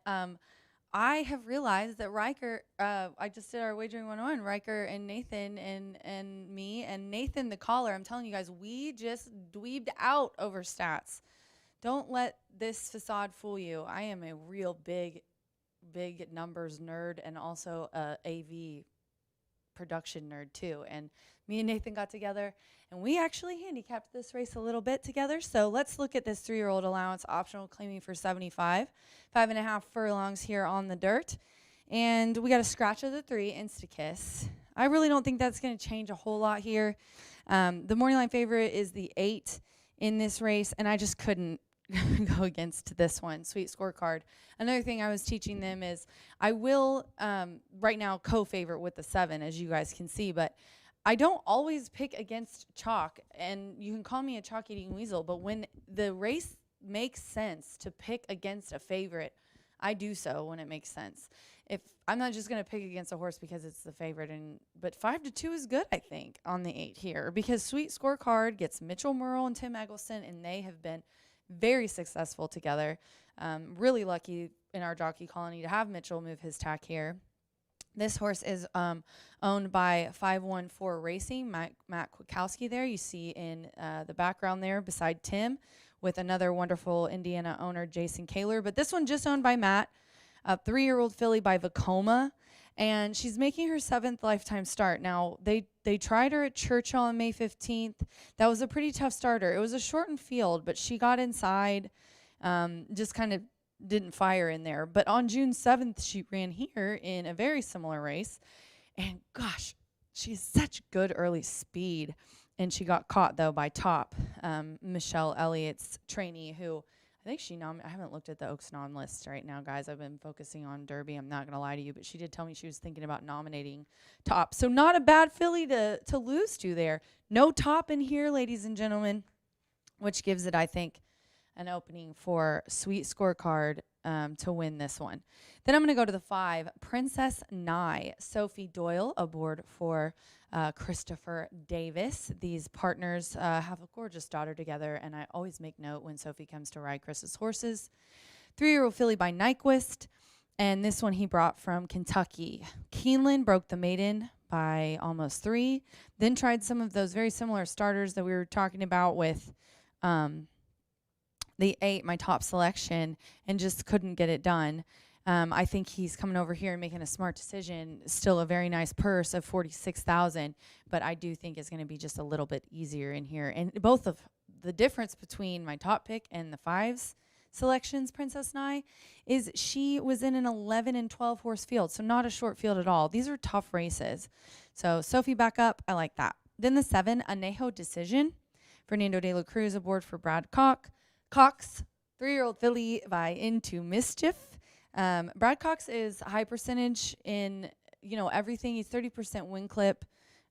I have realized that Riker, I just did our wagering 101, Riker and Nathan and me, and Nathan the caller, I'm telling you guys, we just dweebed out over stats. Don't let this facade fool you. I am a real big numbers nerd and also a AV production nerd too. And me and Nathan got together and we actually handicapped this race a little bit together. So let's look at this 3-year-old allowance optional claiming for 75, 5.5 furlongs here on the dirt. And we got a scratch of the 3, Instakiss. I really don't think that's going to change a whole lot here. The morning line favorite is the 8 in this race, and I just couldn't go against this one. Sweet Scorecard. Another thing I was teaching them is I will right now co-favorite with the 7, as you guys can see, but I don't always pick against chalk, and you can call me a chalk eating weasel, but when the race makes sense to pick against a favorite, I do so when it makes sense. If I'm not just going to pick against a horse because it's the favorite, but 5-2 is good, I think, on the 8 here, because Sweet Scorecard gets Mitchell Merle and Tim Eggleston, and they have been very successful together. Really lucky in our jockey colony to have Mitchell move his tack here. This horse is owned by 514 Racing, Matt Kwiatkowski there. You see in the background there beside Tim with another wonderful Indiana owner, Jason Kaler. But this one just owned by Matt, a 3-year-old filly by Vacoma. And she's making her 7th lifetime start. Now, they tried her at Churchill on May 15th. That was a pretty tough starter. It was a shortened field, but she got inside, just kind of didn't fire in there. But on June 7th, she ran here in a very similar race. And gosh, she's such good early speed. And she got caught, though, by Top, Michelle Elliott's trainee, who I think I haven't looked at the Oaks nom list right now, guys. I've been focusing on Derby. I'm not going to lie to you, but she did tell me she was thinking about nominating Top. So not a bad filly to lose to there. No Top in here, ladies and gentlemen, which gives it, I think, an opening for Sweet Scorecard to win this one. Then I'm going to go to the 5, Princess Nye. Sophie Doyle aboard for Christopher Davis. These partners have a gorgeous daughter together, and I always make note when Sophie comes to ride Chris's horses. 3-year-old filly by Nyquist, and this one he brought from Kentucky. Keeneland broke the maiden by almost 3, then tried some of those very similar starters that we were talking about with the 8, my top selection, and just couldn't get it done. I think he's coming over here and making a smart decision. Still a very nice purse of $46,000, but I do think it's going to be just a little bit easier in here. And both of the difference between my top pick and the 5's selections, Princess Nye, is she was in an 11 and 12 horse field, so not a short field at all. These are tough races. So Sophie back up, I like that. Then the 7, Anejo Decision. Fernando de la Cruz aboard for Brad Cox, 3-year-old filly by Into Mischief. Brad Cox is high percentage in, everything. He's 30% win clip,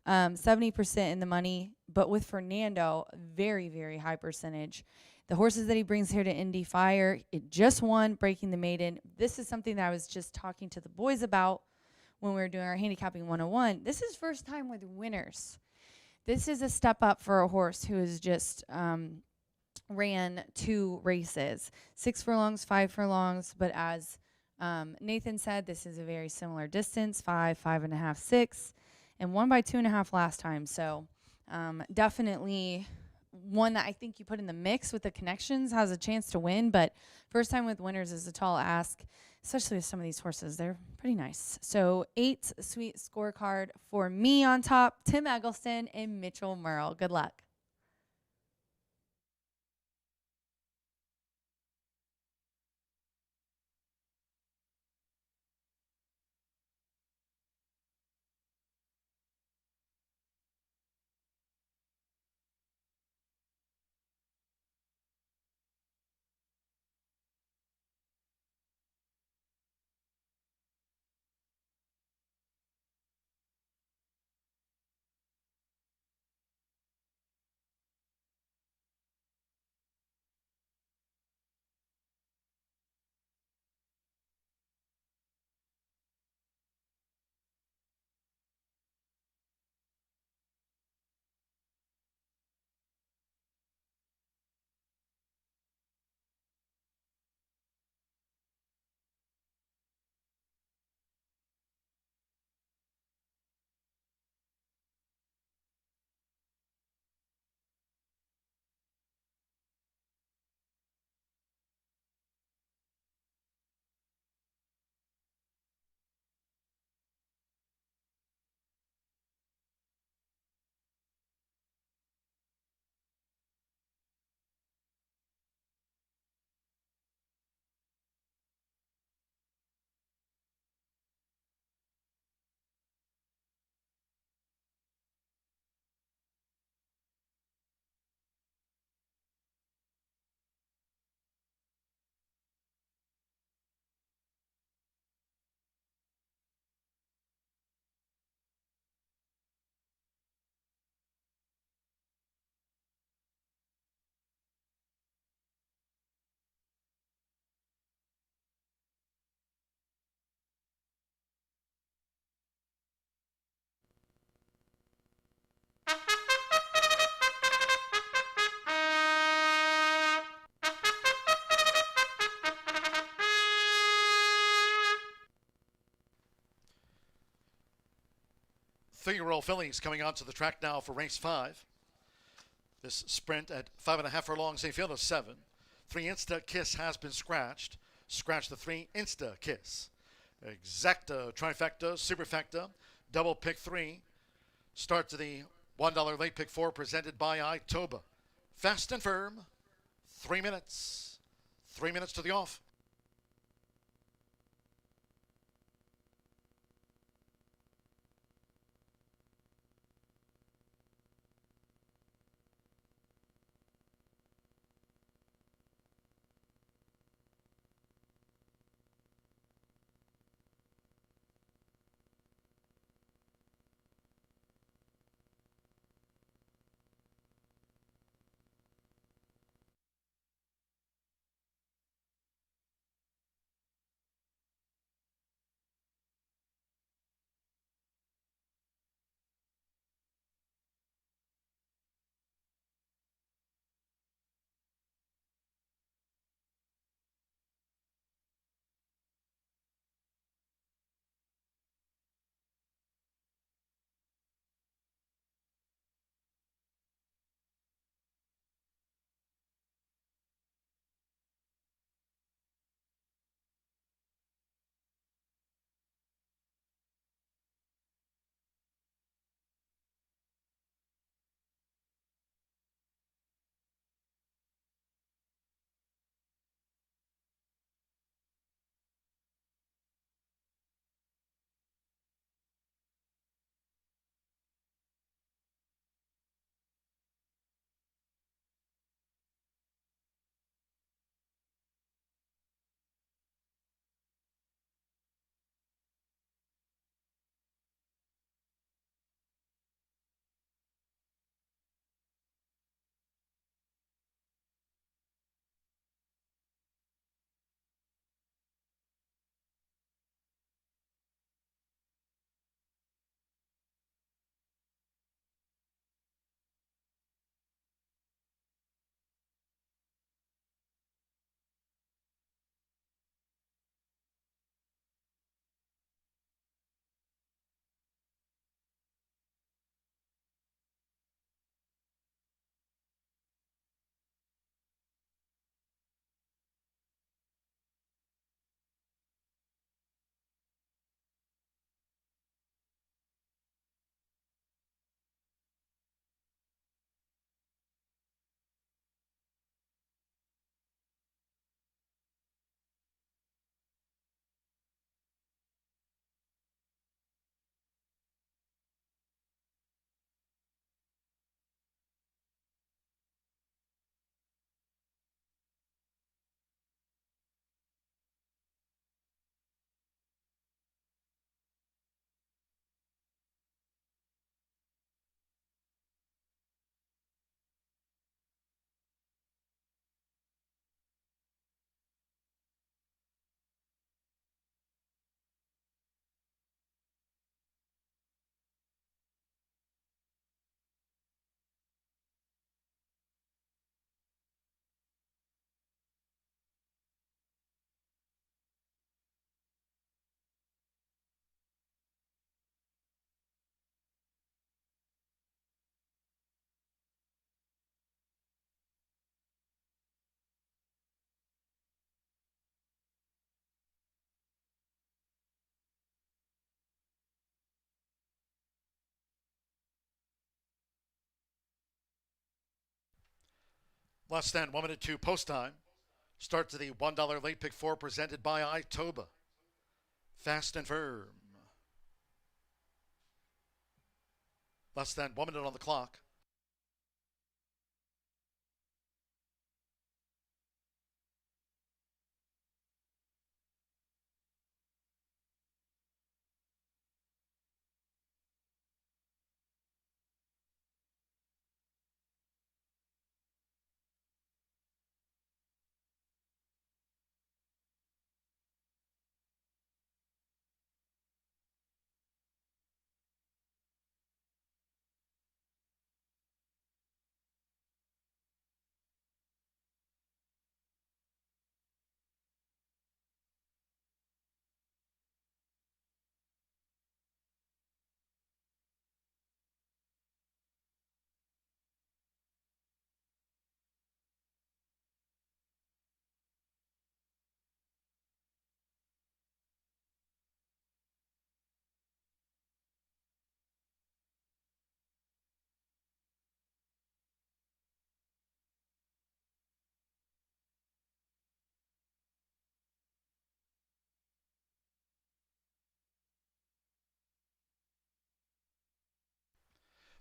70% in the money. But with Fernando, very, very high percentage. The horses that he brings here to Indy Fire, it just won, breaking the maiden. This is something that I was just talking to the boys about when we were doing our handicapping 101. This is first time with winners. This is a step up for a horse who has just ran 2 races, 6 furlongs, 5 furlongs. But as Nathan said, this is a very similar distance, 5, 5.5, 6, and 1 by 2.5 last time. So definitely one that I think you put in the mix with the connections has a chance to win. But first time with winners is a tall ask, especially with some of these horses. They're pretty nice. So 8 Sweet Scorecard for me on top, Tim Eggleston and Mitchell Merle. Good luck. 3-year-old fillies coming onto the track now for race 5. This sprint at 5.5 furlongs, a field of 7. 3 Insta Kiss has been scratched. Scratch the 3 Insta Kiss. Exacta, trifecta, superfecta, double pick 3. Start to the $1 late pick 4 presented by Itoba. Fast and firm. 3 minutes. 3 minutes to the off. Less than 1 minute to post time. Start to the $1 late pick 4 presented by Itoba. Fast and firm. Less than 1 minute on the clock.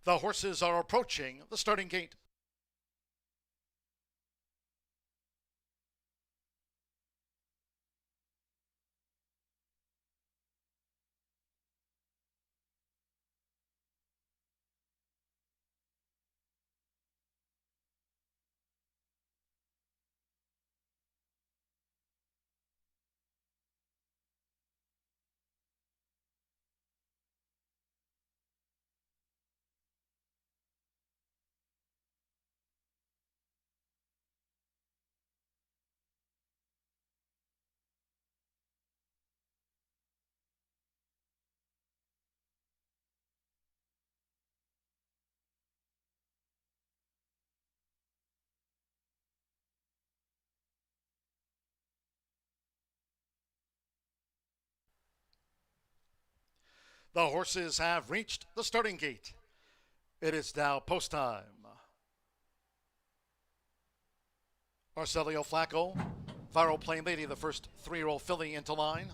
The horses are approaching the starting gate. The horses have reached the starting gate. It is now post time. Marcelio Flacco, Viral Plain Lady, the first 3-year-old filly into line.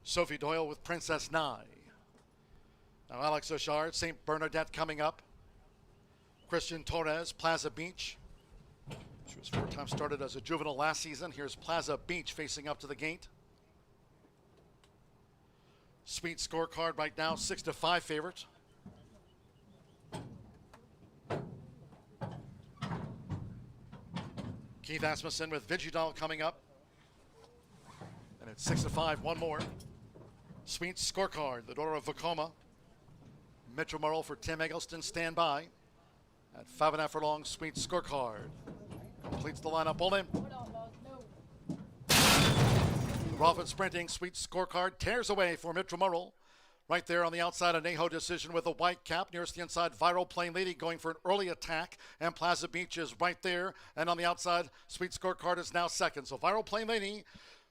Sophie Doyle with Princess Nye. Now Alex Ochard, St. Bernadette coming up. Christian Torres, Plaza Beach. She was 4 times started as a juvenile last season. Here's Plaza Beach facing up to the gate. Sweet scorecard right now, 6-5 favorite. Keith Asmussen with Vigidal coming up. And it's 6-5, one more. Sweet scorecard, the daughter of Vacoma. Mitchell Murrell for Tim Eggleston, stand by. At 5.5 furlongs, Sweet scorecard. Completes the lineup, all in. Rolfin sprinting, Sweet scorecard, tears away for Mitchell Murrell. Right there on the outside, Anejo Decision with a white cap. Nearest the inside, Viral Plain Lady going for an early attack. And Plaza Beach is right there. And on the outside, Sweet scorecard is now second. So Viral Plain Lady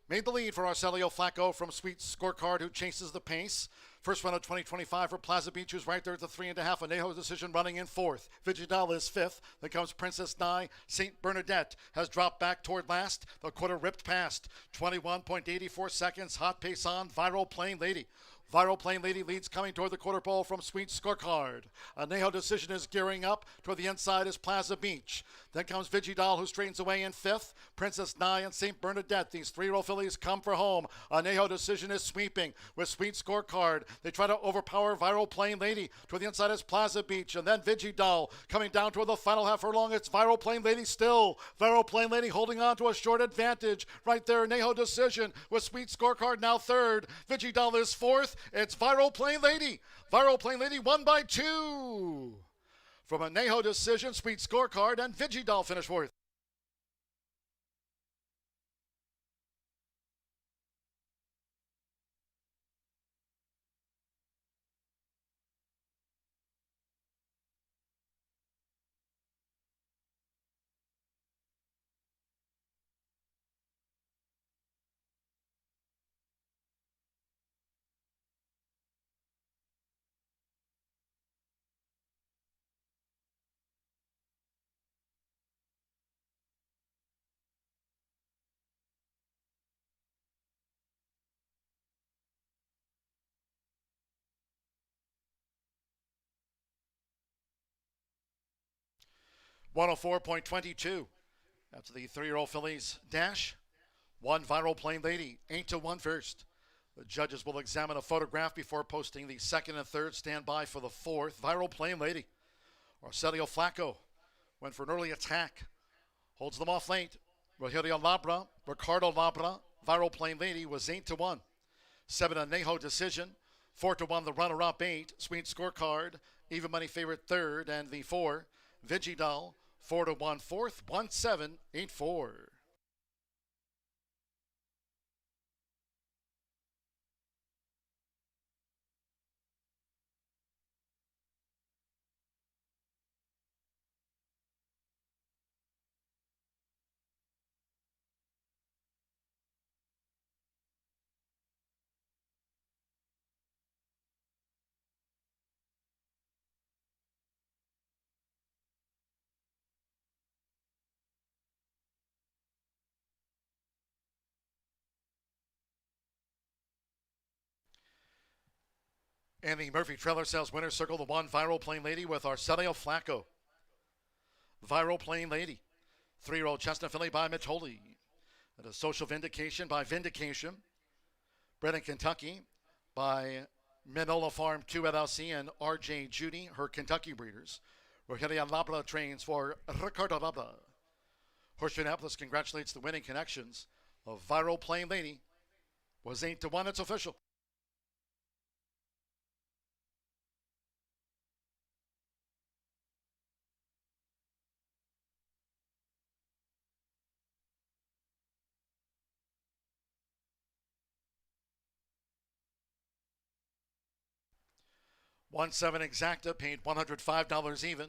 made the lead for Arcelio Flacco from Sweet scorecard, who chases the pace. First run of 2025 for Plaza Beach, who's right there at the 3.5. Anejo Decision running in fourth. Vigidal is fifth. Then comes Princess Nye. St. Bernadette has dropped back toward last. The quarter ripped past. 21.84 seconds. Hot pace on. Viral Plain Lady. Viral Plain Lady leads coming toward the quarter pole from Sweet scorecard. Anejo Decision is gearing up. Toward the inside is Plaza Beach. Then comes Vigidal, who straightens away in fifth. Princess Nye and St. Bernadette. These 3-year-old fillies come for home. Anejo Decision is sweeping with Sweet scorecard. They try to overpower Viral Plain Lady. Toward the inside is Plaza Beach. And then Vigidal coming down toward the final half furlong. It's Viral Plain Lady still. Viral Plain Lady holding on to a short advantage. Right there, Anejo Decision with Sweet scorecard now third. Vigidal is fourth. It's Viral Plain Lady. Viral Plain Lady won by 2. From Anejo Decision, Sweet scorecard, and Vigidal finish fourth. .104.22 after the 3-year-old fillies dash. One Viral Plain Lady, 8-1 first. The judges will examine a photograph before posting the second and third. Stand by for the fourth. Viral Plain Lady. Arcelio Flacco went for an early attack. Holds them off late. Rogelio Labra, Ricardo Labra. Viral Plain Lady was 8-1. 7 Anejo Decision. 4-1 the runner-up 8. Sweet scorecard. Even money favorite third. And the 4 Vigidal. 4-1 fourth. 1-7-8-4. And the Murphy Trailer Sales winner circle the 1 Viral Plain Lady with Arcelio Flacco. Viral Plain Lady. 3-year-old chestnut filly by Mitoli. And a Social Vindication by Vindication. Bred in Kentucky by Minola Farm 2 LLC and R.J. Judy, her Kentucky breeders. Rogelia Labra trains for Ricardo Labra. Horseshoe Indianapolis congratulates the winning connections of Viral Plain Lady. Was 8-1, it's official. $1.7 exacta paid $105 even.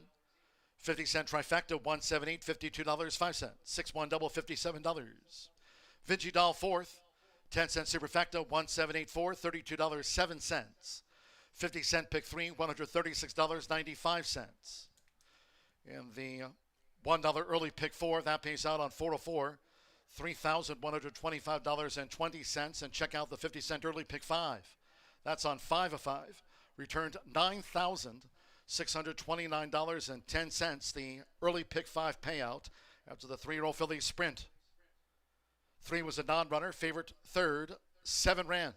50-cent trifecta, $178, $52.05. 6-1 double, $57. Vinci Doll fourth, 10-cent superfecta, $178.4, $32.07. 50-cent pick three, $136.95. And the $1 early pick four, that pays out on 404, $3,125.20. And check out the 50-cent early pick five. That's on 5 of 5. Returned $9,629.10. The early pick five payout after the 3-year-old filly sprint. 3 was a non-runner, favorite third, 7 ran,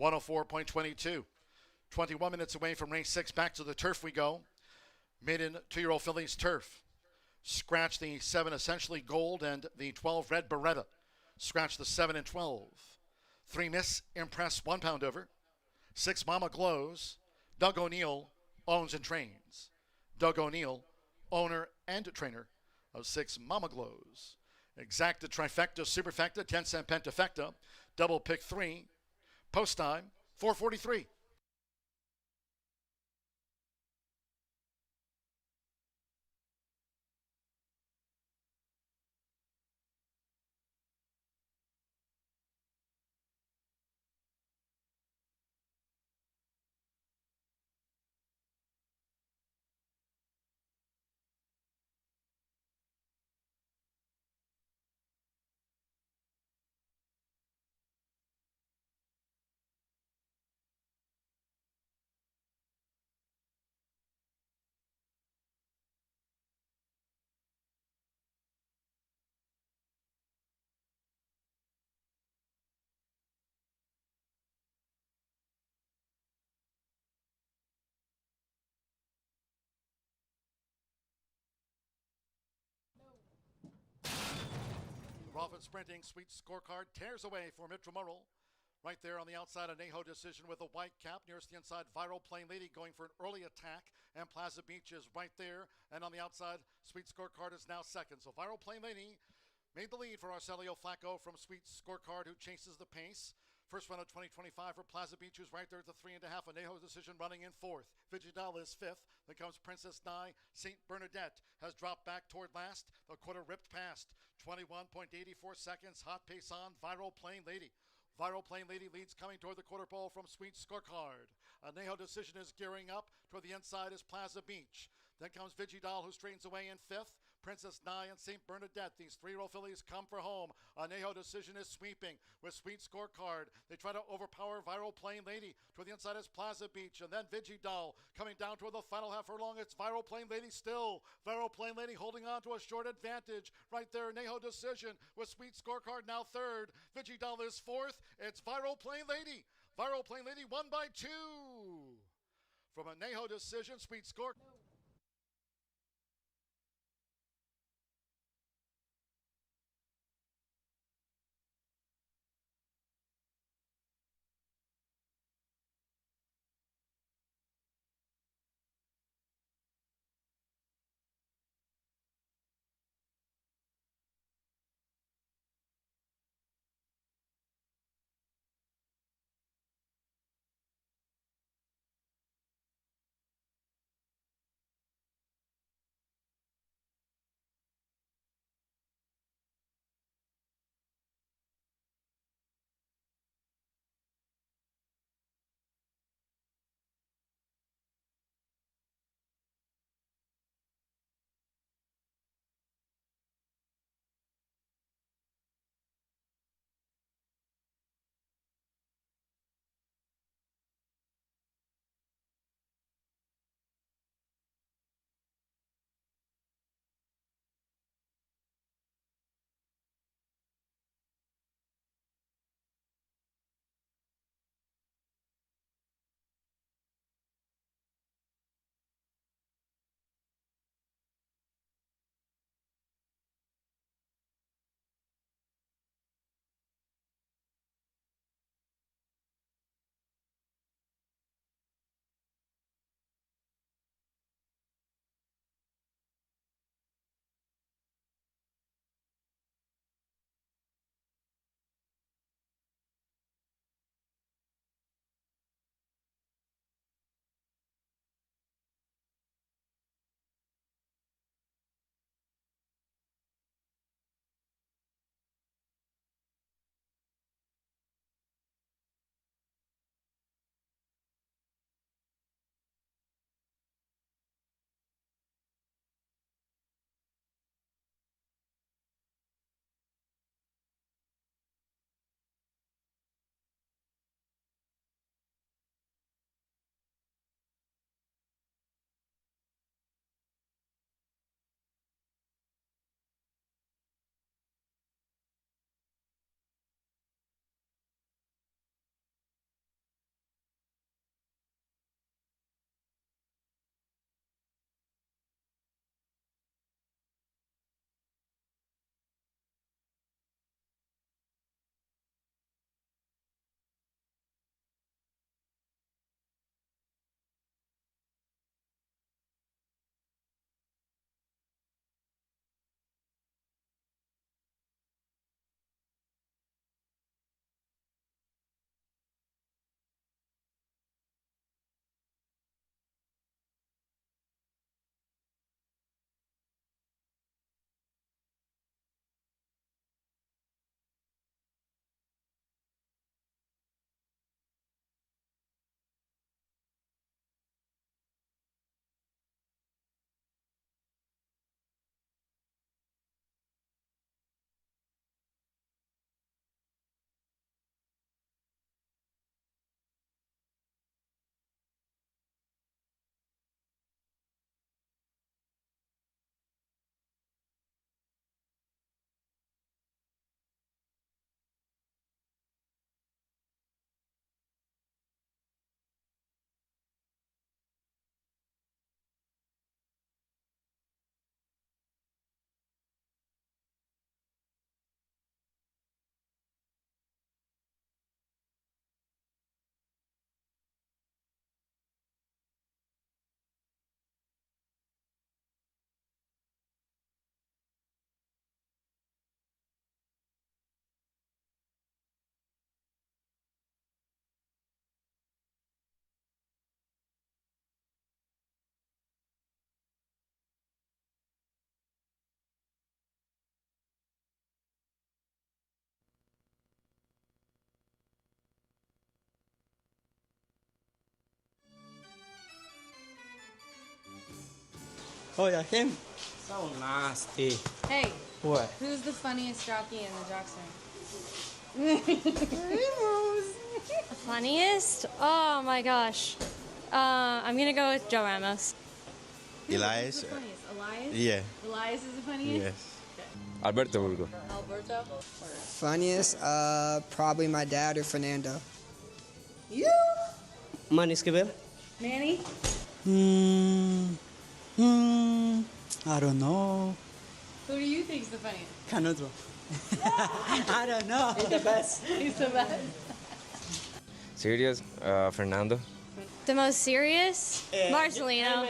104.22. 21 minutes away from race 6, back to the turf we go. Maiden 2-year-old filly's turf. Scratch the 7 essentially gold and the 12 red Beretta. Scratch the 7 and 12. 3 miss, impress, 1 pound over. 6 Mama Glows. Doug O'Neill owns and trains. Doug O'Neill, owner and trainer of 6 Mama Glows. Exacta, trifecta, superfecta, 10-cent pentafecta, double pick 3. Post time, 4:43. Rolfin sprinting, sweet scorecard, tears away for Mitramurl. Right there on the outside, a Neho decision with a white cap. Nearest the inside, Viral Plain Lady going for an early attack. And Plaza Beach is right there. And on the outside, Sweet Scorecard is now second. So Viral Plain Lady made the lead for Arcelio Flacco from Sweet Scorecard, who chases the pace. First run of 2025 for Plaza Beach, who's right there at the 3.5. A Neho decision running in fourth. Vigidal is fifth. Then comes Princess Nye. St. Bernadette has dropped back toward last. The quarter ripped past. 21.84 seconds. Hot pace on. Viral Plain Lady. Viral Plain Lady leads coming toward the quarter pole from Sweet Scorecard. A Neho decision is gearing up. Toward the inside is Plaza Beach. Then comes Vigidal, who straightens away in fifth. Princess Nye and St. Bernadette. These 3-year-old fillies come for home. A Neho decision is sweeping with Sweet Scorecard. They try to overpower Viral Plain Lady. Toward the inside is Plaza Beach. And then Vigidal coming down toward the final half furlong. It's Viral Plain Lady still. Viral Plain Lady holding on to a short advantage. Right there, Neho decision with Sweet Scorecard now third. Vigidal is fourth. It's Viral Plain Lady. Viral Plain Lady won by 2. From a Neho decision, Sweet Scorecard. Oh yeah, him. So nasty. Hey, What? who's the funniest jockey in the jock Funniest? Oh my gosh. I'm gonna go with Joe Ramos. Elias. Who's the funniest? Elias? Yeah. Elias is the funniest? Yes. Alberto Burgo. Alberto? Funniest? Probably my dad or Fernando. You? Manny Esquivel. Manny? I don't know. Who do you think's the funniest? Canuto. I don't know. He's the best. He's the best. Serious? Fernando. The most serious? Marcelino.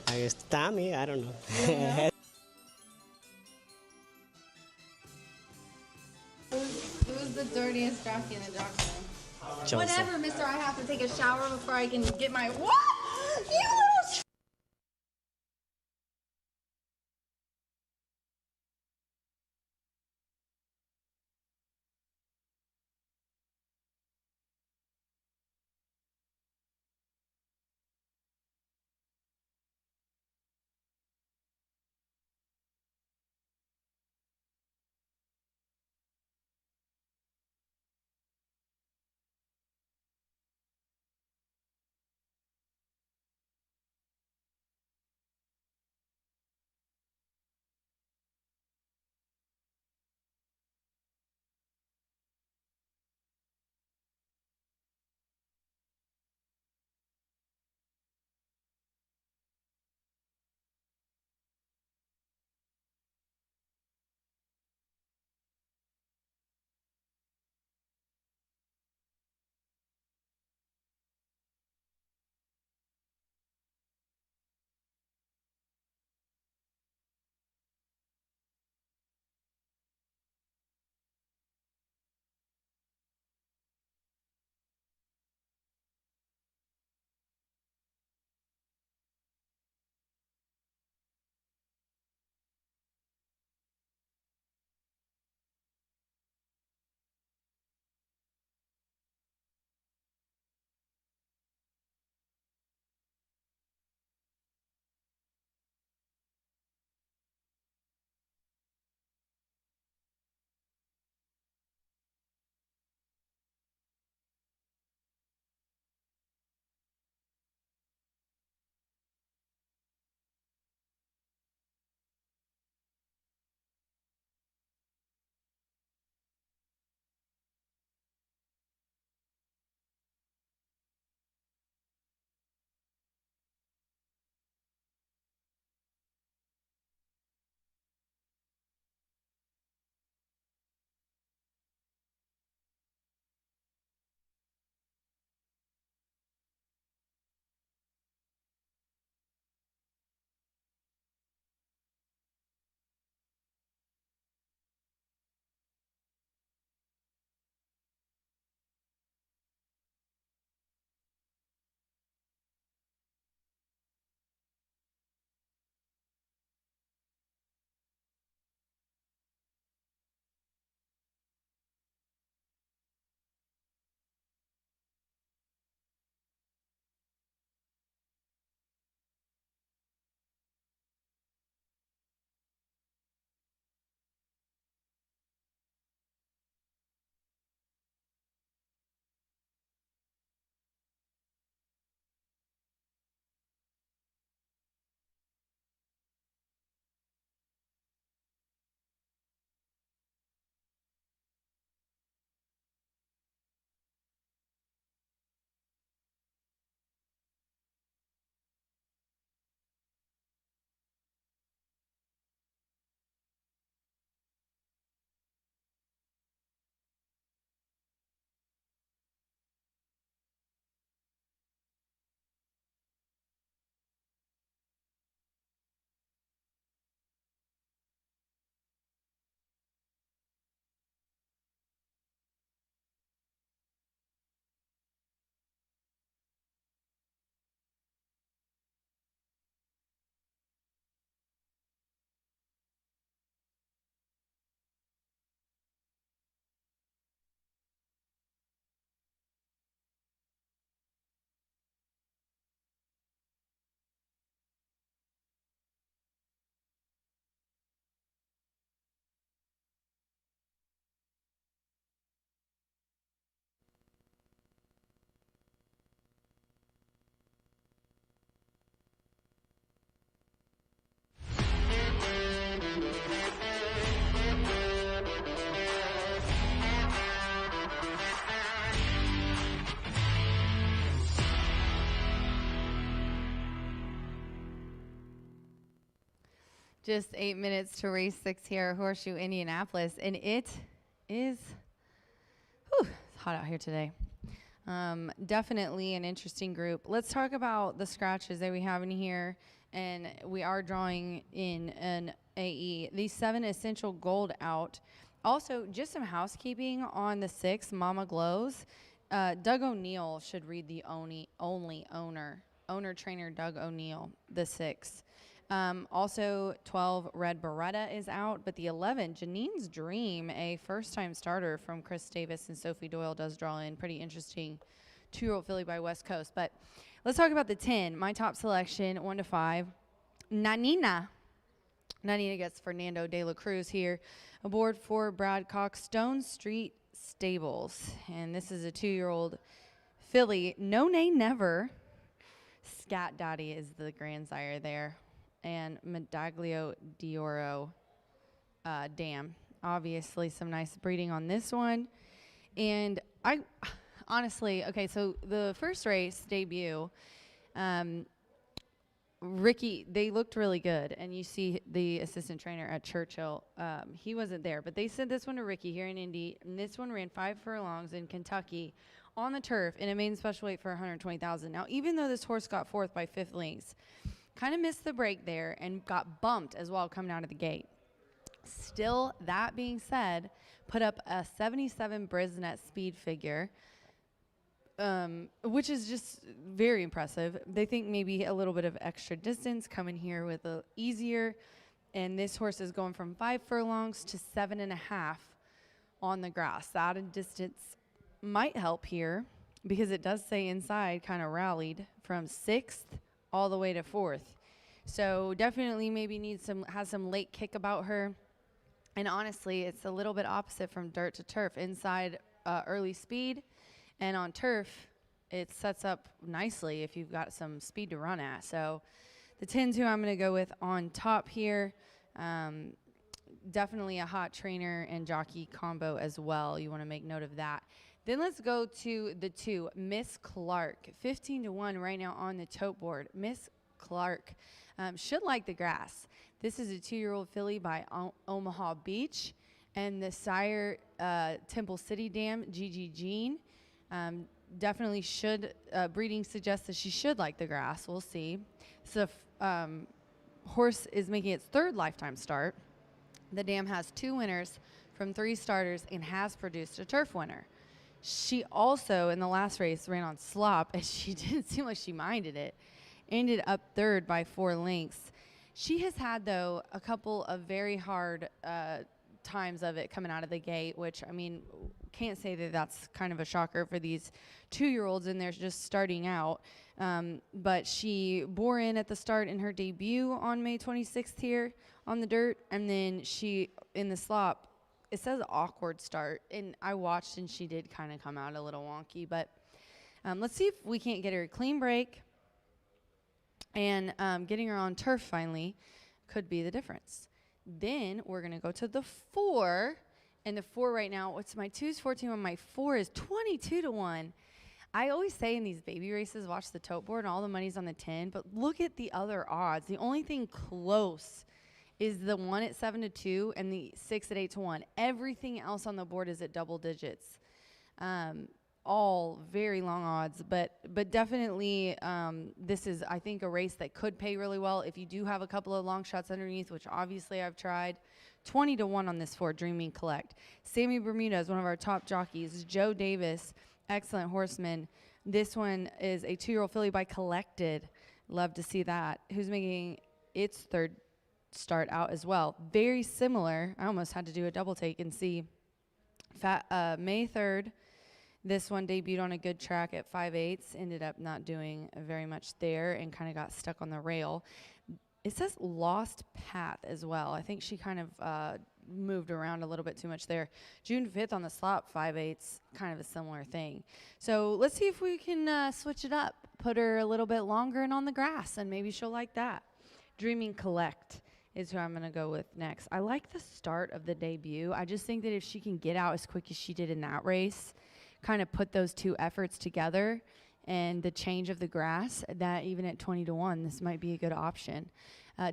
I guess Tommy. I don't know. Who's the dirtiest jockey in the jock ring? Whatever, mister. I have to take a shower before I can get my... What? You Just 8 minutes to race 6 here at Horseshoe Indianapolis, and it is it's hot out here today. Definitely an interesting group. Let's talk about the scratches that we have in here, and we are drawing in an AE. The 7 Essential Gold out. Also, just some housekeeping on the 6 Mama Glows. Doug O'Neill should read the only owner trainer Doug O'Neill, the 6. Also, 12 Red Beretta is out, but the 11 Janine's Dream, a first-time starter from Chris Davis and Sophie Doyle, does draw in. Pretty interesting 2-year-old filly by West Coast. But let's talk about the 10. My top selection, 1 to 5. Nanina gets Fernando de la Cruz here, aboard for Brad Cox, Stone Street Stables. And this is a 2-year-old filly. No Nay Never. Scat Daddy is the grandsire there. And Medaglio d'Oro Dam. Obviously, some nice breeding on this one. And I honestly, okay, so the first race debut, Ricky, they looked really good. And you see the assistant trainer at Churchill, he wasn't there. But they sent this one to Ricky here in Indy. And this one ran 5 furlongs in Kentucky on the turf in a maiden special weight for $120,000. Now, even though this horse got 4th by 5th lengths, kind of missed the break there and got bumped as well coming out of the gate. Still, that being said, put up a 77 Brisnet speed figure, which is just very impressive. They think maybe a little bit of extra distance coming here with a easier, and this horse is going from 5 furlongs to 7.5 on the grass. The added distance might help here because it does say inside kind of rallied from 6th all the way to 4th. So definitely maybe has some late kick about her. And honestly, it's a little bit opposite from dirt to turf. Inside, early speed, and on turf, it sets up nicely if you've got some speed to run at. So the 10-2 I'm going to go with on top here. Definitely a hot trainer and jockey combo as well. You want to make note of that. Then let's go to the 2, Miss Clark, 15-1 right now on the tote board. Miss Clark should like the grass. This is a 2-year-old filly by Omaha Beach, and the sire Temple City Dam, Gigi Jean. Definitely should, breeding suggests that she should like the grass. We'll see. So horse is making its 3rd lifetime start. The dam has 2 winners from 3 starters and has produced a turf winner. She also, in the last race, ran on slop, and she didn't seem like she minded it. Ended up 3rd by 4 lengths. She has had, though, a couple of very hard times of it coming out of the gate, which, I mean, can't say that that's kind of a shocker for these 2-year-olds, and they're just starting out. But she bore in at the start in her debut on May 26th here on the dirt, and then she, in the slop, it says awkward start, and I watched, and she did kind of come out a little wonky. But let's see if we can't get her a clean break, and getting her on turf finally could be the difference. Then we're going to go to the 4, and the 4 right now, what's my 2 is 14, my 4 is 22-1. I always say in these baby races, watch the tote board, and all the money's on the 10, but look at the other odds. The only thing close is the 1 at 7-2 and the 6 at 8-1. Everything else on the board is at double digits. All very long odds, but definitely this is, I think, a race that could pay really well if you do have a couple of long shots underneath, which obviously I've tried. 20-1 on this 4, Dreaming Collect. Sammy Bermuda is one of our top jockeys. Joe Davis, excellent horseman. This one is a 2-year-old filly by Collected. Love to see that. Who's making its 3rd start out as well. Very similar. I almost had to do a double take and see. May 3rd. This one debuted on a good track at 5/8, ended up not doing very much there and kind of got stuck on the rail. It says Lost Path as well. I think she kind of moved around a little bit too much there. June 5th on the slop, 5/8, kind of a similar thing. So let's see if we can switch it up, put her a little bit longer and on the grass, and maybe she'll like that. Dreaming Collect is who I'm going to go with next. I like the start of the debut. I just think that if she can get out as quick as she did in that race, kind of put those 2 efforts together and the change of the grass, that even at 20-1, this might be a good option.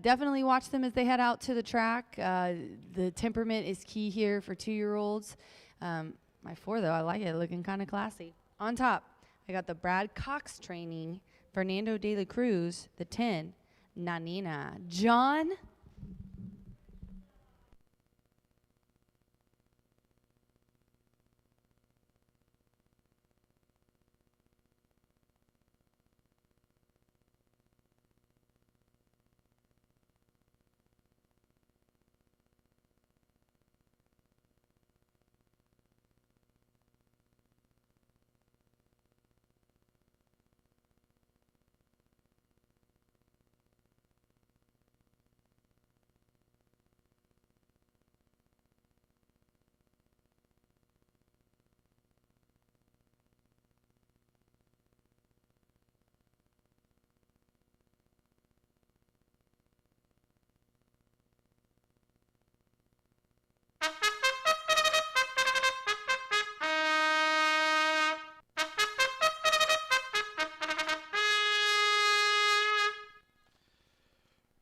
definitely watch them as they head out to the track. The temperament is key here for 2-year-olds. My 4, though, I like it, looking kind of classy. On top, I got the Brad Cox training, Fernando de la Cruz, the 10, Nanina. John?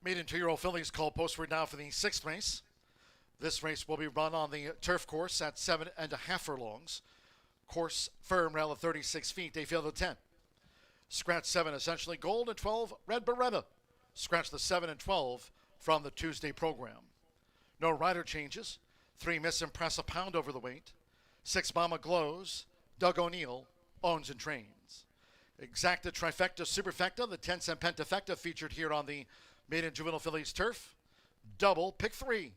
Maiden 2-year-old fillies called postward now for the 6th race. This race will be run on the turf course at 7.5 furlongs. Course firm rail of 36 feet. They field the 10. Scratch 7 essentially gold and 12 red Beretta. Scratch the 7 and 12 from the Tuesday program. No rider changes. 3 Miss Impress a pound over the weight. 6 Mama Glows. Doug O'Neill owns and trains. Exacta Trifecta Superfecta, the 10-cent Pentafecta featured here on the Maiden Juvenile Fillies turf. Double pick 3.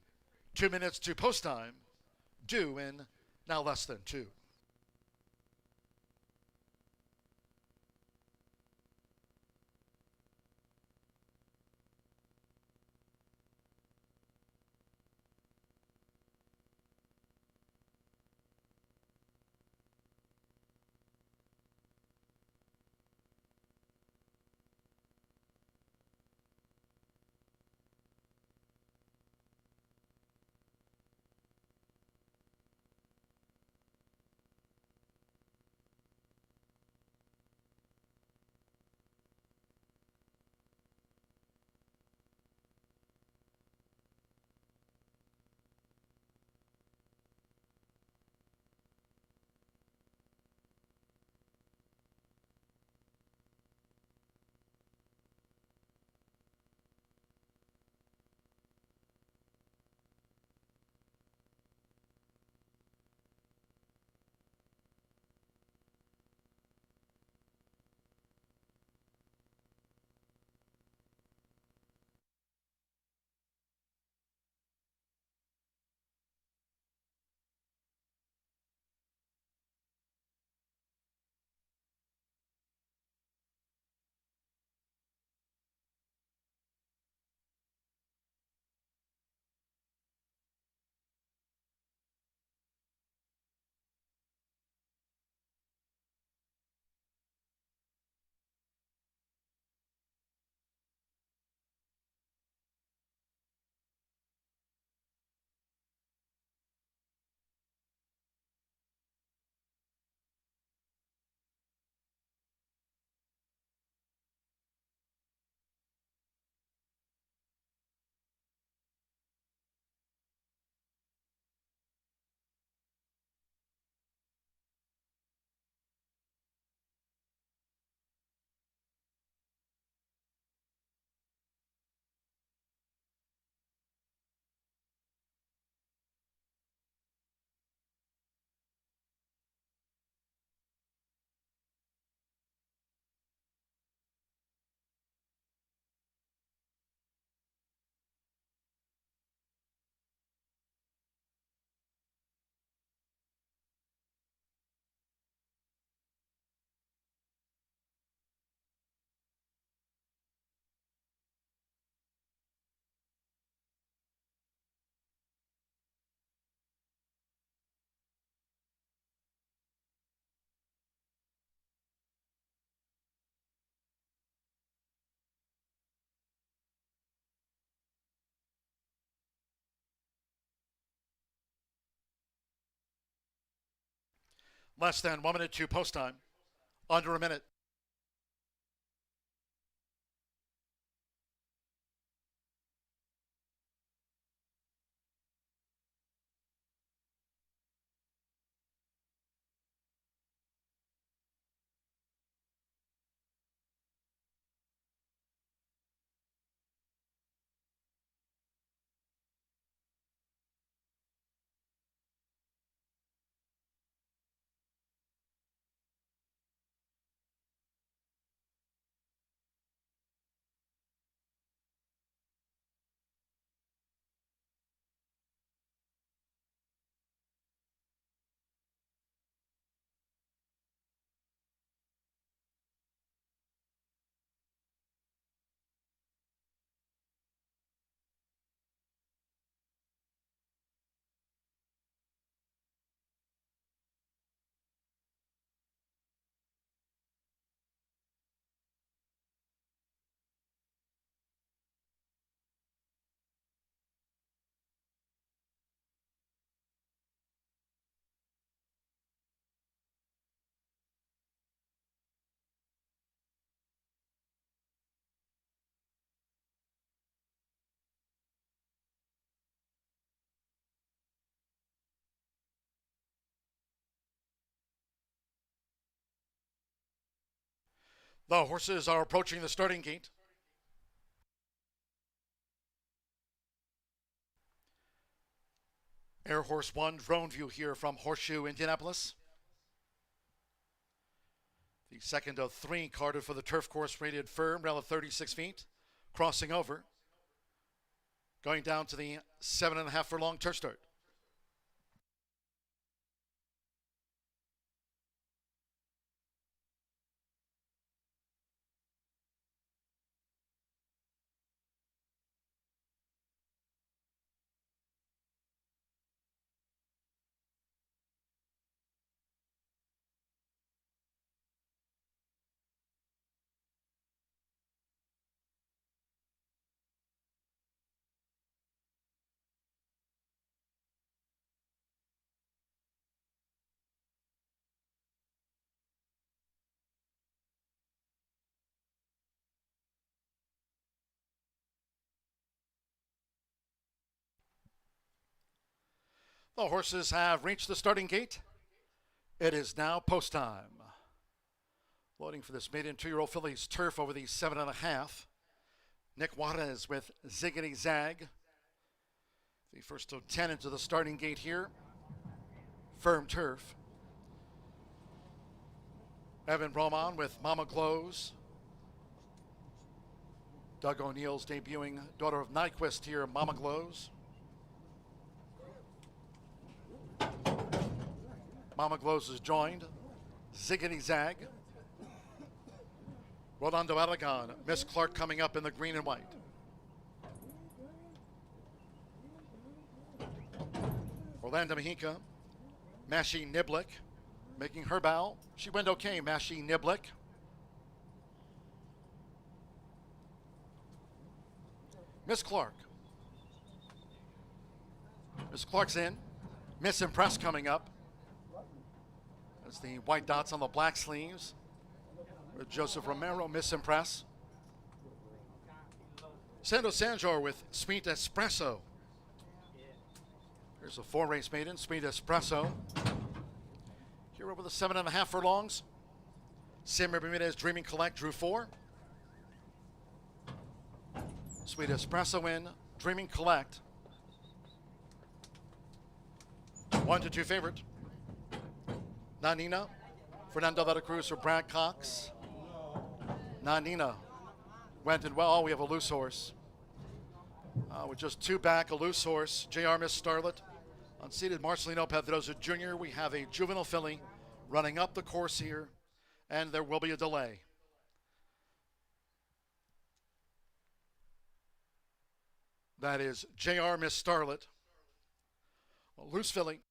2 minutes to post time. Due in now less than 2. Less than 1 minute to post time. Under a minute. The horses are approaching the starting gate. Air Horse 1 drone view here from Horseshoe, Indianapolis. The second of three carded for the turf course, rated firm, rail of 36 feet. Crossing over. Going down to the 7.5 furlong turf start. The horses have reached the starting gate. It is now post time. Loading for this maiden 2-year-old filly's turf over the 7.5. Nick Juarez with Ziggity Zag. The first of 10 into the starting gate here. Firm turf. Evan Roman with Mama Glows. Doug O'Neill's debuting daughter of Nyquist here, Mama Glows. Mama Glows is joined. Ziggity Zag. Rolando Aragon. Miss Clark coming up in the green and white. Orlando Mejica. Mashi Niblick making her bow. She went okay, Mashi Niblick. Miss Clark. Miss Clark's in. Miss Impress coming up. That's the white dots on the black sleeves. With Joseph Romero, Miss Impress. Sando Sanjor with Sweet Espresso. Here's a 4-race maiden, Sweet Espresso. Here over the 7.5 furlongs. Sam Bermudez Dreaming Collect drew 4. Sweet Espresso in, Dreaming Collect. 1-2 favorite. Nanina, Fernando de la Cruz for Brad Cox. Nanina went in well. We have a loose horse. With just 2 back, a loose horse. JR Miss Starlet. Unseated Marcelino Pedroza Jr. We have a juvenile filly running up the course here, and there will be a delay. That is JR Miss Starlet. A loose filly.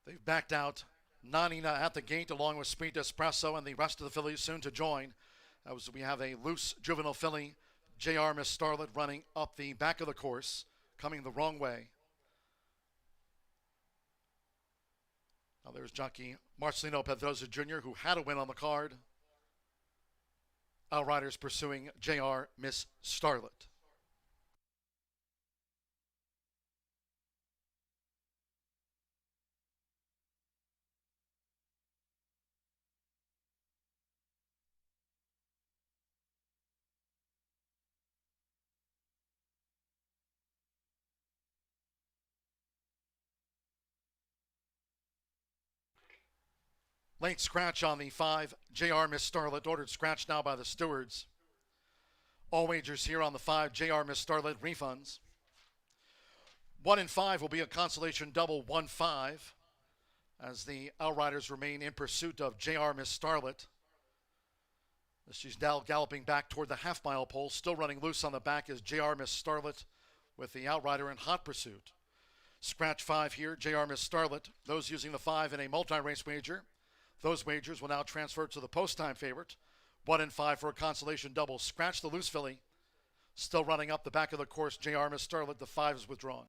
They've backed out Nanina at the gate along with Sweet Espresso and the rest of the fillies soon to join. As we have a loose juvenile filly, JR Miss Starlet, running up the back of the course, coming the wrong way. Now there's jockey Marcelino Pedroza Jr., who had a win on the card. Outriders pursuing JR Miss Starlet. Late scratch on the 5, JR Miss Starlet, ordered scratch now by the stewards. All wagers here on the 5, JR Miss Starlet, refunds. 1 and 5 will be a consolation double 1-5 as the Outriders remain in pursuit of JR Miss Starlet. She's now galloping back toward the half-mile pole. Still running loose on the back is JR Miss Starlet with the Outrider in hot pursuit. Scratch 5 here, JR Miss Starlet. Those using the 5 in a multi-race wager. Those wagers will now transfer to the post-time favorite. 1 and 5 for a consolation double. Scratch the loose filly. Still running up the back of the course, JR Miss Starlet. The 5 is withdrawn.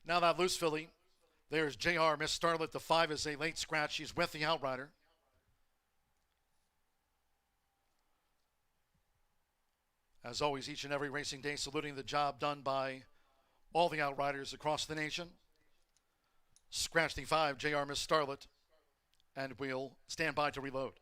Now that loose filly, there's JR Miss Starlet. The 5 is a late scratch. She's with the outrider. As always, each and every racing day, saluting the job done by all the outriders across the nation. Scratch the 5, JR Miss Starlet, and we'll stand by to reload.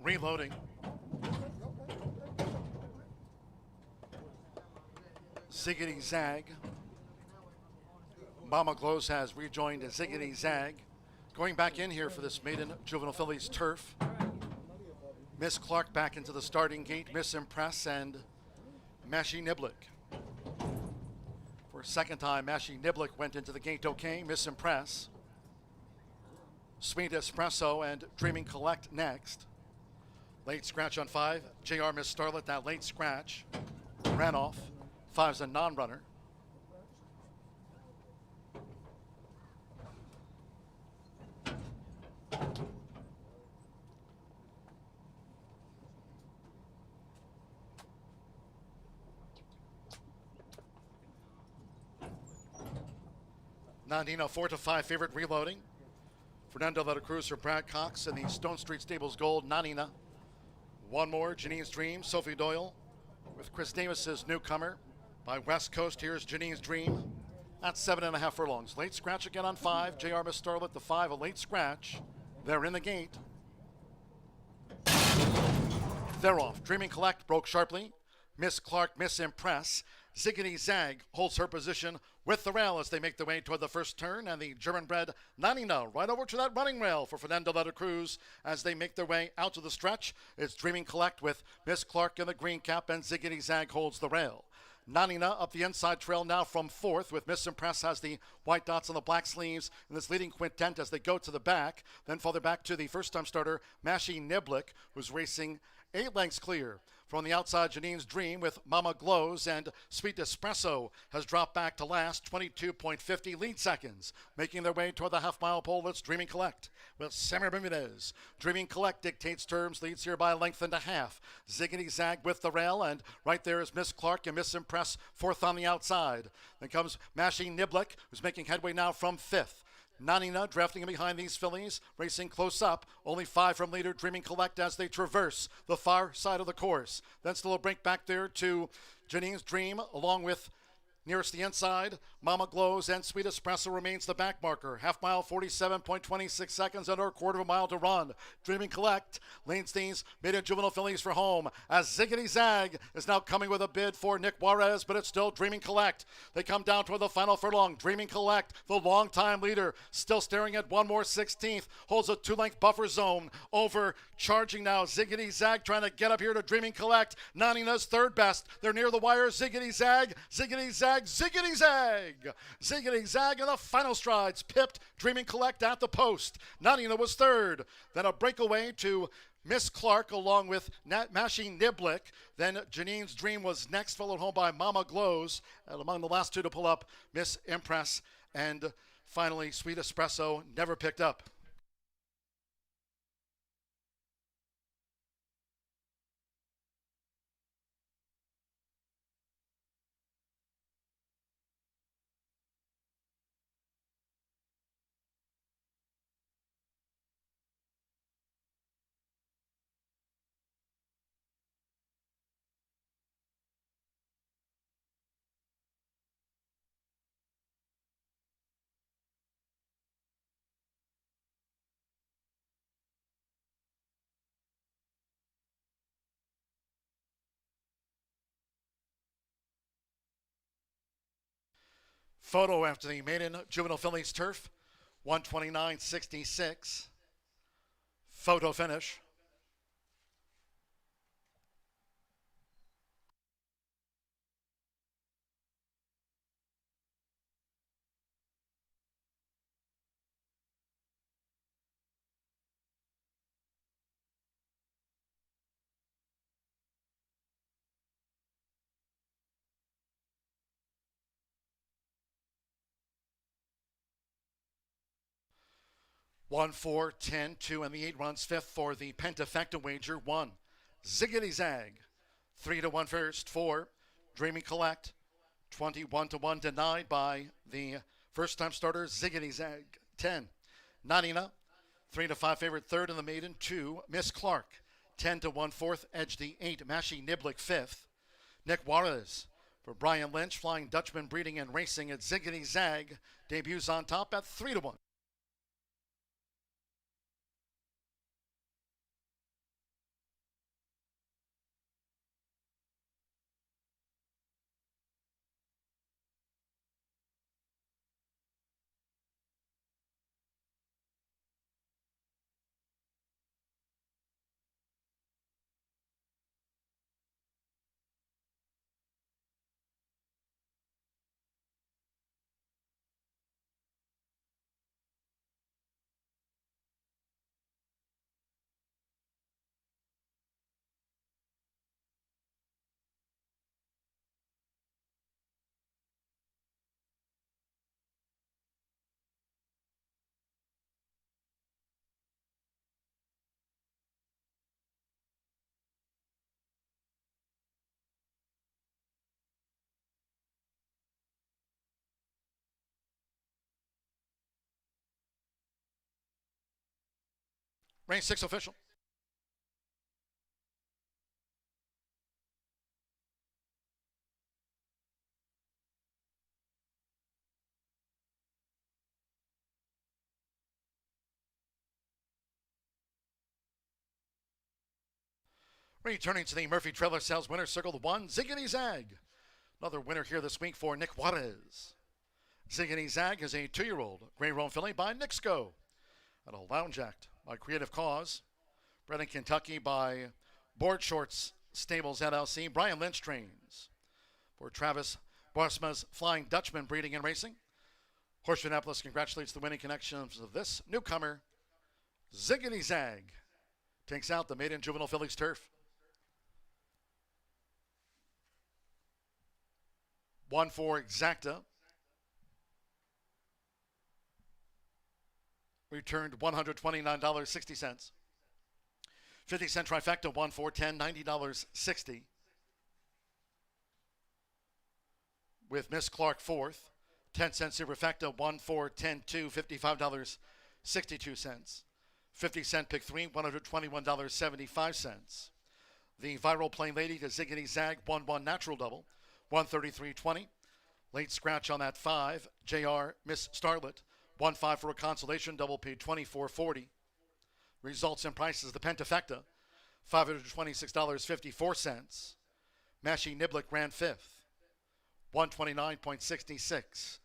Reloading. Ziggity Zag. Mama Glows has rejoined Ziggity Zag. Going back in here for this maiden juvenile fillies turf. Miss Clark back into the starting gate. Miss Impress and Mashi Niblick. For a second time, Mashi Niblick went into the gate okay. Miss Impress. Sweet Espresso and Dreaming Collect next. Late scratch on 5. JR Miss Starlet, that late scratch. Ran off. 5's a non-runner. Nandina 4-5 favorite reloading. Fernando de la Cruz for Brad Cox and the Stone Street Stables Gold. Nanina. One more, Janine's Dream, Sophie Doyle with Chris Davis's newcomer. By West Coast, here's Janine's Dream. That's 7.5 furlongs. Late scratch again on 5. JR Miss Starlet, the 5, a late scratch. They're in the gate. They're off. Dreaming Collect broke sharply. Miss Clark, Miss Impress. Ziggity Zag holds her position with the rail as they make their way toward the first turn, and the German-bred Nanina right over to that running rail for Fernando de la Cruz as they make their way out to the stretch. It's Dreaming Collect with Miss Clark in the green cap, and Ziggity Zag holds the rail. Nanina up the inside trail now from 4th, with Miss Impress has the white dots on the black sleeves in this leading quintet as they go to the back. Then further back to the first-time starter, Mashi Niblick, who's racing 8 lengths clear. From the outside, Janine's Dream with Mama Glows and Sweet Espresso has dropped back to last, 22.50 lead seconds. Making their way toward the half-mile pole, it's Dreaming Collect with Samir Bermudez. Dreaming Collect dictates terms, leads here by a length and a half. Ziggity Zag with the rail, and right there is Miss Clark and Miss Impress 4th on the outside. Then comes Mashi Niblick, who's making headway now from 5th. Nanina drafting in behind these fillies, racing close up. Only 5 from leader Dreaming Collect as they traverse the far side of the course. Then still a break back there to Janine's Dream, along with nearest the inside, Mama Glows and Sweet Espresso remains the back marker. Half mile, 47.26 seconds, under a quarter of a mile to run. Dreaming Collect leads these maiden juvenile fillies for home as Ziggity Zag is now coming with a bid for Nick Juarez, but it's still Dreaming Collect. They come down toward the final furlong. Dreaming Collect, the longtime leader, still staring at one more 16th, holds a 2-length buffer zone over charging now. Ziggity Zag trying to get up here to Dreaming Collect. Nanina's 3rd best. They're near the wire. Ziggity Zag, Ziggity Zag, Ziggity Zag. Ziggity Zag in the final strides. Pipped Dreaming Collect at the post. Nanina was 3rd. Then a breakaway to Miss Clark along with Mashie Niblick. Then Janine's Dream was next, followed home by Mama Glows. And among the last two to pull up, Miss Impress. And finally, Sweet Espresso never picked up. Photo after the maiden juvenile fillies turf, 129.66. Photo finish. One, 4, 10, 2, and the 8 runs fifth for the Pentafecta wager. 1, Ziggity Zag. 3 to 1 first. 4, Dreaming Collect. 21 to 1 denied by the first time starter Ziggity Zag. 10, Nanina. 3 to 5 favorite third in the maiden. 2, Miss Clark. 10 to 1 fourth. Edge the 8, Mashie Niblick fifth. Nick Juarez for Brian Lynch. Flying Dutchman breeding and racing at Ziggity Zag. Debuts on top at 3 to 1. Race 6 official. Returning to the Murphy Trailer Sales winner circle, 1, Ziggity Zag. Another winner here this week for Nick Juarez. Ziggity Zag is a 2-year-old Grey Roan filly by Nixco. And a Lounge Act by Creative Cause. Bred in Kentucky by Board Shorts Stables LLC. Brian Lynch trains for Travis Borsma's Flying Dutchman breeding and racing. Horseshoe Indianapolis congratulates the winning connections of this newcomer. Ziggity Zag takes out the maiden juvenile fillies turf. 1 for Exacta. Returned $129.60. 50-cent trifecta, 1 for 10, $90.60. With Miss Clark fourth. 10-cent superfecta, 1 for 10, 2, $55.62. 50-cent pick 3, $121.75. The Viral Plain Lady to Ziggity Zag, 1-1 natural double, $133.20. Late scratch on that 5. JR Miss Starlet, 1-5 for a consolation, double paid $24.40. Results and prices, the Pentafecta, $526.54. Mashie Niblick ran fifth, 129.66.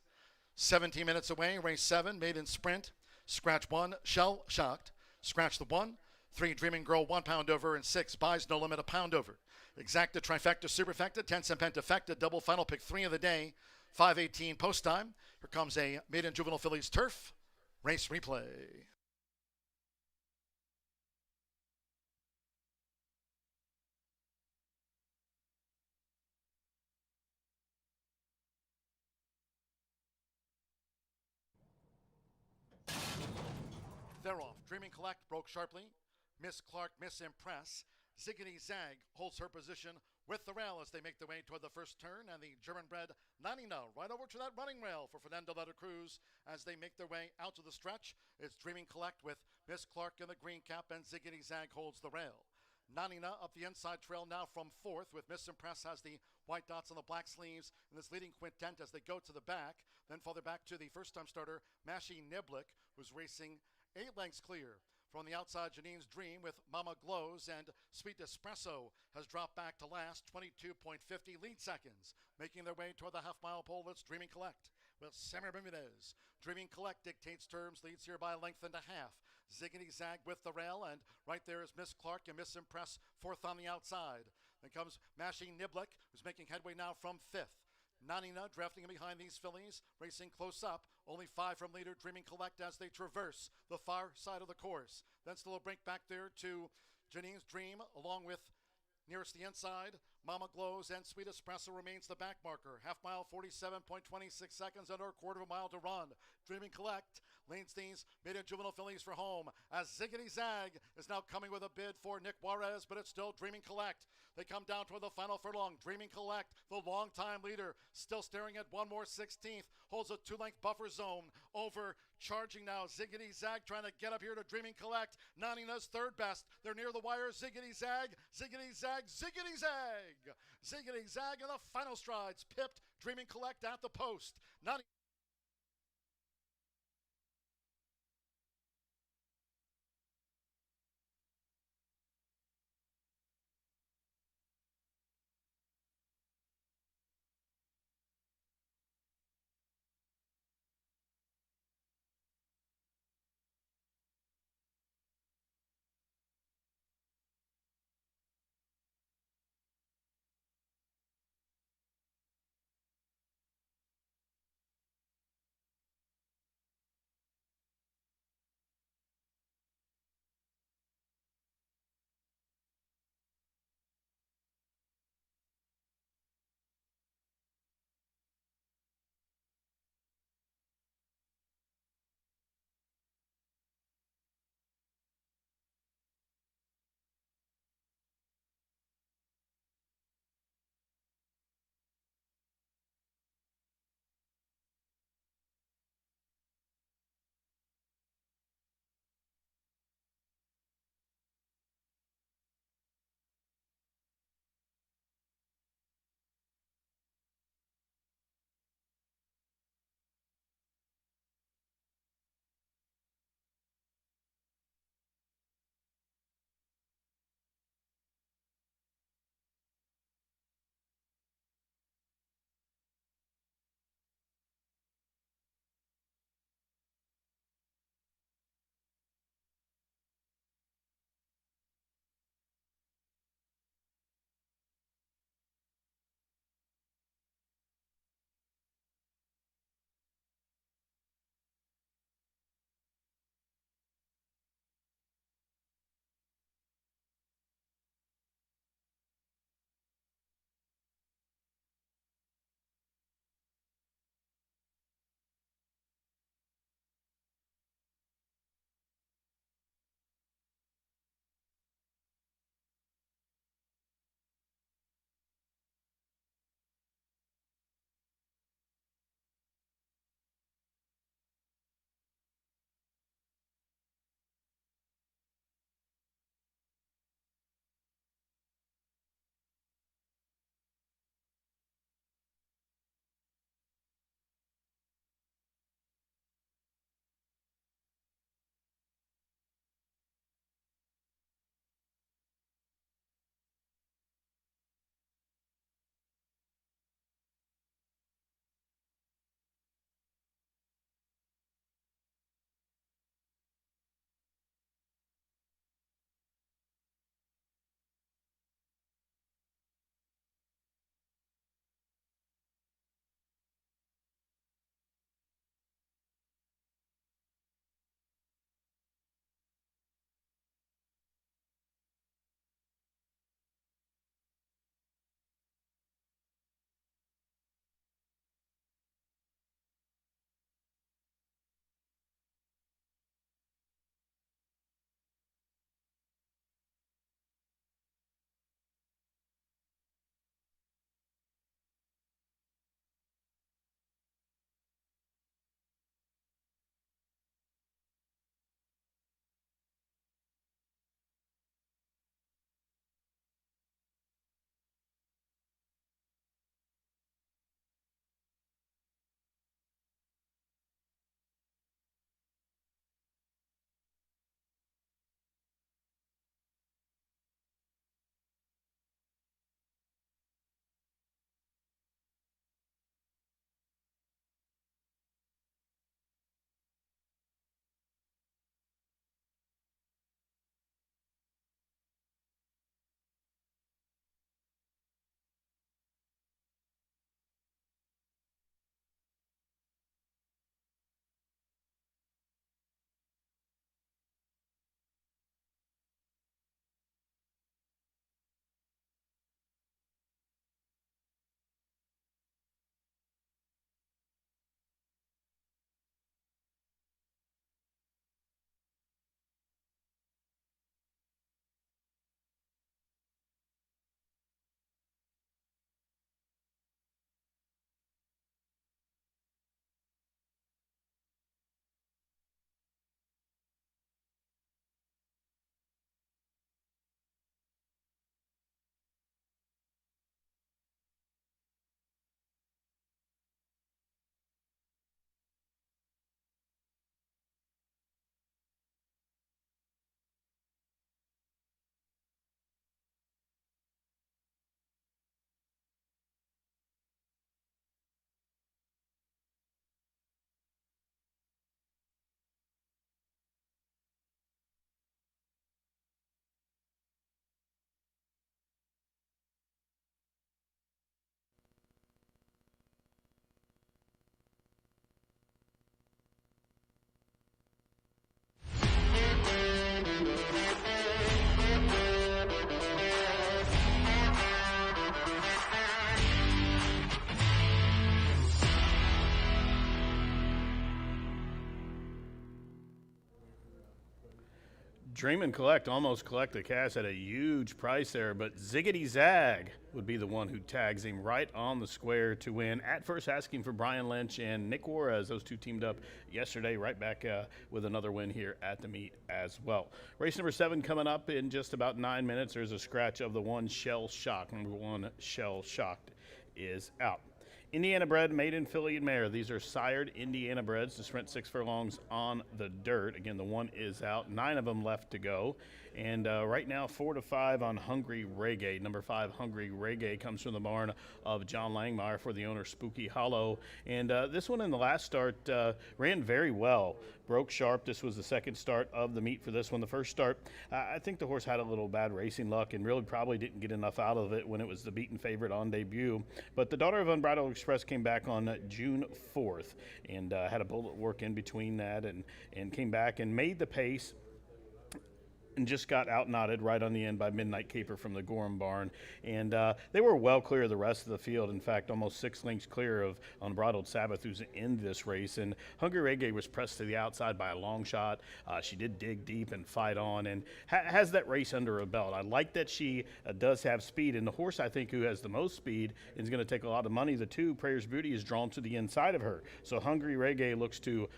17 minutes away, race 7, maiden sprint. Scratch 1, Shell Shocked. Scratch the 1, 3, Dreaming Girl, 1 pound over, and 6, Buys No Limit, a pound over. Exacta, trifecta, superfecta, 10-cent pentafecta, double final pick 3 of the day, 5:18 post time. Here comes a maiden juvenile fillies turf race replay. They're off. Dreaming Collect broke sharply. Miss Clark, Miss Impress. Ziggity Zag holds her position with the rail as they make their way toward the first turn, and the German-bred Nanina right over to that running rail for Fernando de la Cruz as they make their way out to the stretch. It's Dreaming Collect with Miss Clark in the green cap, and Ziggity Zag holds the rail. Nanina up the inside trail now from fourth, with Miss Impress has the white dots on the black sleeves in this leading quintet as they go to the back. Then farther back to the first-time starter, Mashi Niblick, who's racing 8 lengths clear. From the outside, Janine's Dream with Mama Glows, and Sweet Espresso has dropped back to last, 22.50 lead seconds. Making their way toward the half-mile pole, it's Dreaming Collect with Samir Bermudez. Dreaming Collect dictates terms, leads here by a length and a half. Ziggity Zag with the rail, and right there is Miss Clark and Miss Impress fourth on the outside. Then comes Mashie Niblick, who's making headway now from fifth. Nanina drafting in behind these fillies, racing close up. Only 5 from leader Dreaming Collect as they traverse the far side of the course. Then still a break back there to Janine's Dream, along with nearest the inside, Mama Glows, and Sweet Espresso remains the back marker. Half mile, 47.26 seconds, under a quarter of a mile to run. Dreaming Collect leans these maiden juvenile fillies for home as Ziggity Zag is now coming with a bid for Nick Juarez, but it's still Dreaming Collect. They come down toward the final furlong. Dreaming Collect, the long-time leader, still staring at one more 16th, holds a 2-length buffer zone over charging now. Ziggity Zag trying to get up here to Dreaming Collect. Nanina's third best. They're near the wire. Ziggity Zag, Ziggity Zag, Ziggity Zag. Ziggity Zag in the final strides. Pipped Dreaming Collect at the post. Dream and Collect, almost Collect the Cash at a huge price there, but Ziggity Zag would be the one who tags him right on the square to win. At first asking for Brian Lynch and Nick Juarez. Those two teamed up yesterday, right back with another win here at the meet as well. Race number 7 coming up in just about 9 minutes. There's a scratch of the one Shell Shock. Number 1 Shell Shocked is out. Indiana bred, maiden, filly, and mare. These are sired Indiana breds to sprint 6 furlongs on the dirt. Again, the one is out. 9 of them left to go. And right now, 4 to 5 on Hungry Reggae. Number 5, Hungry Reggae, comes from the barn of John Langmeyer for the owner, Spooky Hollow. And this one in the last start ran very well. Broke sharp. This was the second start of the meet for this one. The first start, I think the horse had a little bad racing luck and really probably didn't get enough out of it when it was the beaten favorite on debut. But the Daughter of Unbridled Express came back on June 4th and had a bullet work in between that and came back and made the pace and just got out-knotted right on the end by Midnight Caper from the Gorham barn. And they were well clear of the rest of the field. In fact, almost 6 lengths clear of Unbridled Sabbath, who's in this race. And Hungry Reggae was pressed to the outside by a long shot. She did dig deep and fight on and has that race under her belt. I like that she does have speed. And the horse, I think, who has the most speed is going to take a lot of money. The 2, Prayer's Beauty, is drawn to the inside of her. So Hungry Reggae looks to,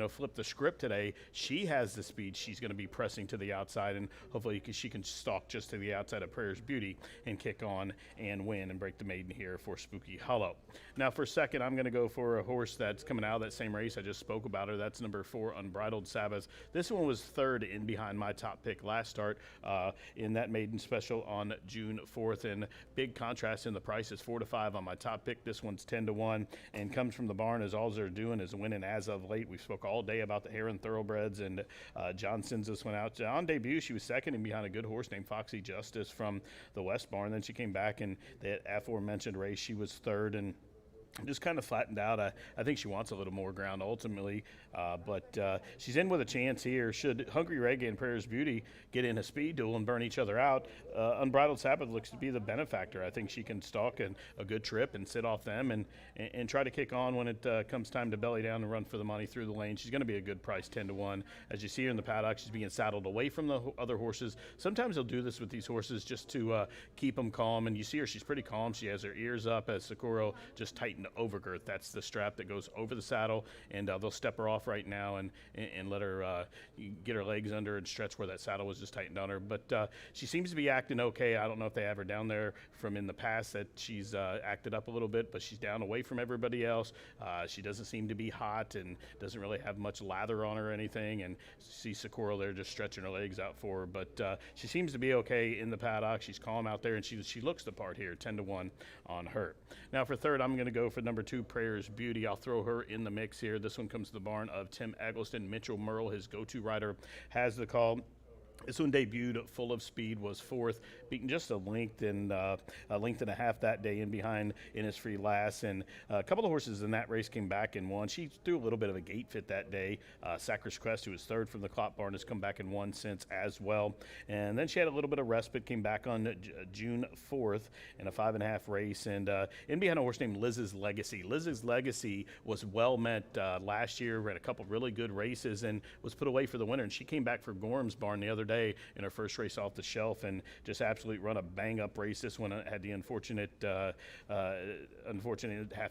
flip the script today. She has the speed. She's going to be pressing to the outside, and hopefully she can stalk just to the outside of Prayer's Beauty and kick on and win and break the maiden here for Spooky Hollow. Now for second, I'm going to go for a horse that's coming out of that same race I just spoke about her. That's number 4, Unbridled Sabbath. This one was third in behind my top pick last start in that maiden special on June 4th. And big contrast in the prices, 4 to 5 on my top pick. This one's 10 to 1 and comes from the barn as all they're doing is winning as of late. We spoke all day about the Heron Thoroughbreds, and John sends this one out. On debut, she was second and behind a good horse named Foxy Justice from the West Barn. Then she came back in that aforementioned race. She was third and just kind of flattened out. I think she wants a little more ground ultimately, but she's in with a chance here. Should Hungry Reggae and Prayer's Beauty get in a speed duel and burn each other out, Unbridled Sabbath looks to be the benefactor. I think she can stalk a good trip and sit off them and try to kick on when it comes time to belly down and run for the money through the lane. She's going to be a good price, 10 to 1. As you see her in the paddock, she's being saddled away from the other horses. Sometimes they'll do this with these horses just to keep them calm, and you see her, she's pretty calm. She has her ears up as Socorro just tightened overgirth. That's the strap that goes over the saddle, and they'll step her off right now and let her get her legs under and stretch where that saddle was just tightened on her. But she seems to be acting okay. I don't know if they have her down there from in the past that she's acted up a little bit, but she's down away from everybody else. She doesn't seem to be hot and doesn't really have much lather on her or anything, and see Socorro there just stretching her legs out for her. But she seems to be okay in the paddock. She's calm out there, and she looks the part here, 10 to 1 on her. Now for third, I'm going to go for number 2, Prayer's Beauty. I'll throw her in the mix here. This one comes to the barn of Tim Eggleston. Mitchell Merle, his go-to rider, has the call. This one debuted full of speed, was 4th, beaten just a length and a half that day in behind Innisfree Lass. And a couple of horses in that race came back and won. She threw a little bit of a gate fit that day. Sacris Crest, who was 3rd from the Clot Barn, has come back and won since as well. And then she had a little bit of respite, came back on June 4th in a 5.5 race. And in behind a horse named Liz's Legacy. Liz's Legacy was well met last year, ran a couple really good races and was put away for the winner. And she came back for Gorham's Barn the other day in her first race off the shelf and just absolutely run a bang-up race. This one had the unfortunate have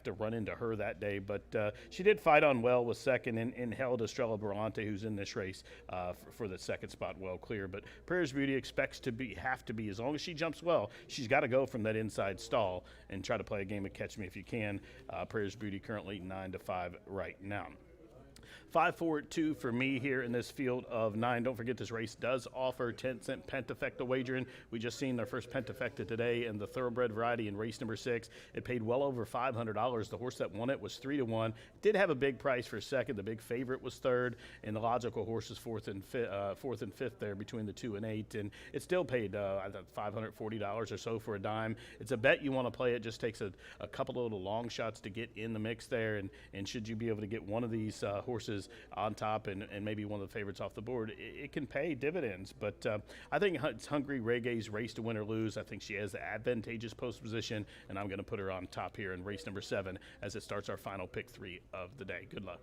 to run into her that day, but she did fight on well, was second and held Estrella Berlante, who's in this race for the second spot, well clear. But Prayer's Beauty expects to have to be, as long as she jumps well, she's got to go from that inside stall and try to play a game of catch me if you can. Prayer's Beauty currently 9 to 5 right now. 5-4-2 for me here in this field of 9. Don't forget this race does offer 10-cent pentafecta wagering. We just seen their first pentafecta today in the thoroughbred variety in race number 6. It paid well over $500. The horse that won it was 3 to 1. Did have a big price for second. The big favorite was 3rd, and the logical horse is 4th and 5th there between the 2 and 8. And it still paid $540 or so for a dime. It's a bet you want to play. It just takes a couple of little long shots to get in the mix there. And should you be able to get one of these horses on top and maybe one of the favorites off the board, it can pay dividends. But I think it's Hungry Reggae's race to win or lose. I think she has the advantageous post position, and I'm going to put her on top here in race number 7 as it starts our final pick 3 of the day. Good luck.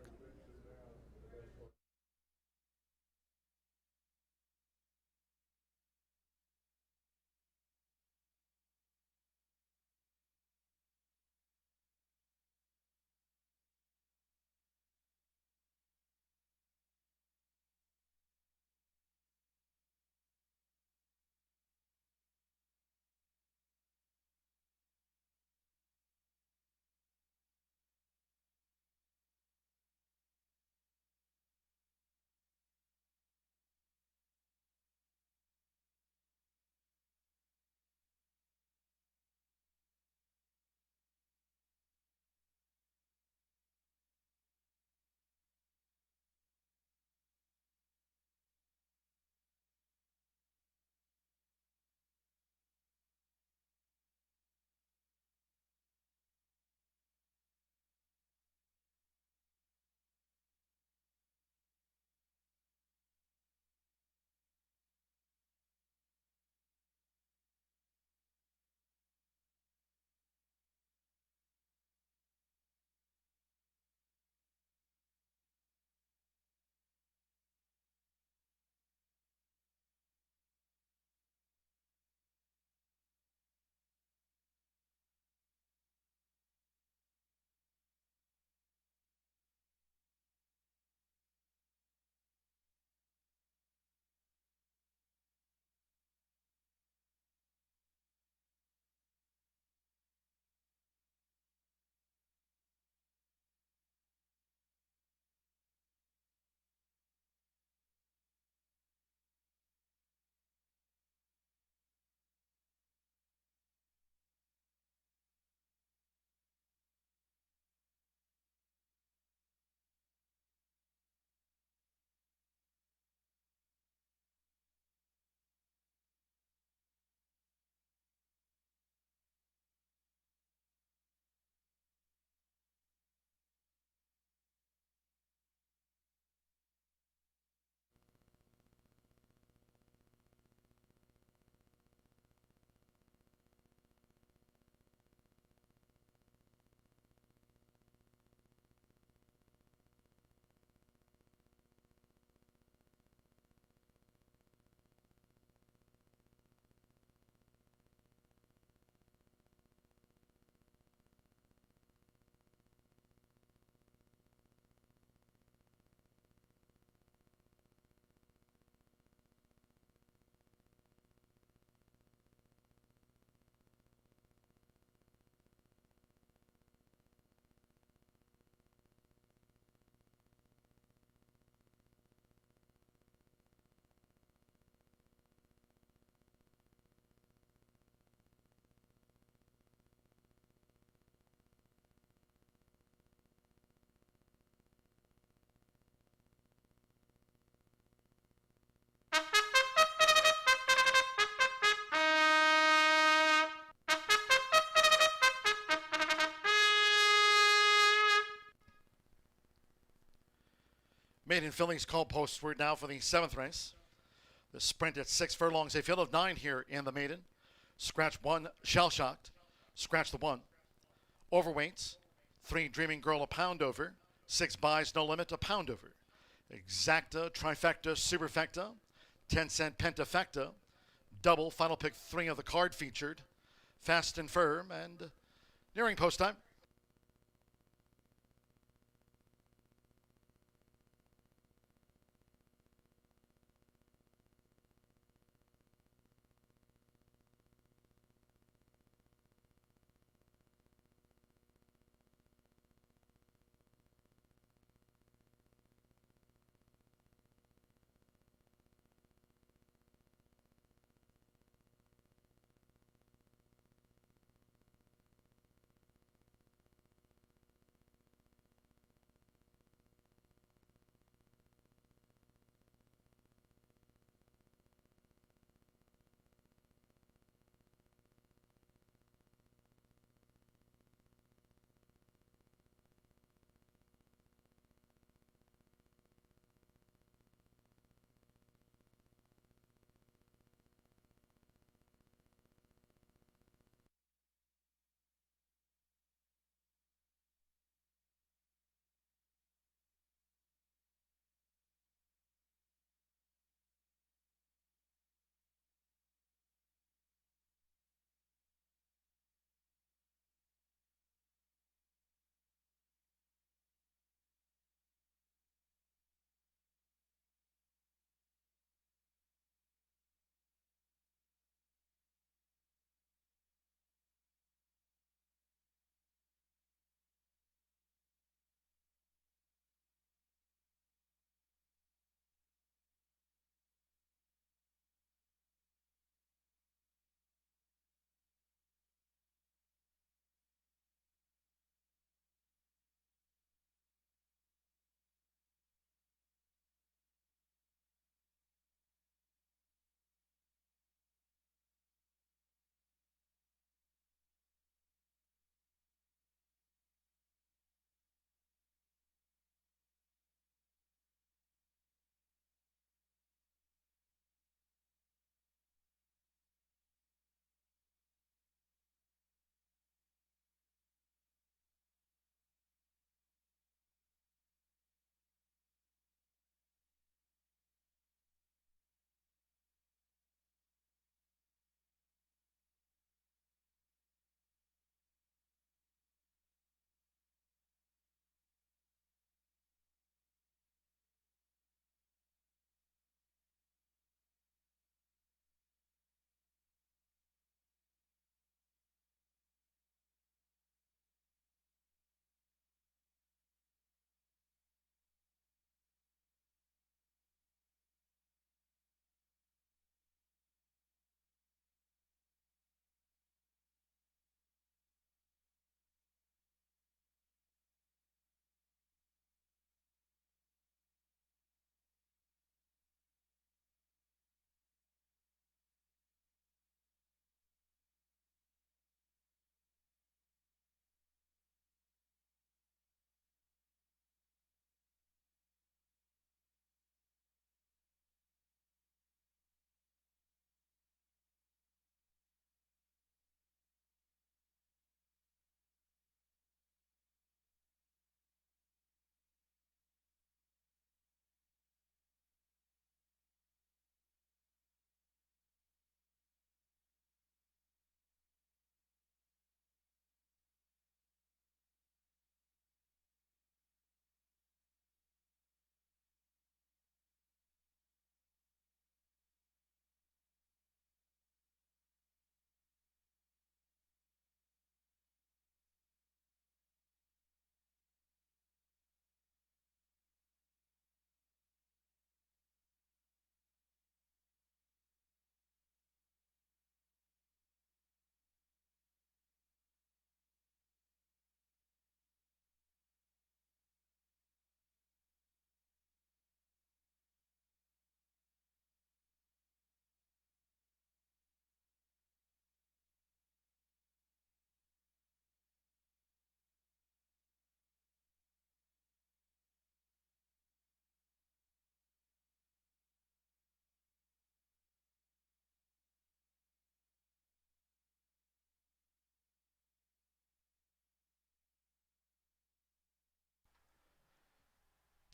Maiden fillies called postward now for the 7th race. The sprint at 6 furlongs, a field of 9 here in the maiden. Scratch 1, Shell Shocked. Scratch the 1. Overweights, 3, Dreaming Girl, a pound over. 6, Buys No Limit, a pound over. Exacta, Trifecta, Superfecta, 10-cent Pentafecta, Double, final pick 3 of the card featured. Fast and Firm, and nearing post time.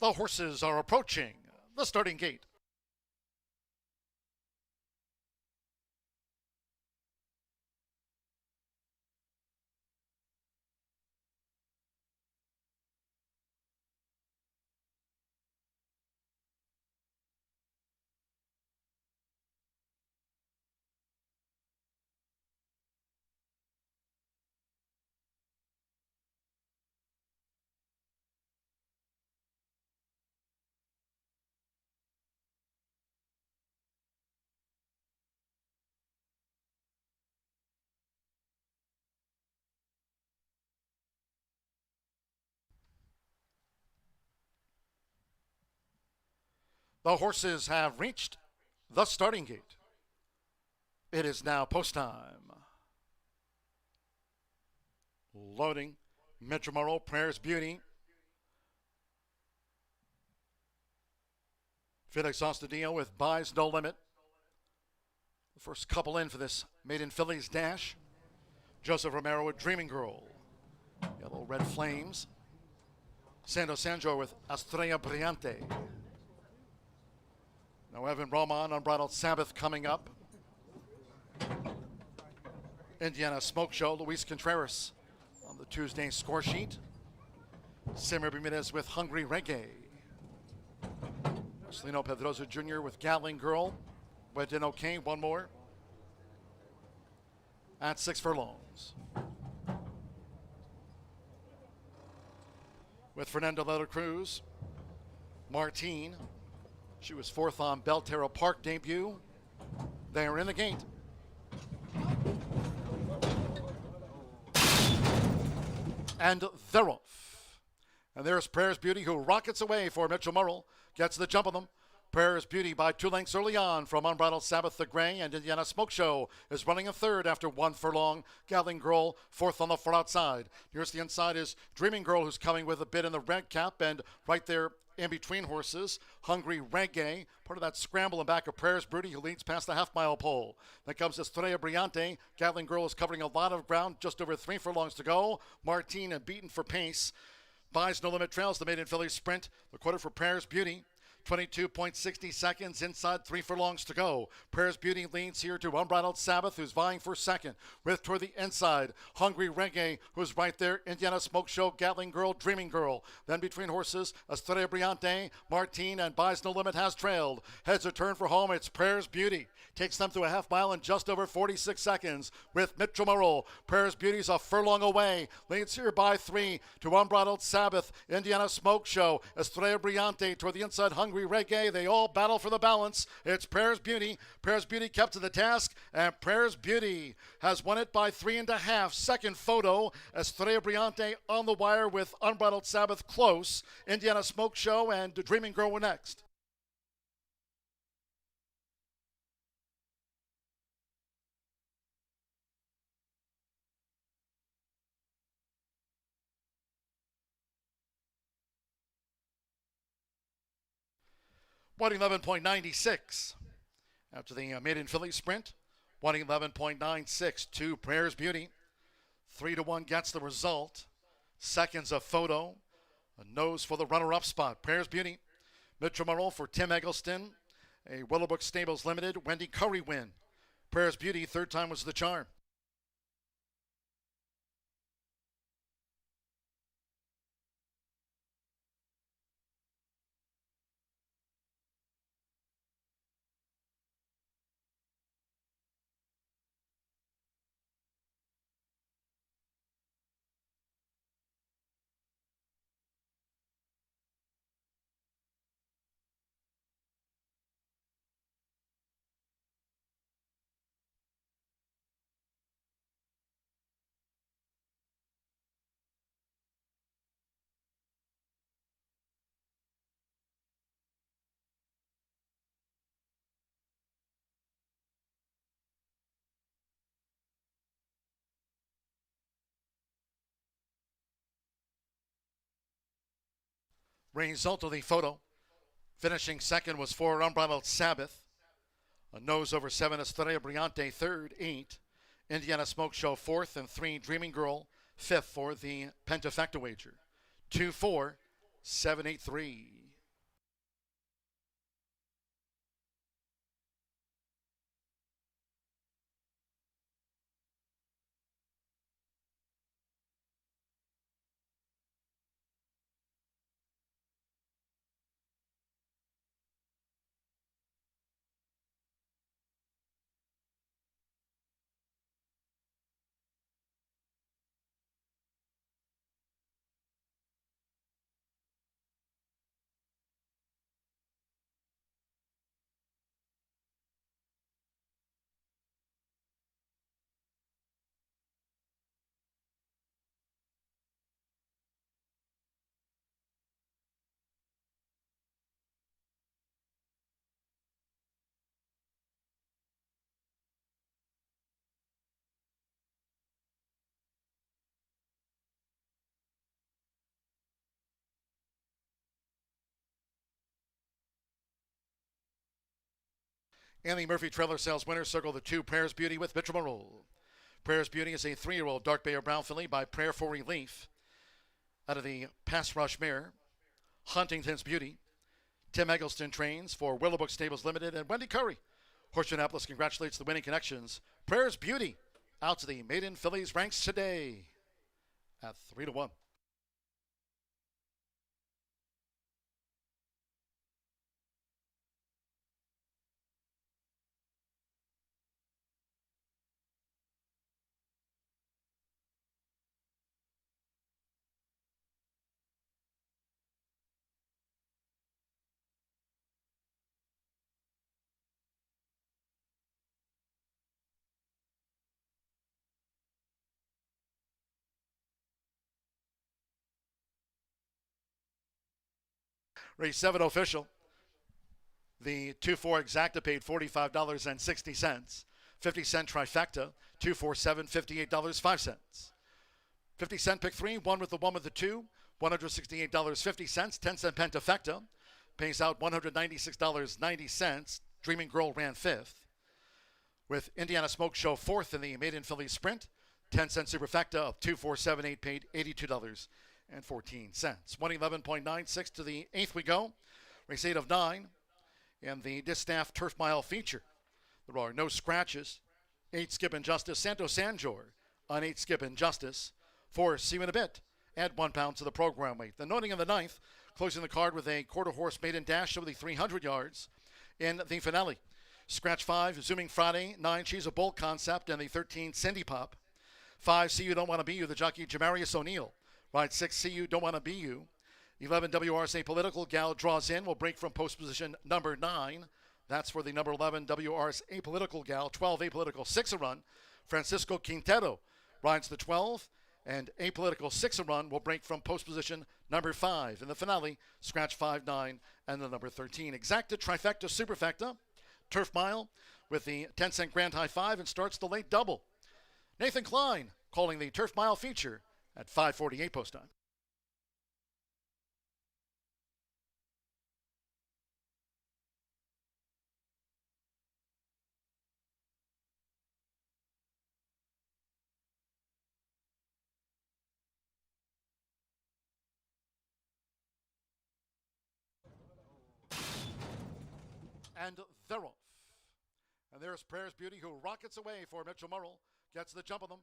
The horses are approaching the starting gate. The horses have reached the starting gate. It is now post time. Loading. Mitchell Prayers Beauty. Felix Ostadillo with Buys No Limit. The first couple in for this Maiden Fillies dash. Joseph Romero with Dreaming Girl. Yellow Red Flames. Sando Sanjo with Estrella Brillante. Now Evan Roman, Unbridled Sabbath coming up. Indiana Smoke Show, Luis Contreras on the Tuesday score sheet. Simmer Bermudez with Hungry Reggae. Marcelino Pedroza Jr. with Gatling Girl. Wedin OK, one more. At 6 furlongs. With Fernando Leather Cruz. Martine. She was fourth on Belterra Park debut. They are in the gate. And they're off. And there's Prayers Beauty, who rockets away for Mitchell Murrell. Gets the jump of them. Prayers Beauty by 2 lengths early on from Unbridled Sabbath the Gray, and Indiana Smoke Show is running a third after 1 furlong. Gatling Girl fourth on the far outside. Here's the inside is Dreaming Girl, who's coming with a bit in the red cap, and right there in between horses, Hungry Reggae, part of that scramble in back of Prayers Beauty, who leads past the half-mile pole. Then comes Estrella Brillante. Gatling Girl is covering a lot of ground, just over 3 furlongs to go. Martine and beaten for pace. Buys No Limit trails the Maiden Fillies sprint. The quarter for Prayers Beauty. 22.60 seconds inside 3 furlongs to go. Prayers Beauty leads here to Unbridled Sabbath, who's vying for second. With toward the inside, Hungry Reggae, who's right there. Indiana Smoke Show, Gatling Girl, Dreaming Girl. Then between horses, Estrella Brillante, Martine, and Buys No Limit has trailed. Heads a turn for home. It's Prayers Beauty. Takes them through a half mile in just over 46 seconds with Mitchell Murrell. Prayers Beauty's a furlong away. Leads here by 3 to Unbridled Sabbath, Indiana Smoke Show, Estrella Brillante toward the inside, Hungry Reggae. They all battle for the balance. It's Prayers Beauty. Prayers Beauty kept to the task, and Prayers Beauty has won it by 3.5. Second photo, Estrella Brillante on the wire with Unbridled Sabbath close. Indiana Smoke Show and Dreaming Girl were next. One 11.96 after the Maiden Fillies sprint. 111.96 to Prayers Beauty. 3-1 gets the result. Seconds of photo. A nose for the runner-up spot. Prayers Beauty. Mitchell Murrell for Tim Eggleston. A Willowbrook Stables Limited. Wendy Curry win. Prayers Beauty, third time was the charm. Result of the photo. Finishing second was for Unbridled Sabbath. A nose over 7, Estrella Brillante third, 8. Indiana Smoke Show fourth, and 3, Dreaming Girl fifth for the Pentafecta wager. 2-4, 7-8-3. And the Murphy Trailer Sales winner, circle the 2, Prayers Beauty with Mitchell Marole. Prayers Beauty is a 3-year-old dark bay or brown filly by Prayer for Relief. Out of the Pass Rush mare, Huntington's Beauty. Tim Eggleston trains for Willowbrook Stables Limited, and Wendy Curry. Horseshoe Indianapolis congratulates the winning connections. Prayers Beauty out to the maiden fillies ranks today at 3-1. Race 7 official. The 2-4 exacta paid $45.60. 50-cent trifecta, 247, $58.05. 50-cent pick 3, 1 with the 1 with the 2, $168.50. 10-cent pentafecta pays out $196.90. Dreaming Girl ran 5th. With Indiana Smoke Show 4th in the maiden filly sprint. 10-cent superfecta of 2478 paid $82.14. 111.96 to the 8th we go. Race 8 of 9 in the Distaff Turf Mile feature. There are no scratches. 8 Skip and Justice, Santo Sanjor on 8 Skip and Justice. 4 See You in a Bit. Add 1 pound to the program weight. The noting in the 9th, closing the card with a quarter horse maiden dash over the 300 yards in the finale. Scratch 5, Zooming Friday. 9 She's a Bull Concept, and the 13 Cindy Pop. 5 See You Don't Want to Be You, the jockey Jamarius O'Neill. Ride 6 See You Don't Want to Be You. 11 WRS Apolitical Gal draws in, will break from post position number 9. That's for the number 11 WRS Apolitical Gal. 12 Apolitical 6 a run. Francisco Quintero rides the 12, and Apolitical 6 a run will break from post position number 5. In the finale, scratch 5, 9, and the number 13. Exacta, trifecta, superfecta, Turf Mile with the 10-cent grand high 5, and starts the late double. Nathan Klein calling the Turf Mile feature at 5:48 post time. And they're off. And there's Prayers Beauty, who rockets away for Mitchell Murrell. Gets the jump of them.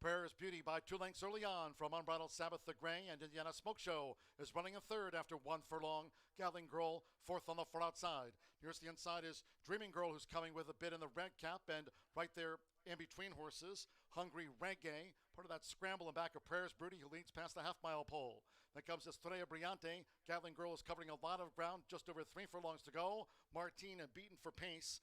Prayers Beauty by 2 lengths early on from Unbridled Sabbath the Gray, and Indiana Smoke Show is running in 3rd after 1 furlong. Gatling Girl 4th on the far outside. Nearest the inside is Dreaming Girl, who's coming with a bit in the red cap, and right there in between horses, Hungry Reggae, part of that scramble in back of Prayers Beauty, who leads past the half-mile pole. Then comes Estrella Brillante. Gatling Girl is covering a lot of ground, just over 3 furlongs to go. Martine and beaten for pace.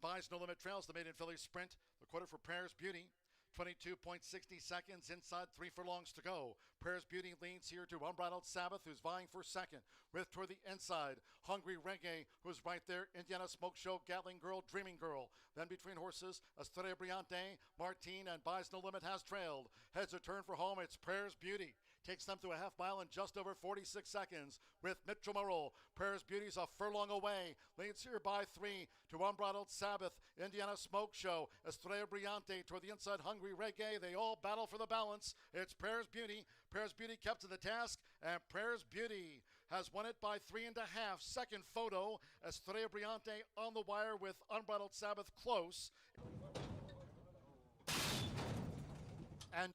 Buys No Limit trails the maiden filly sprint. The quarter for Prayers Beauty. 22.60 seconds inside 3 furlongs to go. Prayers Beauty leads here to Unbridled Sabbath, who's vying for second. With toward the inside, Hungry Reggae, who's right there. Indiana Smoke Show, Gatling Girl, Dreaming Girl. Then between horses, Estrella Brillante, Martine, and Buys No Limit has trailed. Heads a turn for home. It's Prayers Beauty. Takes them to a half mile in just over 46 seconds with Mitchell Murrell. Prayers Beauty's a furlong away. Leads here by 3 to Unbridled Sabbath. Indiana Smoke Show. Estrella Brillante toward the inside. Hungry Reggae. They all battle for the balance. It's Prayers Beauty. Prayers Beauty kept to the task, and Prayers Beauty has won it by 3.5. Second photo. Estrella Brillante on the wire with Unbridled Sabbath close. And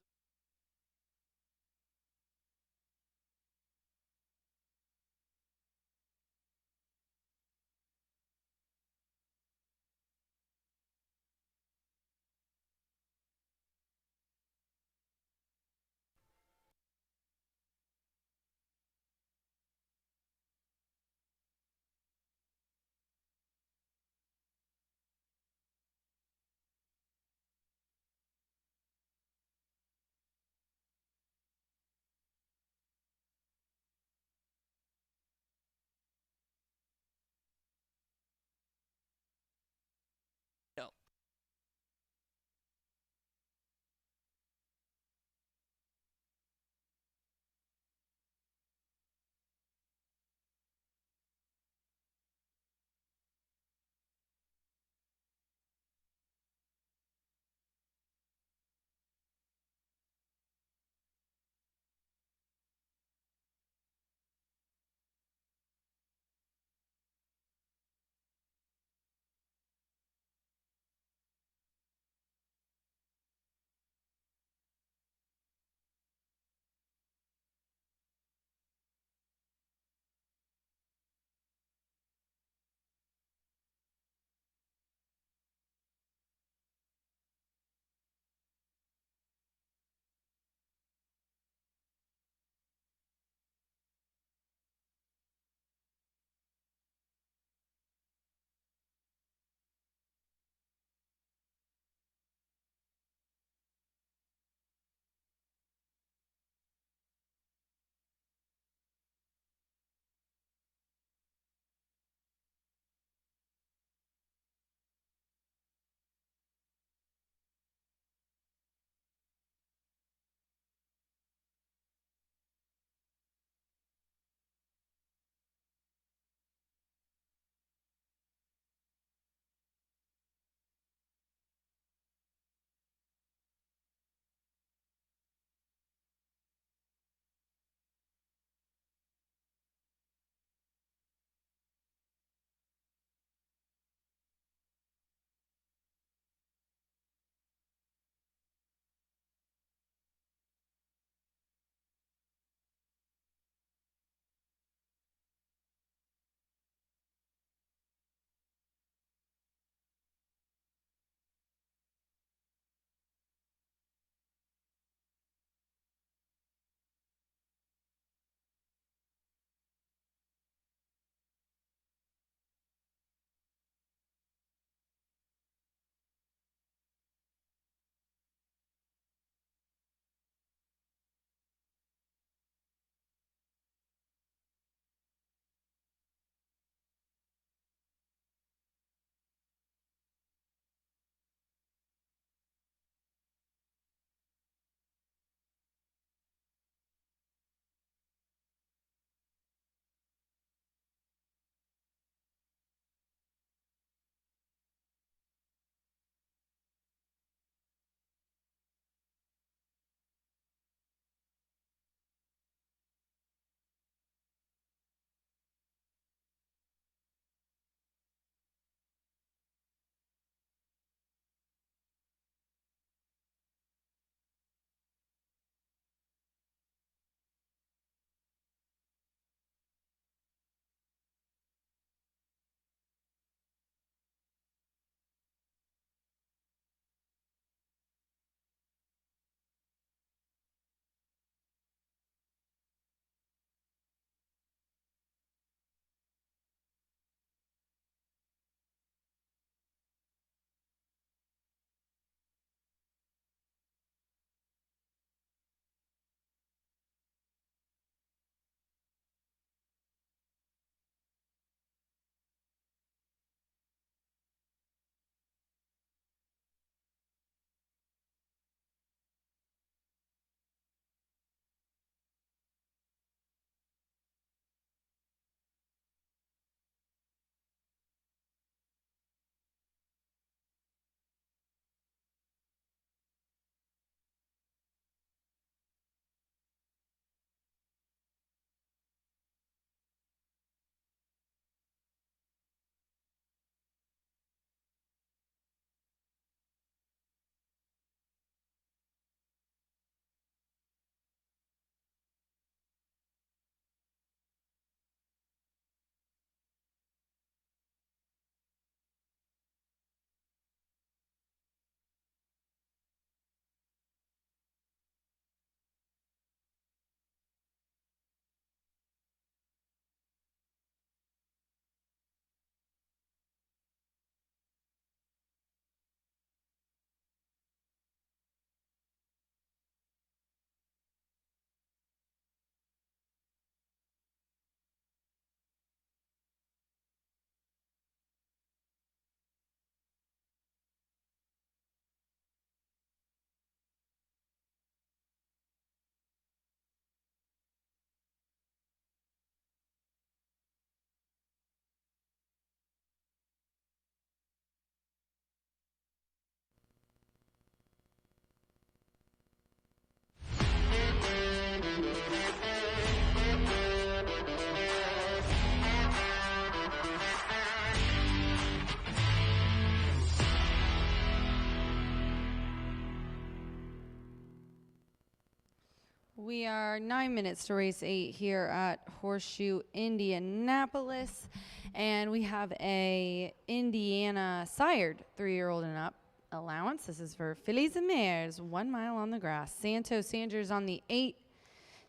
We are 9 minutes to race 8 here at Horseshoe Indianapolis, and we have a Indiana sired 3-year-old and up allowance. This is for fillies and mares, 1 mile on the grass. Santos Sanders on the 8,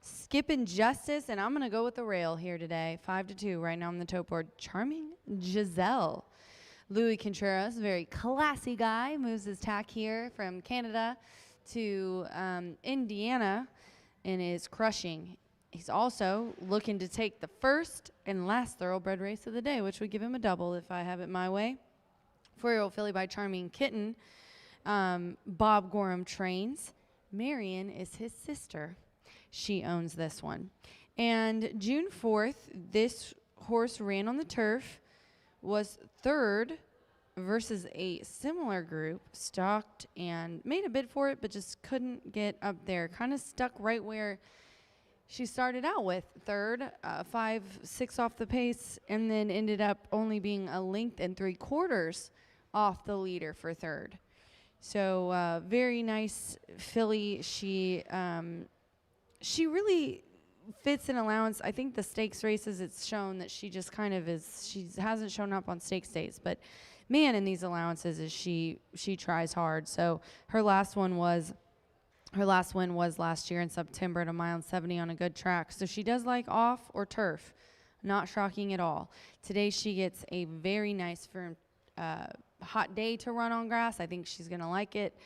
Skippin' Justice, and I'm going to go with the rail here today, 5-2 right now on the tote board. Charming Giselle. Louis Contreras, very classy guy, moves his tack here from Canada to Indiana and is crushing. He's also looking to take the first and last thoroughbred race of the day, which would give him a double if I have it my way. 4-year-old filly by Charming Kitten. Bob Gorham trains. Marion is his sister. She owns this one. And June 4th, this horse ran on the turf, was third versus a similar group, stalked and made a bid for it, but just couldn't get up there. Kind of stuck right where she started out with, third, 5-6 off the pace, and then ended up only being a length and 3/4 off the leader for third. So very nice filly. She really fits an allowance. I think the stakes races, it's shown that she just kind of is, she hasn't shown up on stakes days, but man, in these allowances is she tries hard. So her last win was last year in September at 1.70 miles on a good track. So she does like off or turf, not shocking at all. Today she gets a very nice firm hot day to run on grass. I think she's gonna like it.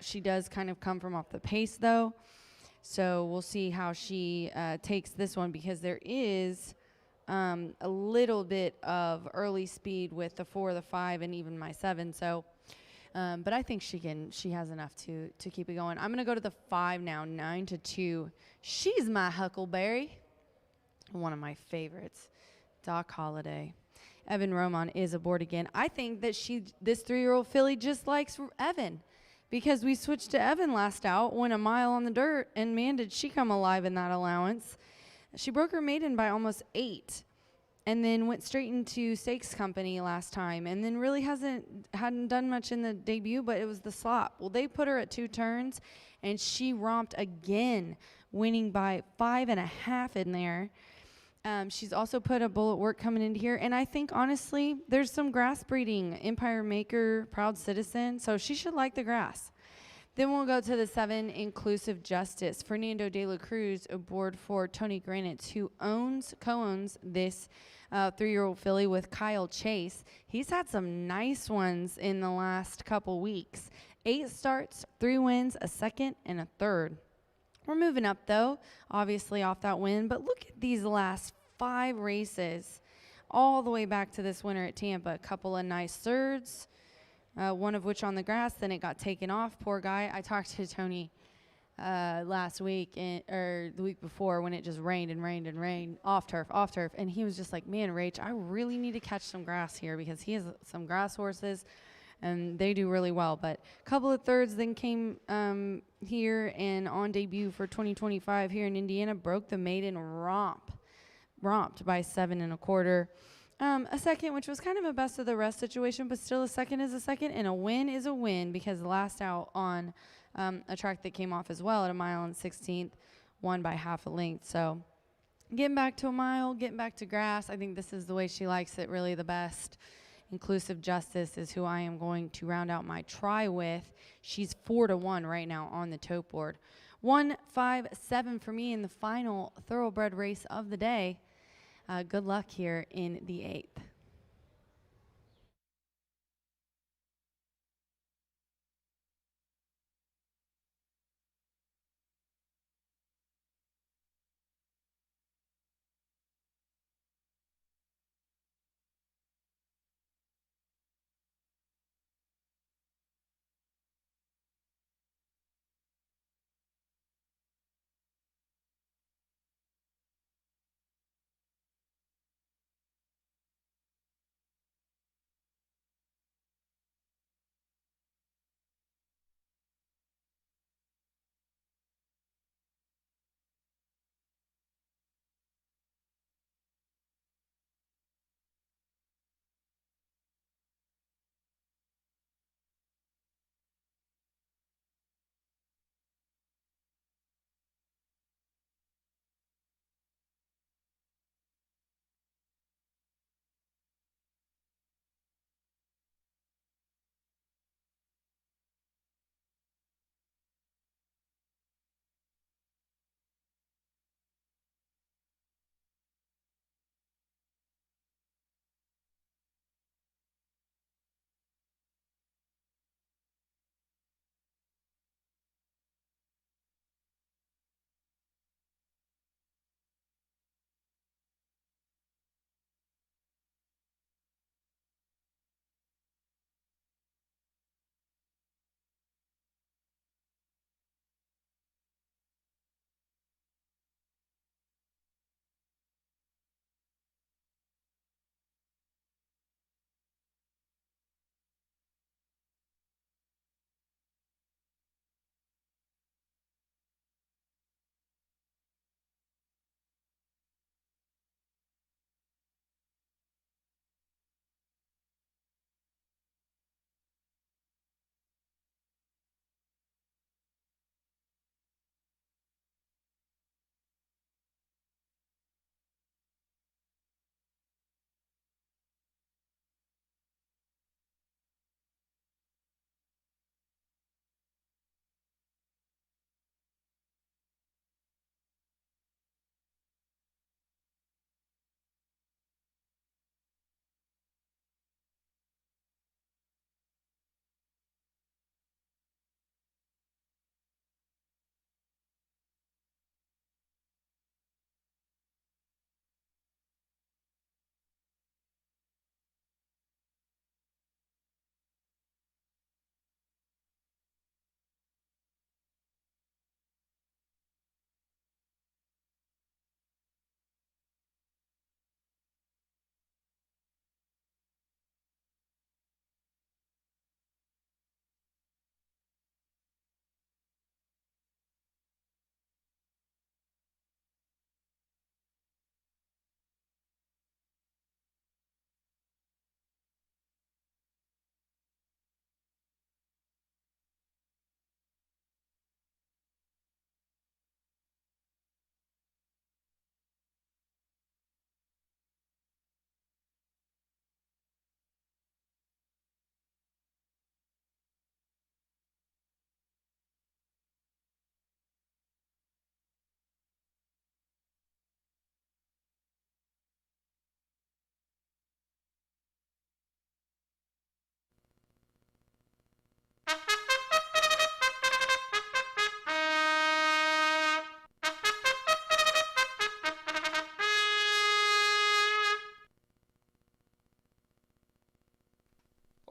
She does kind of come from off the pace though. So we'll see how she takes this one, because there is a little bit of early speed with the 4, the 5, and even my 7. So, but I think she has enough to keep it going. I'm going to go to the 5 now, 9-2. She's my Huckleberry. One of my favorites. Doc Holliday. Evan Roman is aboard again. I think that this 3-year-old filly just likes Evan, because we switched to Evan last out, went a mile on the dirt, and man, did she come alive in that allowance. She broke her maiden by almost 8, and then went straight into Stakes Company last time, and then really hadn't done much in the debut, but it was the slop. Well, they put her at 2 turns, and she romped again, winning by 5.5 in there. She's also put a bullet work coming into here, and I think honestly there's some grass breeding. Empire Maker, Proud Citizen, so she should like the grass. Then we'll go to the 7, Inclusive Justice. Fernando de la Cruz aboard for Tony Granitz, who co-owns this 3-year-old filly with Kyle Chase. He's had some nice ones in the last couple weeks. 8 starts, 3 wins, a 2nd, and a 3rd. We're moving up though, obviously off that win, but look at these last 5 races, all the way back to this winner at Tampa. A couple of nice thirds, one of which on the grass, then it got taken off. Poor guy. I talked to Tony last week, or the week before, when it just rained and rained and rained, off turf, and he was just like, man, Rach, I really need to catch some grass here, because he has some grass horses, and they do really well. But a couple of thirds then came here, and on debut for 2025 here in Indiana, broke the maiden, romped by 7 1/4. A 2nd, which was kind of a best of the rest situation, but still a 2nd is a 2nd, and a win is a win, because last out on a track that came off as well at 1.16 miles, won by 1/2 a length. So getting back to a mile, getting back to grass, I think this is the way she likes it really the best. Inclusive Justice is who I am going to round out my try with. She's 4-1 right now on the tote board. 1, 5, 7 for me in the final thoroughbred race of the day. Good luck here in the 8th.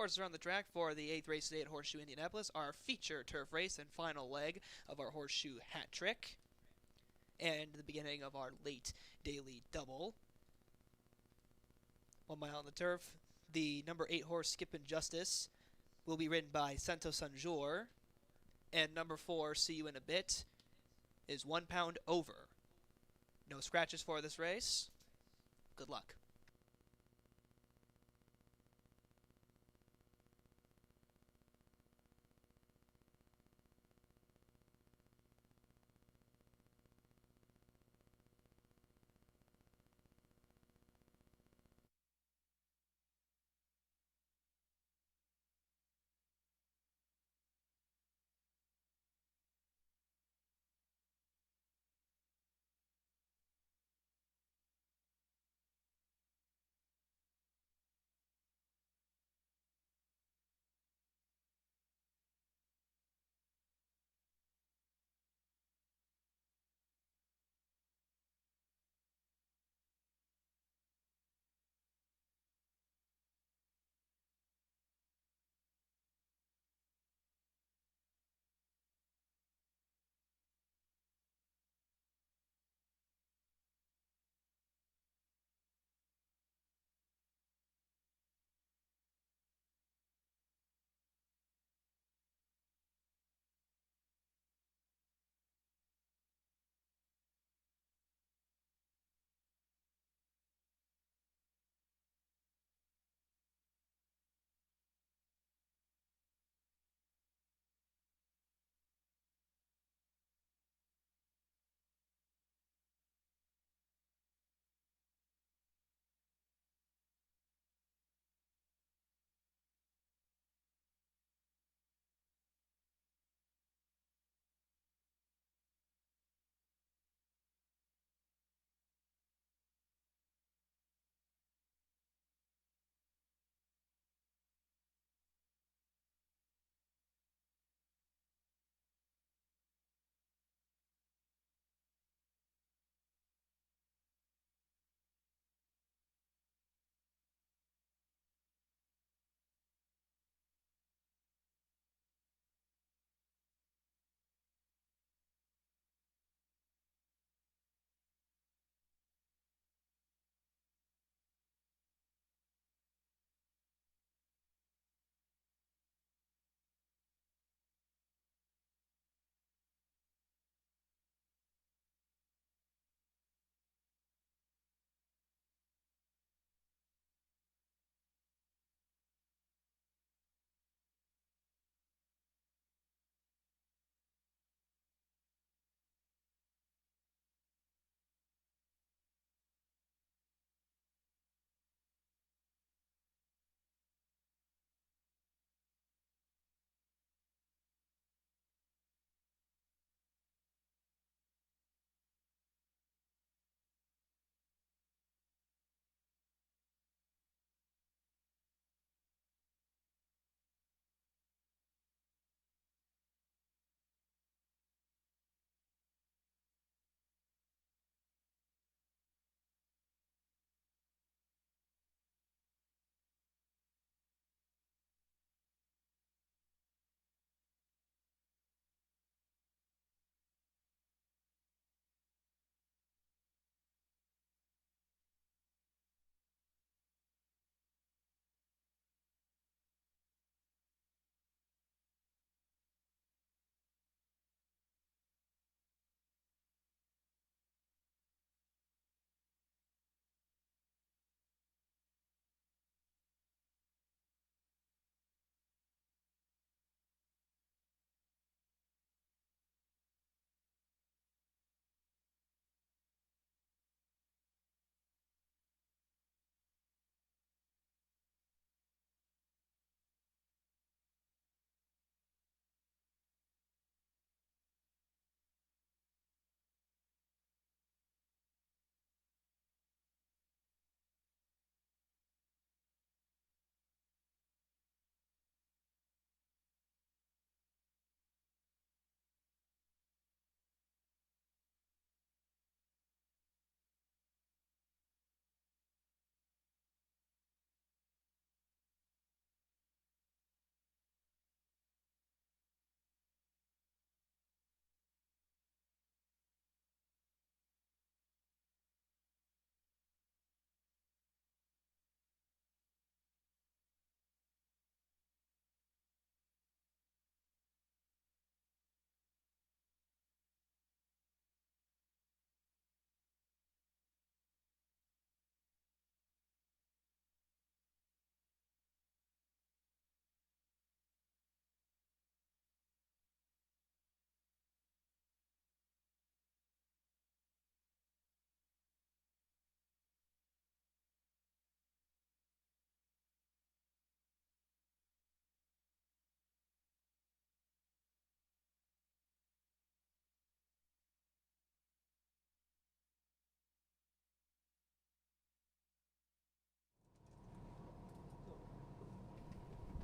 cars around the track for the 8th race today at Horseshoe Indianapolis, our feature turf race and final leg of our Horseshoe hat trick, and the beginning of our late daily double. 1 mile on the turf. The number 8 horse, Skippin' Justice, will be ridden by Santo Sanjor, and number 4, See You in a Bit, is 1 pound over. No scratches for this race. Good luck.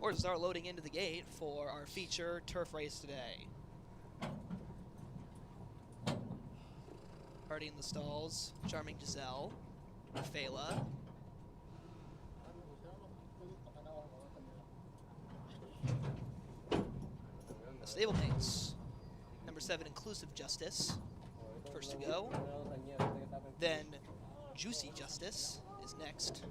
Horses are loading into the gate for our feature turf race today. Already in the stalls, Charming Giselle, Rafaela. The stablemates. Number 7, Inclusive Justice, first to go. Then Juicy Justice is next.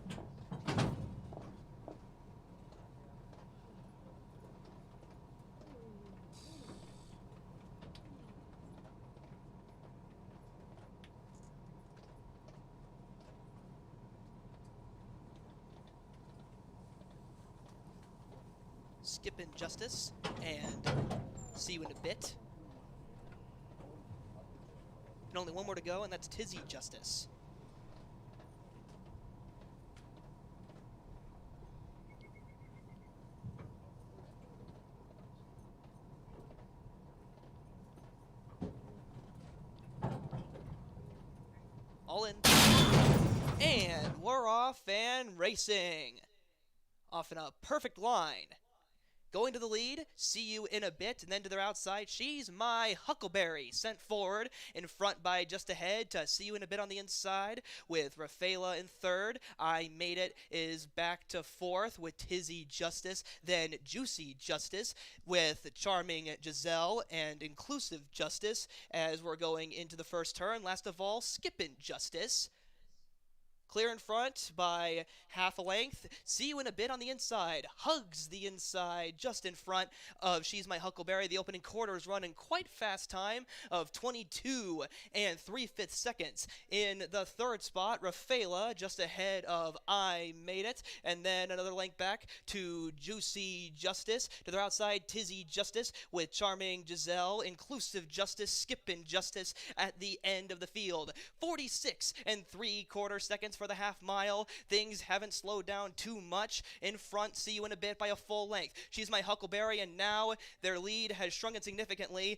Skippin' Justice, and see you in a bit. And only one more to go, and that's Tizzy Justice. All in. And we're off and racing. Off in a perfect line. Going to the lead, see you in a bit, and then to their outside, she's my Huckleberry, sent forward in front by just ahead to see you in a bit on the inside with Rafaela in third. I Made It is back to fourth with Tizzy Justice, then Juicy Justice with Charming Giselle and Inclusive Justice as we're going into the first turn. Last of all, Skippin' Justice. Clear in front by half a length. See you in a bit on the inside. Hugs the inside just in front of She's My Huckleberry. The opening quarters run in quite fast time of 22 3/5 seconds. In the third spot, Rafaela just ahead of I Made It. And then another length back to Juicy Justice. To their outside, Tizzy Justice with Charming Giselle, Inclusive Justice, Skippin' Justice at the end of the field. 46 3/4 seconds for the half mile. Things haven't slowed down too much. In front, see you in a bit by a full length. She's My Huckleberry, and now their lead has shrunken significantly.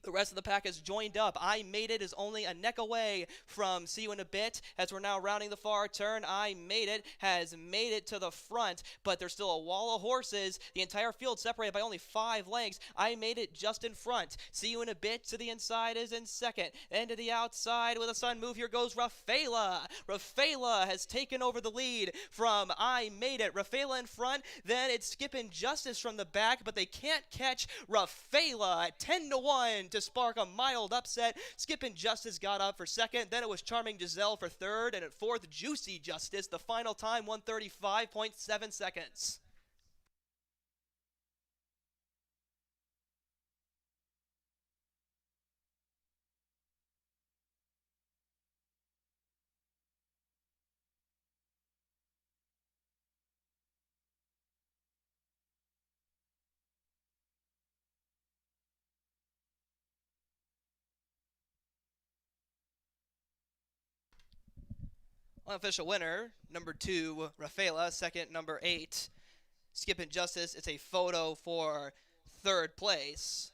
The rest of the pack has joined up. I Made It is only a neck away from See You in a Bit. As we're now rounding the far turn, I Made It has made it to the front, but there's still a wall of horses. The entire field separated by only 5 lengths. I Made It just in front. See You in a Bit to the inside is in second. And to the outside with a sudden move, here goes Rafaela. Rafaela has taken over the lead from I Made It. Rafaela in front, then it's Skippin' Justice from the back, but they can't catch Rafaela at 10-1. To spark a mild upset. Skippin' Justice got up for second, then it was Charming Giselle for third, and at fourth, Juicy Justice. The final time, 1:35.7 seconds. Unofficial winner, number 2, Rafaela. Second, number 8, Skippin' Justice. It's a photo for third place.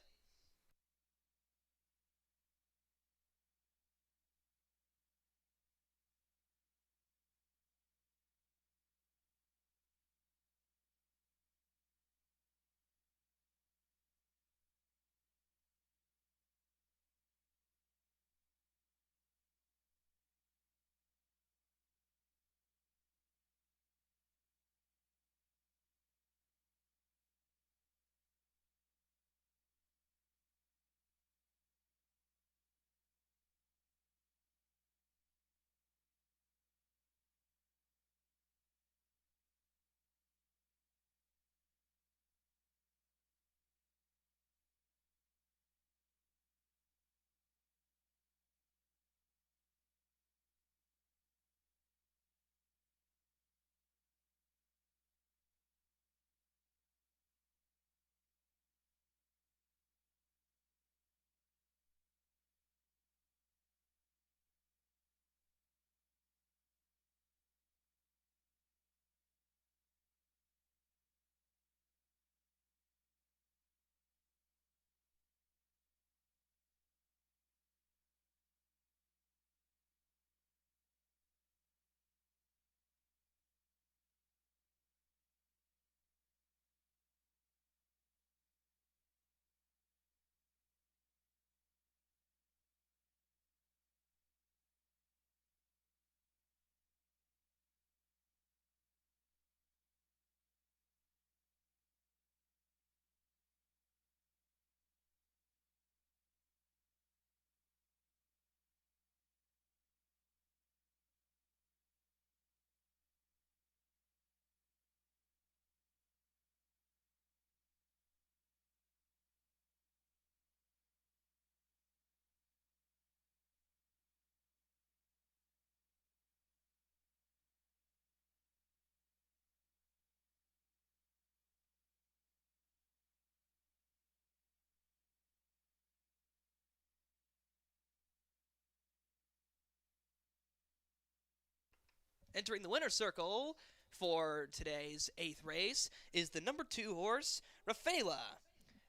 Entering the winner's circle for today's 8th race is the number 2 horse, Rafaela.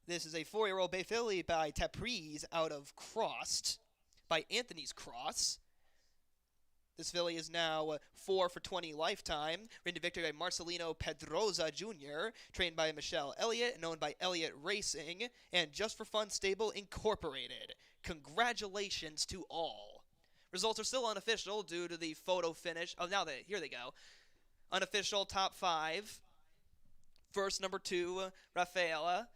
This is a 4-year-old bay filly by Tapriz out of Crossed, by Anthony's Cross. This filly is now 4 for 20 lifetime, ridden to victory by Marcelino Pedroza Jr., trained by Michelle Elliott, and owned by Elliott Racing, and Just for Fun Stable Incorporated. Congratulations to all. Results are still unofficial due to the photo finish. Oh, here they go. Unofficial top 5. First, number 2, Rafaela.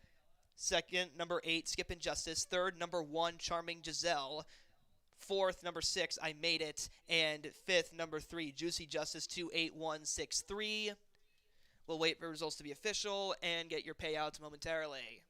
Second, number 8, Skippin' Justice. Third, number 1, Charming Giselle. Fourth, number 6, I Made It. And fifth, number 3, Juicy Justice 28163. We'll wait for results to be official and get your payouts momentarily.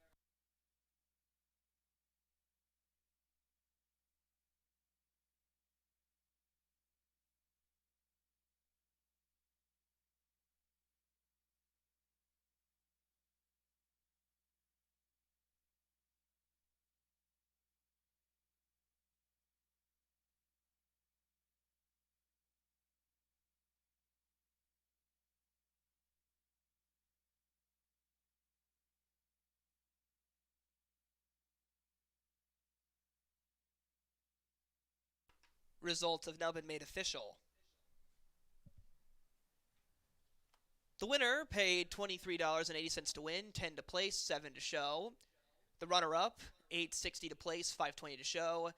Results have now been made official. The winner paid $23.80 to win, $10 to place, $7 to show. The runner-up, $8.60 to place, $5.20 to show.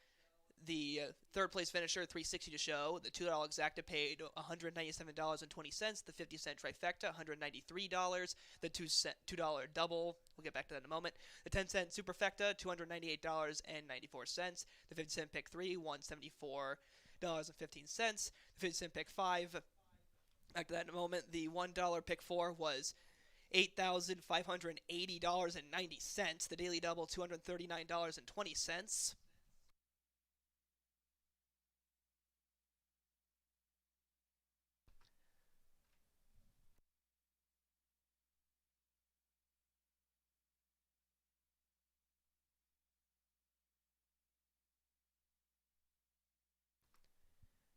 The third place finisher, $3.60 to show. The $2 exacta paid $197.20. The 50-cent trifecta, $193. The $2 double, we'll get back to that in a moment. The 10-cent superfecta, $298.94. The 50-cent pick 3, $174.15. The 50-cent pick 5, back to that in a moment. The $1 pick 4 was $8,580.90. The daily double, $239.20.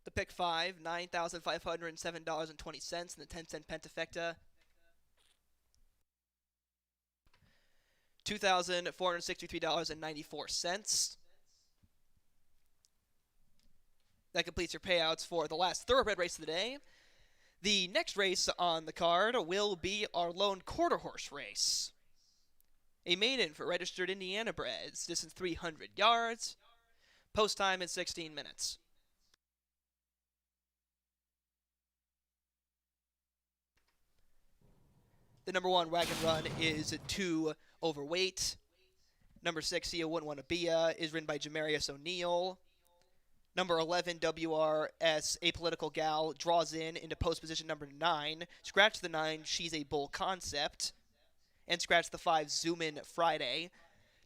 The pick 5, $9,507.20, and the 10-cent pentafecta, $2,463.94. That completes your payouts for the last thoroughbred race of the day. The next race on the card will be our lone quarter horse race. A maiden for registered Indiana breds, distance 300 yards, post time in 16 minutes. The number 1 Wagon Run is 2 overweight. Number 6, You Wouldn't Want to Be is ridden by Jamarius O'Neal. Number 11, WRS Apolitical Gal draws into post position number 9. Scratch the 9, She's a Bull Concept. And scratch the 5, Zoom In Friday.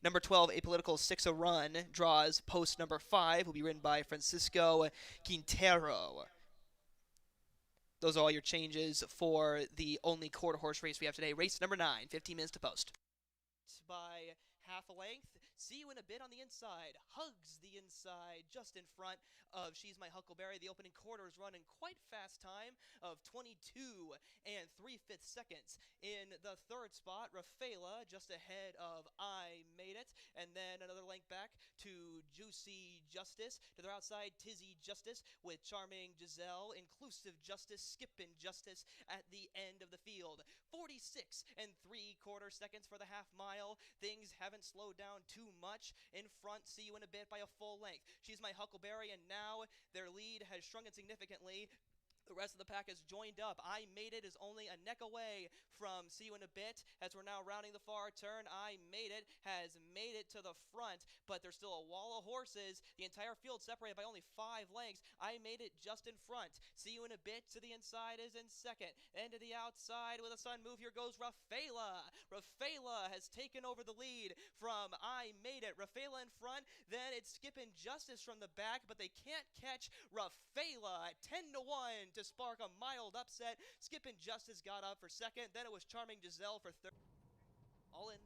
Number 12, Apolitical 6 a Run draws post number 5. Will be ridden by Francisco Quintero. Those are all your changes for the only quarter horse race we have today. Race number 9, 15 minutes to post. By half a length, See You in a Bit on the inside. Hugs the inside just in front of She's My Huckleberry. The opening quarter is running quite fast time of 22 and 3/5 seconds. In the third spot, Rafaela just ahead of I Made It. And then another length back to Juicy Justice. To their outside, Tizzy Justice with Charming Giselle. Inclusive Justice, Skippin' Justice at the end of the field. 46 and 3/4 seconds for the half mile. Things haven't slowed down too much. In front, See You in a Bit by a full length. She's My Huckleberry, and now their lead has shrunken significantly. The rest of the pack has joined up. I Made It is only a neck away from See You in a Bit. As we're now rounding the far turn, I Made It has made it to the front, but there's still a wall of horses. The entire field separated by only 5 lengths. I Made It just in front. See You in a Bit to the inside is in second. And to the outside with a sudden move, here goes Rafaela. Rafaela has taken over the lead from I Made It. Rafaela in front, then it's Skippin' Justice from the back, but they can't catch Rafaela at 10-1 to spark a mild upset. Skippin' Justice got up for second, then it was Charming Giselle for third. All in.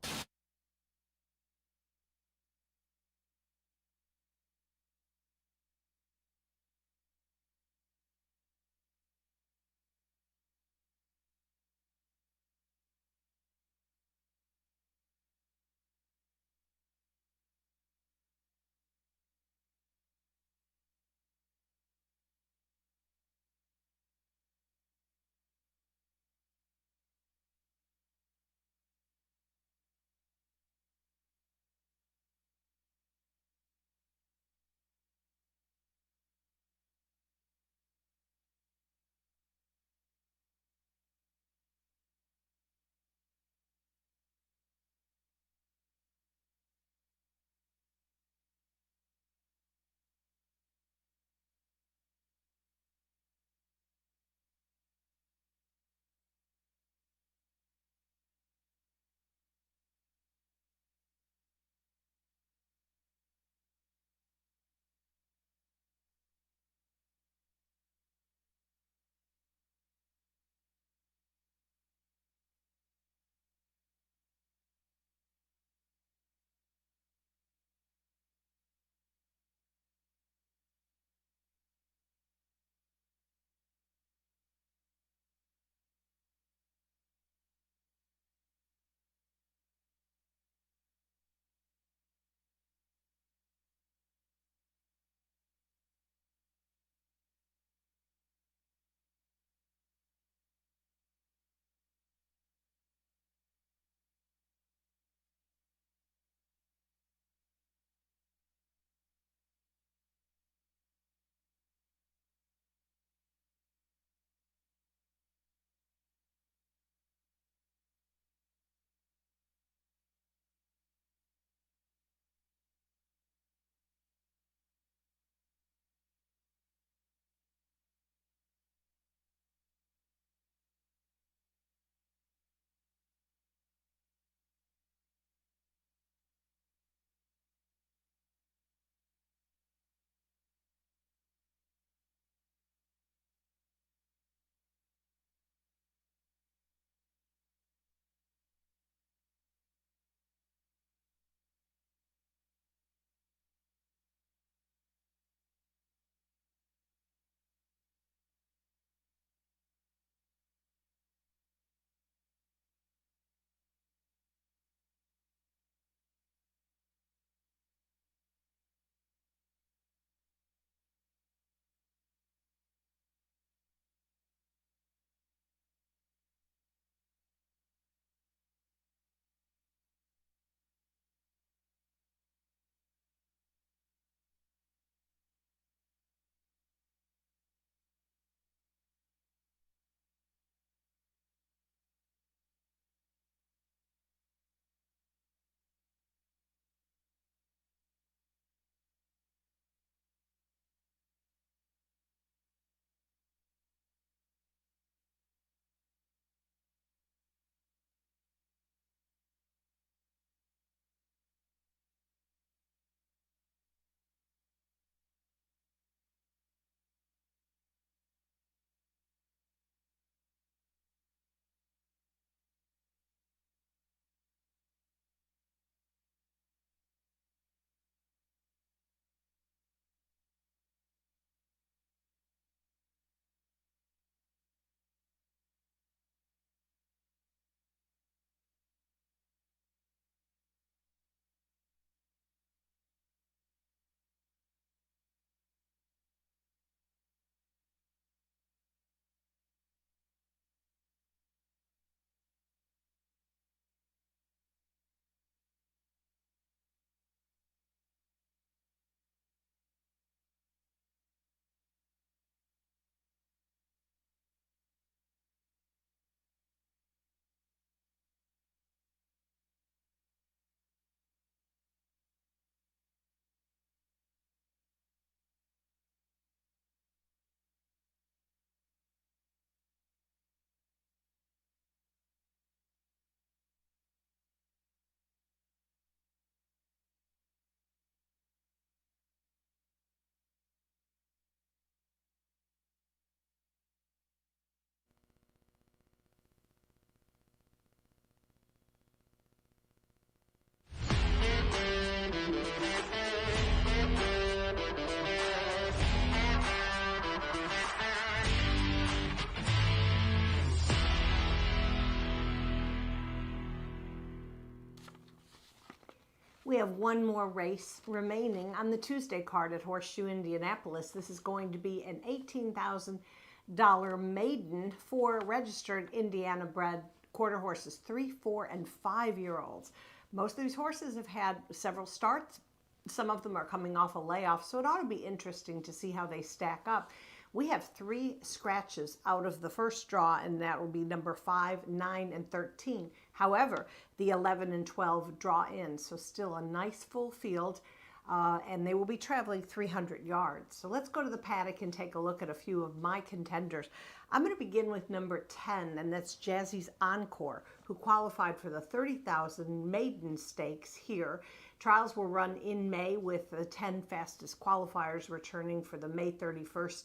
we have one more race remaining on the Tuesday card at Horseshoe Indianapolis. This is going to be an $18,000 maiden for registered Indiana-bred quarter horses, 3, 4, and 5-year-olds. Most of these horses have had several starts. Some of them are coming off a layoff, so it ought to be interesting to see how they stack up. We have 3 scratches out of the first draw, and that will be number 5, 9, and 13. However, the 11 and 12 draw in, so still a nice full field, and they will be traveling 300 yards. So let's go to the paddock and take a look at a few of my contenders. I'm going to begin with number 10, and that's Jazzy's Encore, who qualified for the 30,000 maiden stakes here. Trials will run in May with the 10 fastest qualifiers returning for the May 31st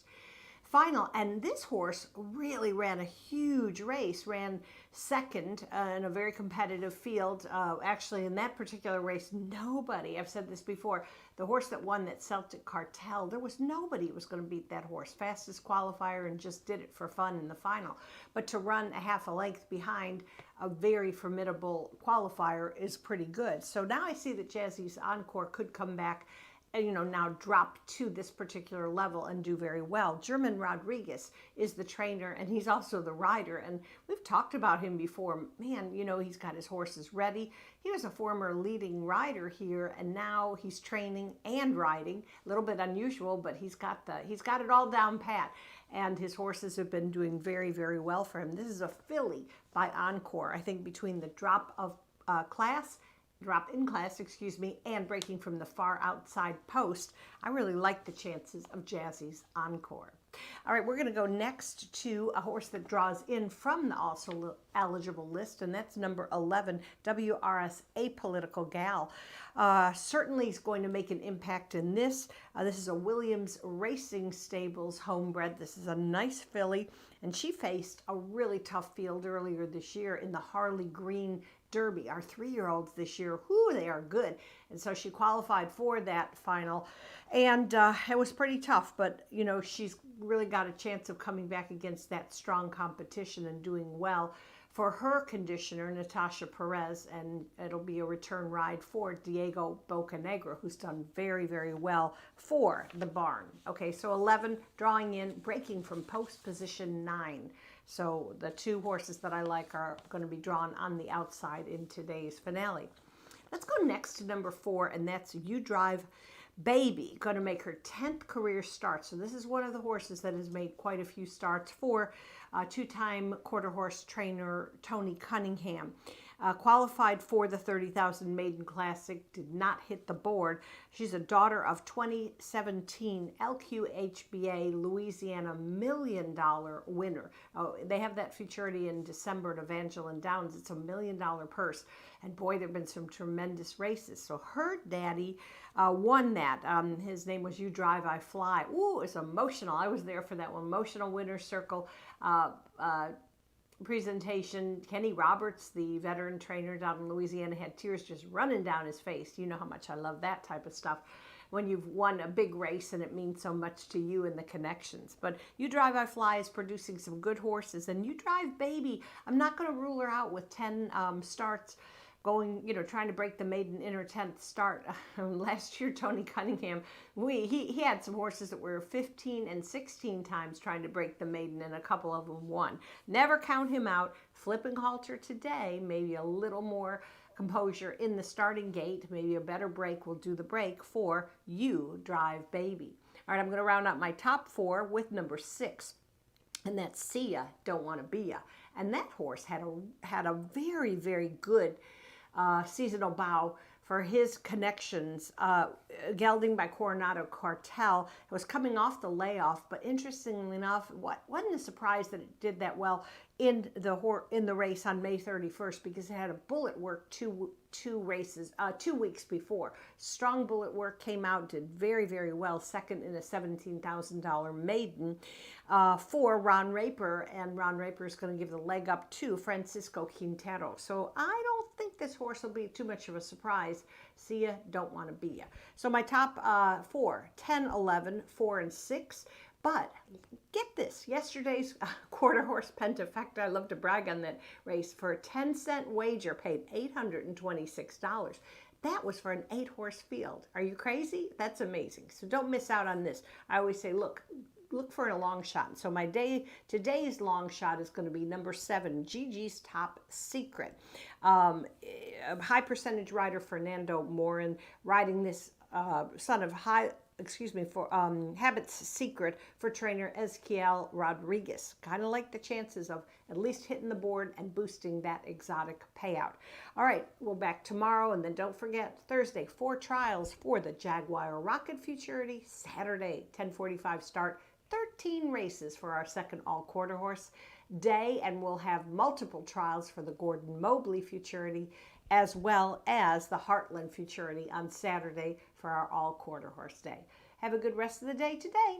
final. And this horse really ran a huge race, ran second in a very competitive field. Actually, in that particular race, nobody, I've said this before, the horse that won, that Celtic Cartel, there was nobody who was going to beat that horse. Fastest qualifier, and just did it for fun in the final. But to run a half a length behind a very formidable qualifier is pretty good. So now I see that Jazzy's Encore could come back, you know, now drop to this particular level and do very well. German Rodriguez is the trainer, and he's also the rider, and we've talked about him before. Man, you know, he's got his horses ready. He was a former leading rider here, and now he's training and riding. A little bit unusual, but he's got it all down pat, and his horses have been doing very, very well for him. This is a filly by Encore. I think between the drop in class, and breaking from the far outside post, I really like the chances of Jazzy's Encore. All right, we're going to go next to a horse that draws in from the also eligible list, and that's number 11, WRS Apolitical Gal. Certainly is going to make an impact in this. This is a Williams Racing Stables homebred. This is a nice filly, and she faced a really tough field earlier this year in the Harley Green Derby. Our 3-year-olds this year, they are good. And so she qualified for that final, and it was pretty tough, but you know, she's really got a chance of coming back against that strong competition and doing well for her conditioner, Natasha Perez, and it'll be a return ride for Diego Bocanegra, who's done very, very well for the barn. Okay, so 11 drawing in, breaking from post position 9. So the 2 horses that I like are going to be drawn on the outside in today's finale. Let's go next to number 4, and that's You Drive Baby, going to make her 10th career start. So this is one of the horses that has made quite a few starts for 2-time quarter horse trainer Tony Cunningham. Qualified for the 30,000 Maiden Classic, did not hit the board. She's a daughter of 2017 LQHBA Louisiana $1 million winner. Oh, they have that futurity in December at Evangeline Downs. It's $1 million purse. And boy, there have been some tremendous races. So her daddy won that. His name was You Drive, I Fly. Ooh, it's emotional. I was there for that one. Emotional Winner's Circle presentation. Kenny Roberts, the veteran trainer down in Louisiana, had tears just running down his face. You know how much I love that type of stuff when you've won a big race and it means so much to you and the connections. But You Drive, I Fly is producing some good horses, and You Drive Baby, I'm not going to rule her out with 10 starts going, you know, trying to break the maiden in her 10th start. Last year, Tony Cunningham, he had some horses that were 15 and 16 times trying to break the maiden, and a couple of them won. Never count him out. Flipping halter today, maybe a little more composure in the starting gate, maybe a better break will do the break for You Drive Baby. All right, I'm going to round out my top 4 with number 6. And that's See Ya, Don't Wanna Be Ya. And that horse had a very, very good seasonal bow for his connections. Gelding by Coronado Cartel. It was coming off the layoff, but interestingly enough, wasn't a surprise that it did that well in the race on May 31st, because it had a bullet work two weeks before. Strong bullet work, came out, did very, very well, second in a $17,000 maiden for Ron Raper, and Ron Raper is going to give the leg up to Francisco Quintero. So I don't think this horse will be too much of a surprise. See Ya, Don't Wanna Be Ya. So my top 4, 10, 11, 4, and 6. But get this, yesterday's quarter horse Pentafecta, I love to brag on that race, for a 10-cent wager paid $826. That was for an 8-horse field. Are you crazy? That's amazing. So don't miss out on this. I always say, look for a long shot. So today's long shot is going to be number 7, Gigi's Top Secret. A high percentage rider Fernando Morin riding this son of Habit's Secret for trainer Ezequiel Rodriguez. Kind of like the chances of at least hitting the board and boosting that exotic payout. All right, we'll back tomorrow, and then don't forget Thursday, 4 trials for the Jaguar Rocket Futurity. Saturday, 10:45 start. 13 races for our second all-quarter horse day, and we'll have multiple trials for the Gordon Mobley Futurity, as well as the Heartland Futurity on Saturday for our all-quarter horse day. Have a good rest of the day today.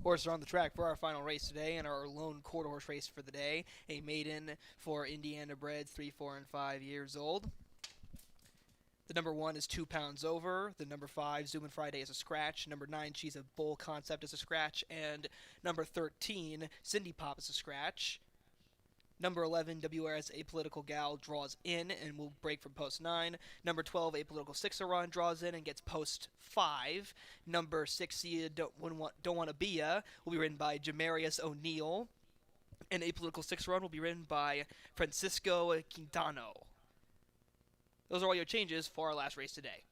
Horses are on the track for our final race today and our lone quarter horse race for the day. A maiden for Indiana breds 3, 4, and 5 years old. The number 1 is 2 pounds over. The number 5, Zoom and Friday, is a scratch. Number 9, She's a Bull Concept, is a scratch. And number 13, Cindy Pop, is a scratch. Number 11, WRS Apolitical Gal, draws in and will break from post 9. Number 12, Apolitical Six-A-Run, draws in and gets post 5. Number 6, Don't Wanna Be Ya, will be ridden by Jamarius O'Neill. And Apolitical Six-A-Run will be ridden by Francisco Quintano. Those are all your changes for our last race today.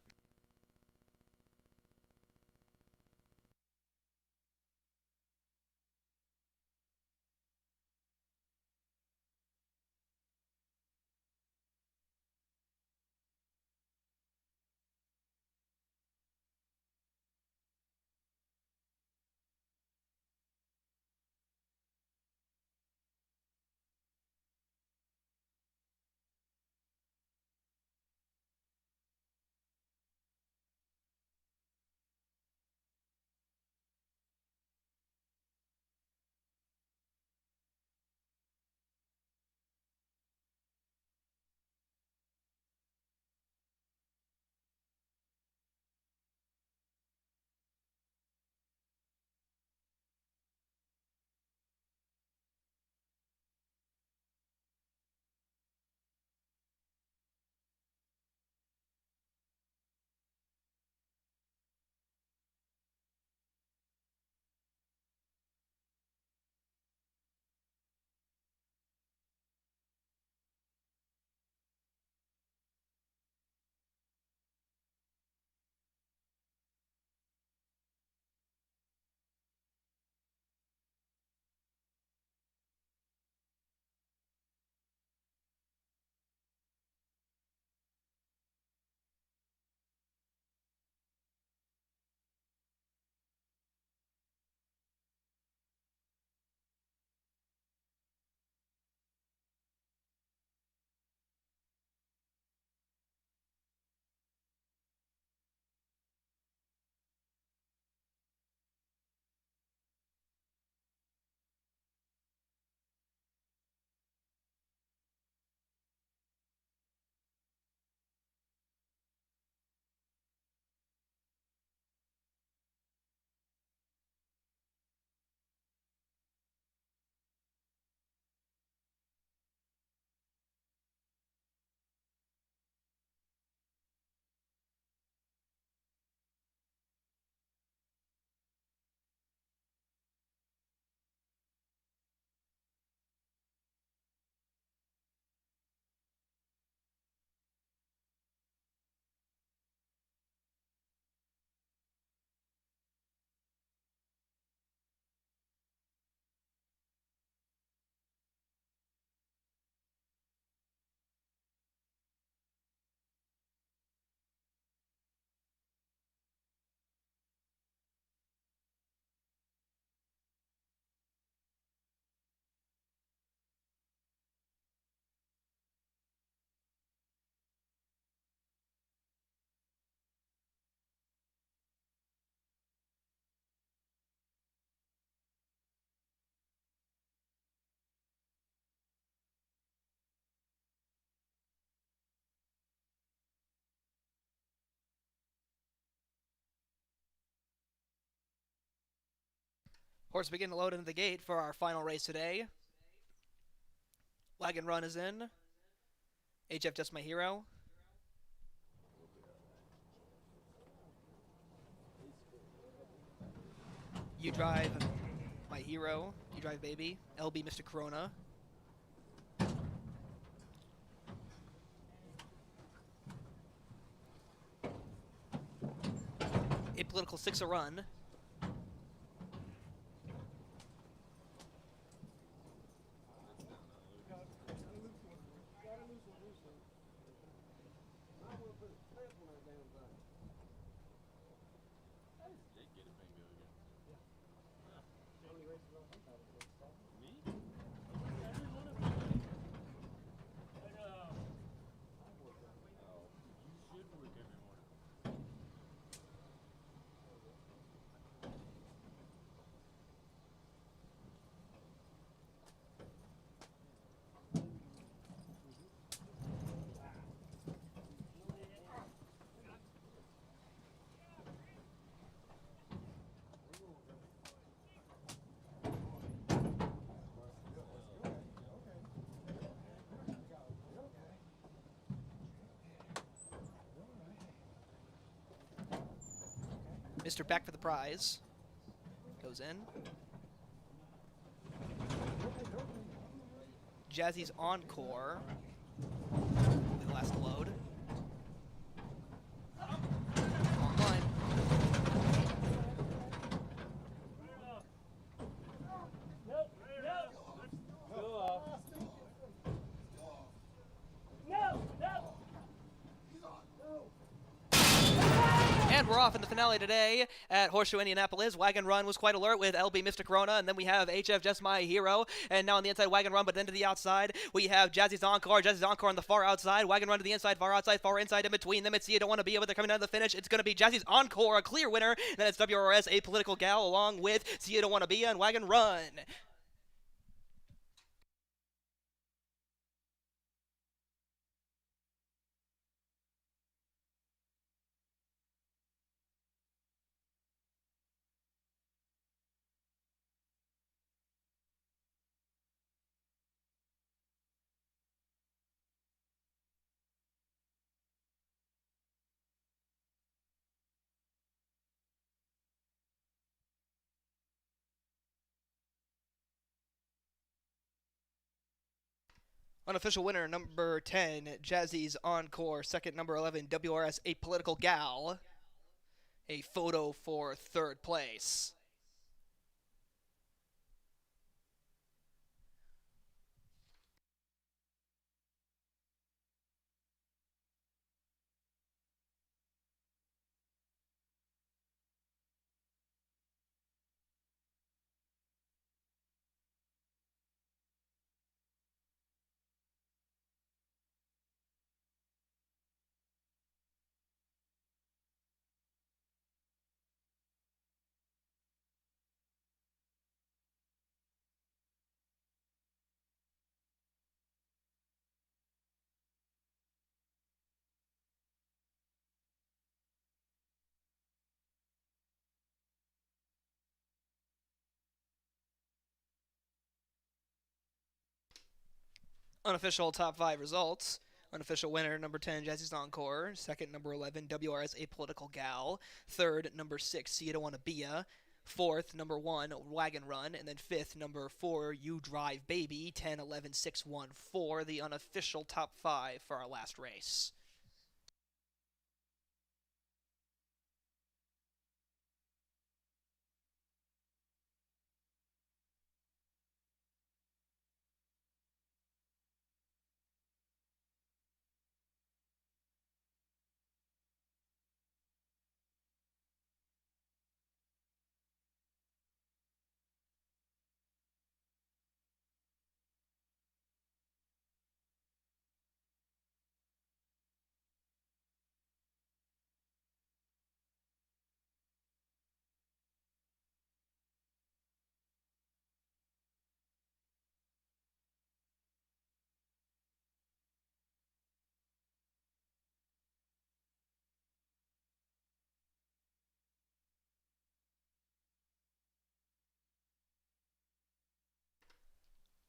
Horse begin to load into the gate for our final race today. Wagon Run is in. HF Just My Hero. You Drive My Hero. You Drive Baby. LB Mr. Corona. Apolitical 6 a run. Mr. Back for the prize. Goes in. Jazzy's Encore. Will be the last to load. Online. And we're off in the finale today at Horseshoe Indianapolis. Wagon Run was quite alert with LB Mr. Corona, and then we have HF Just My Hero, and now on the inside Wagon Run, but then to the outside we have Jazzy's Encore. Jazzy's Encore on the far outside. Wagon Run to the inside, far outside, far inside. In between them, it's You Don't Want to Be, but they're coming down to the finish. It's going to be Jazzy's Encore, a clear winner. And then it's WRS, Apolitical Gal, along with See You Don't Want to Be and Wagon Run. Unofficial winner, number 10, Jazzy's Encore. Second, number 11, WRS, Apolitical Gal. A photo for third place. Unofficial top 5 results. Unofficial winner, number 10, Jazzy's Encore. Second, number 11, WRS, Apolitical Gal. Third, number 6, See You Don't Want to Be Ya. Fourth, number 1, Wagon Run. And then fifth, number 4, You Drive Baby. 10, 11, 6, 1, 4. The unofficial top 5 for our last race.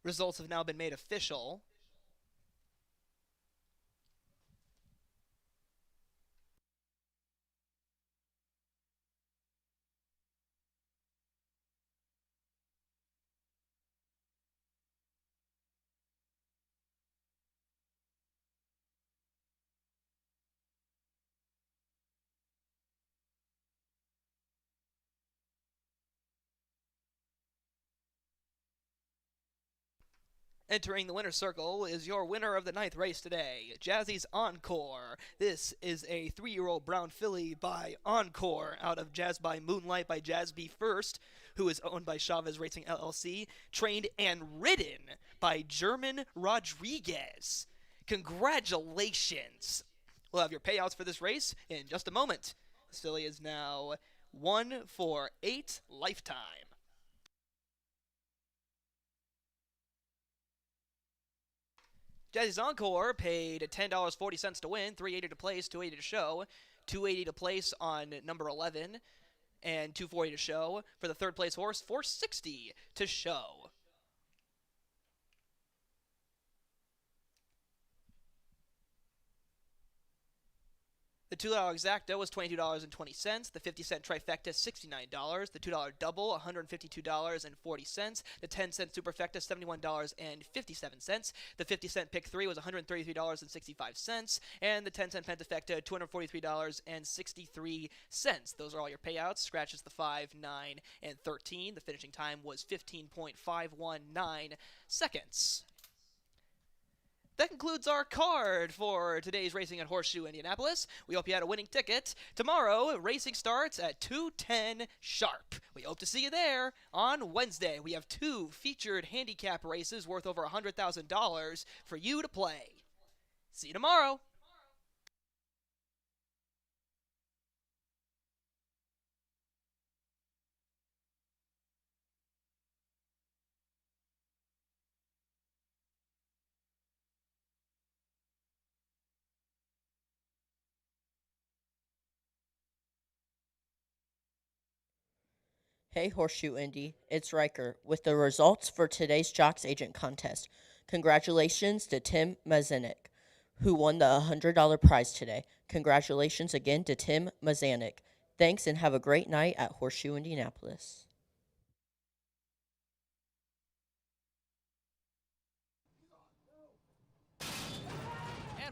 Results have now been made official. Entering the winner's circle is your winner of the 9th race today, Jazzy's Encore. This is a 3-year-old brown filly by Encore out of Jazz by Moonlight by Jazz Be First, who is owned by Chavez Racing LLC, trained and ridden by German Rodriguez. Congratulations! We'll have your payouts for this race in just a moment. This filly is now 1-for-8 lifetime. Jazzy's Encore paid $10.40 to win, $3.80 to place, $2.80 to show, $2.80 to place on number 11, and $2.40 to show. For the third place horse, $4.60 to show. The $2 exacta was $22.20. The 50-cent trifecta, $69. The $2 double, $152.40. The 10-cent superfecta, $71.57. The 50-cent pick 3 was $133.65. And the 10-cent pentafecta, $243.63. Those are all your payouts. Scratches the 5, 9, and 13. The finishing time was 15.519 seconds. That concludes our card for today's racing at Horseshoe Indianapolis. We hope you had a winning ticket. Tomorrow, racing starts at 2:10 sharp. We hope to see you there. On Wednesday, we have 2 featured handicap races worth over $100,000 for you to play. See you tomorrow. Hey Horseshoe Indy, it's Riker with the results for today's Jocks Agent contest. Congratulations to Tim Mazanik, who won the $100 prize today. Congratulations again to Tim Mazanik. Thanks and have a great night at Horseshoe Indianapolis.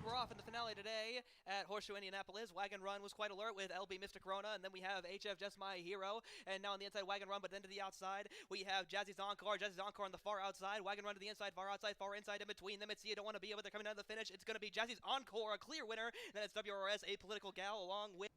We're off in the finale today at Horseshoe Indianapolis. Wagon Run was quite alert with LB Mr. Corona, and then we have HF Just My Hero, and now on the inside Wagon Run, but then to the outside we have Jazzy's Encore. Jazzy's Encore on the far outside. Wagon Run to the inside, far outside, far inside. In between them, it's You Don't Want to Be, but they're coming down to the finish. It's going to be Jazzy's Encore, a clear winner. And then it's WRS, a political gal, along with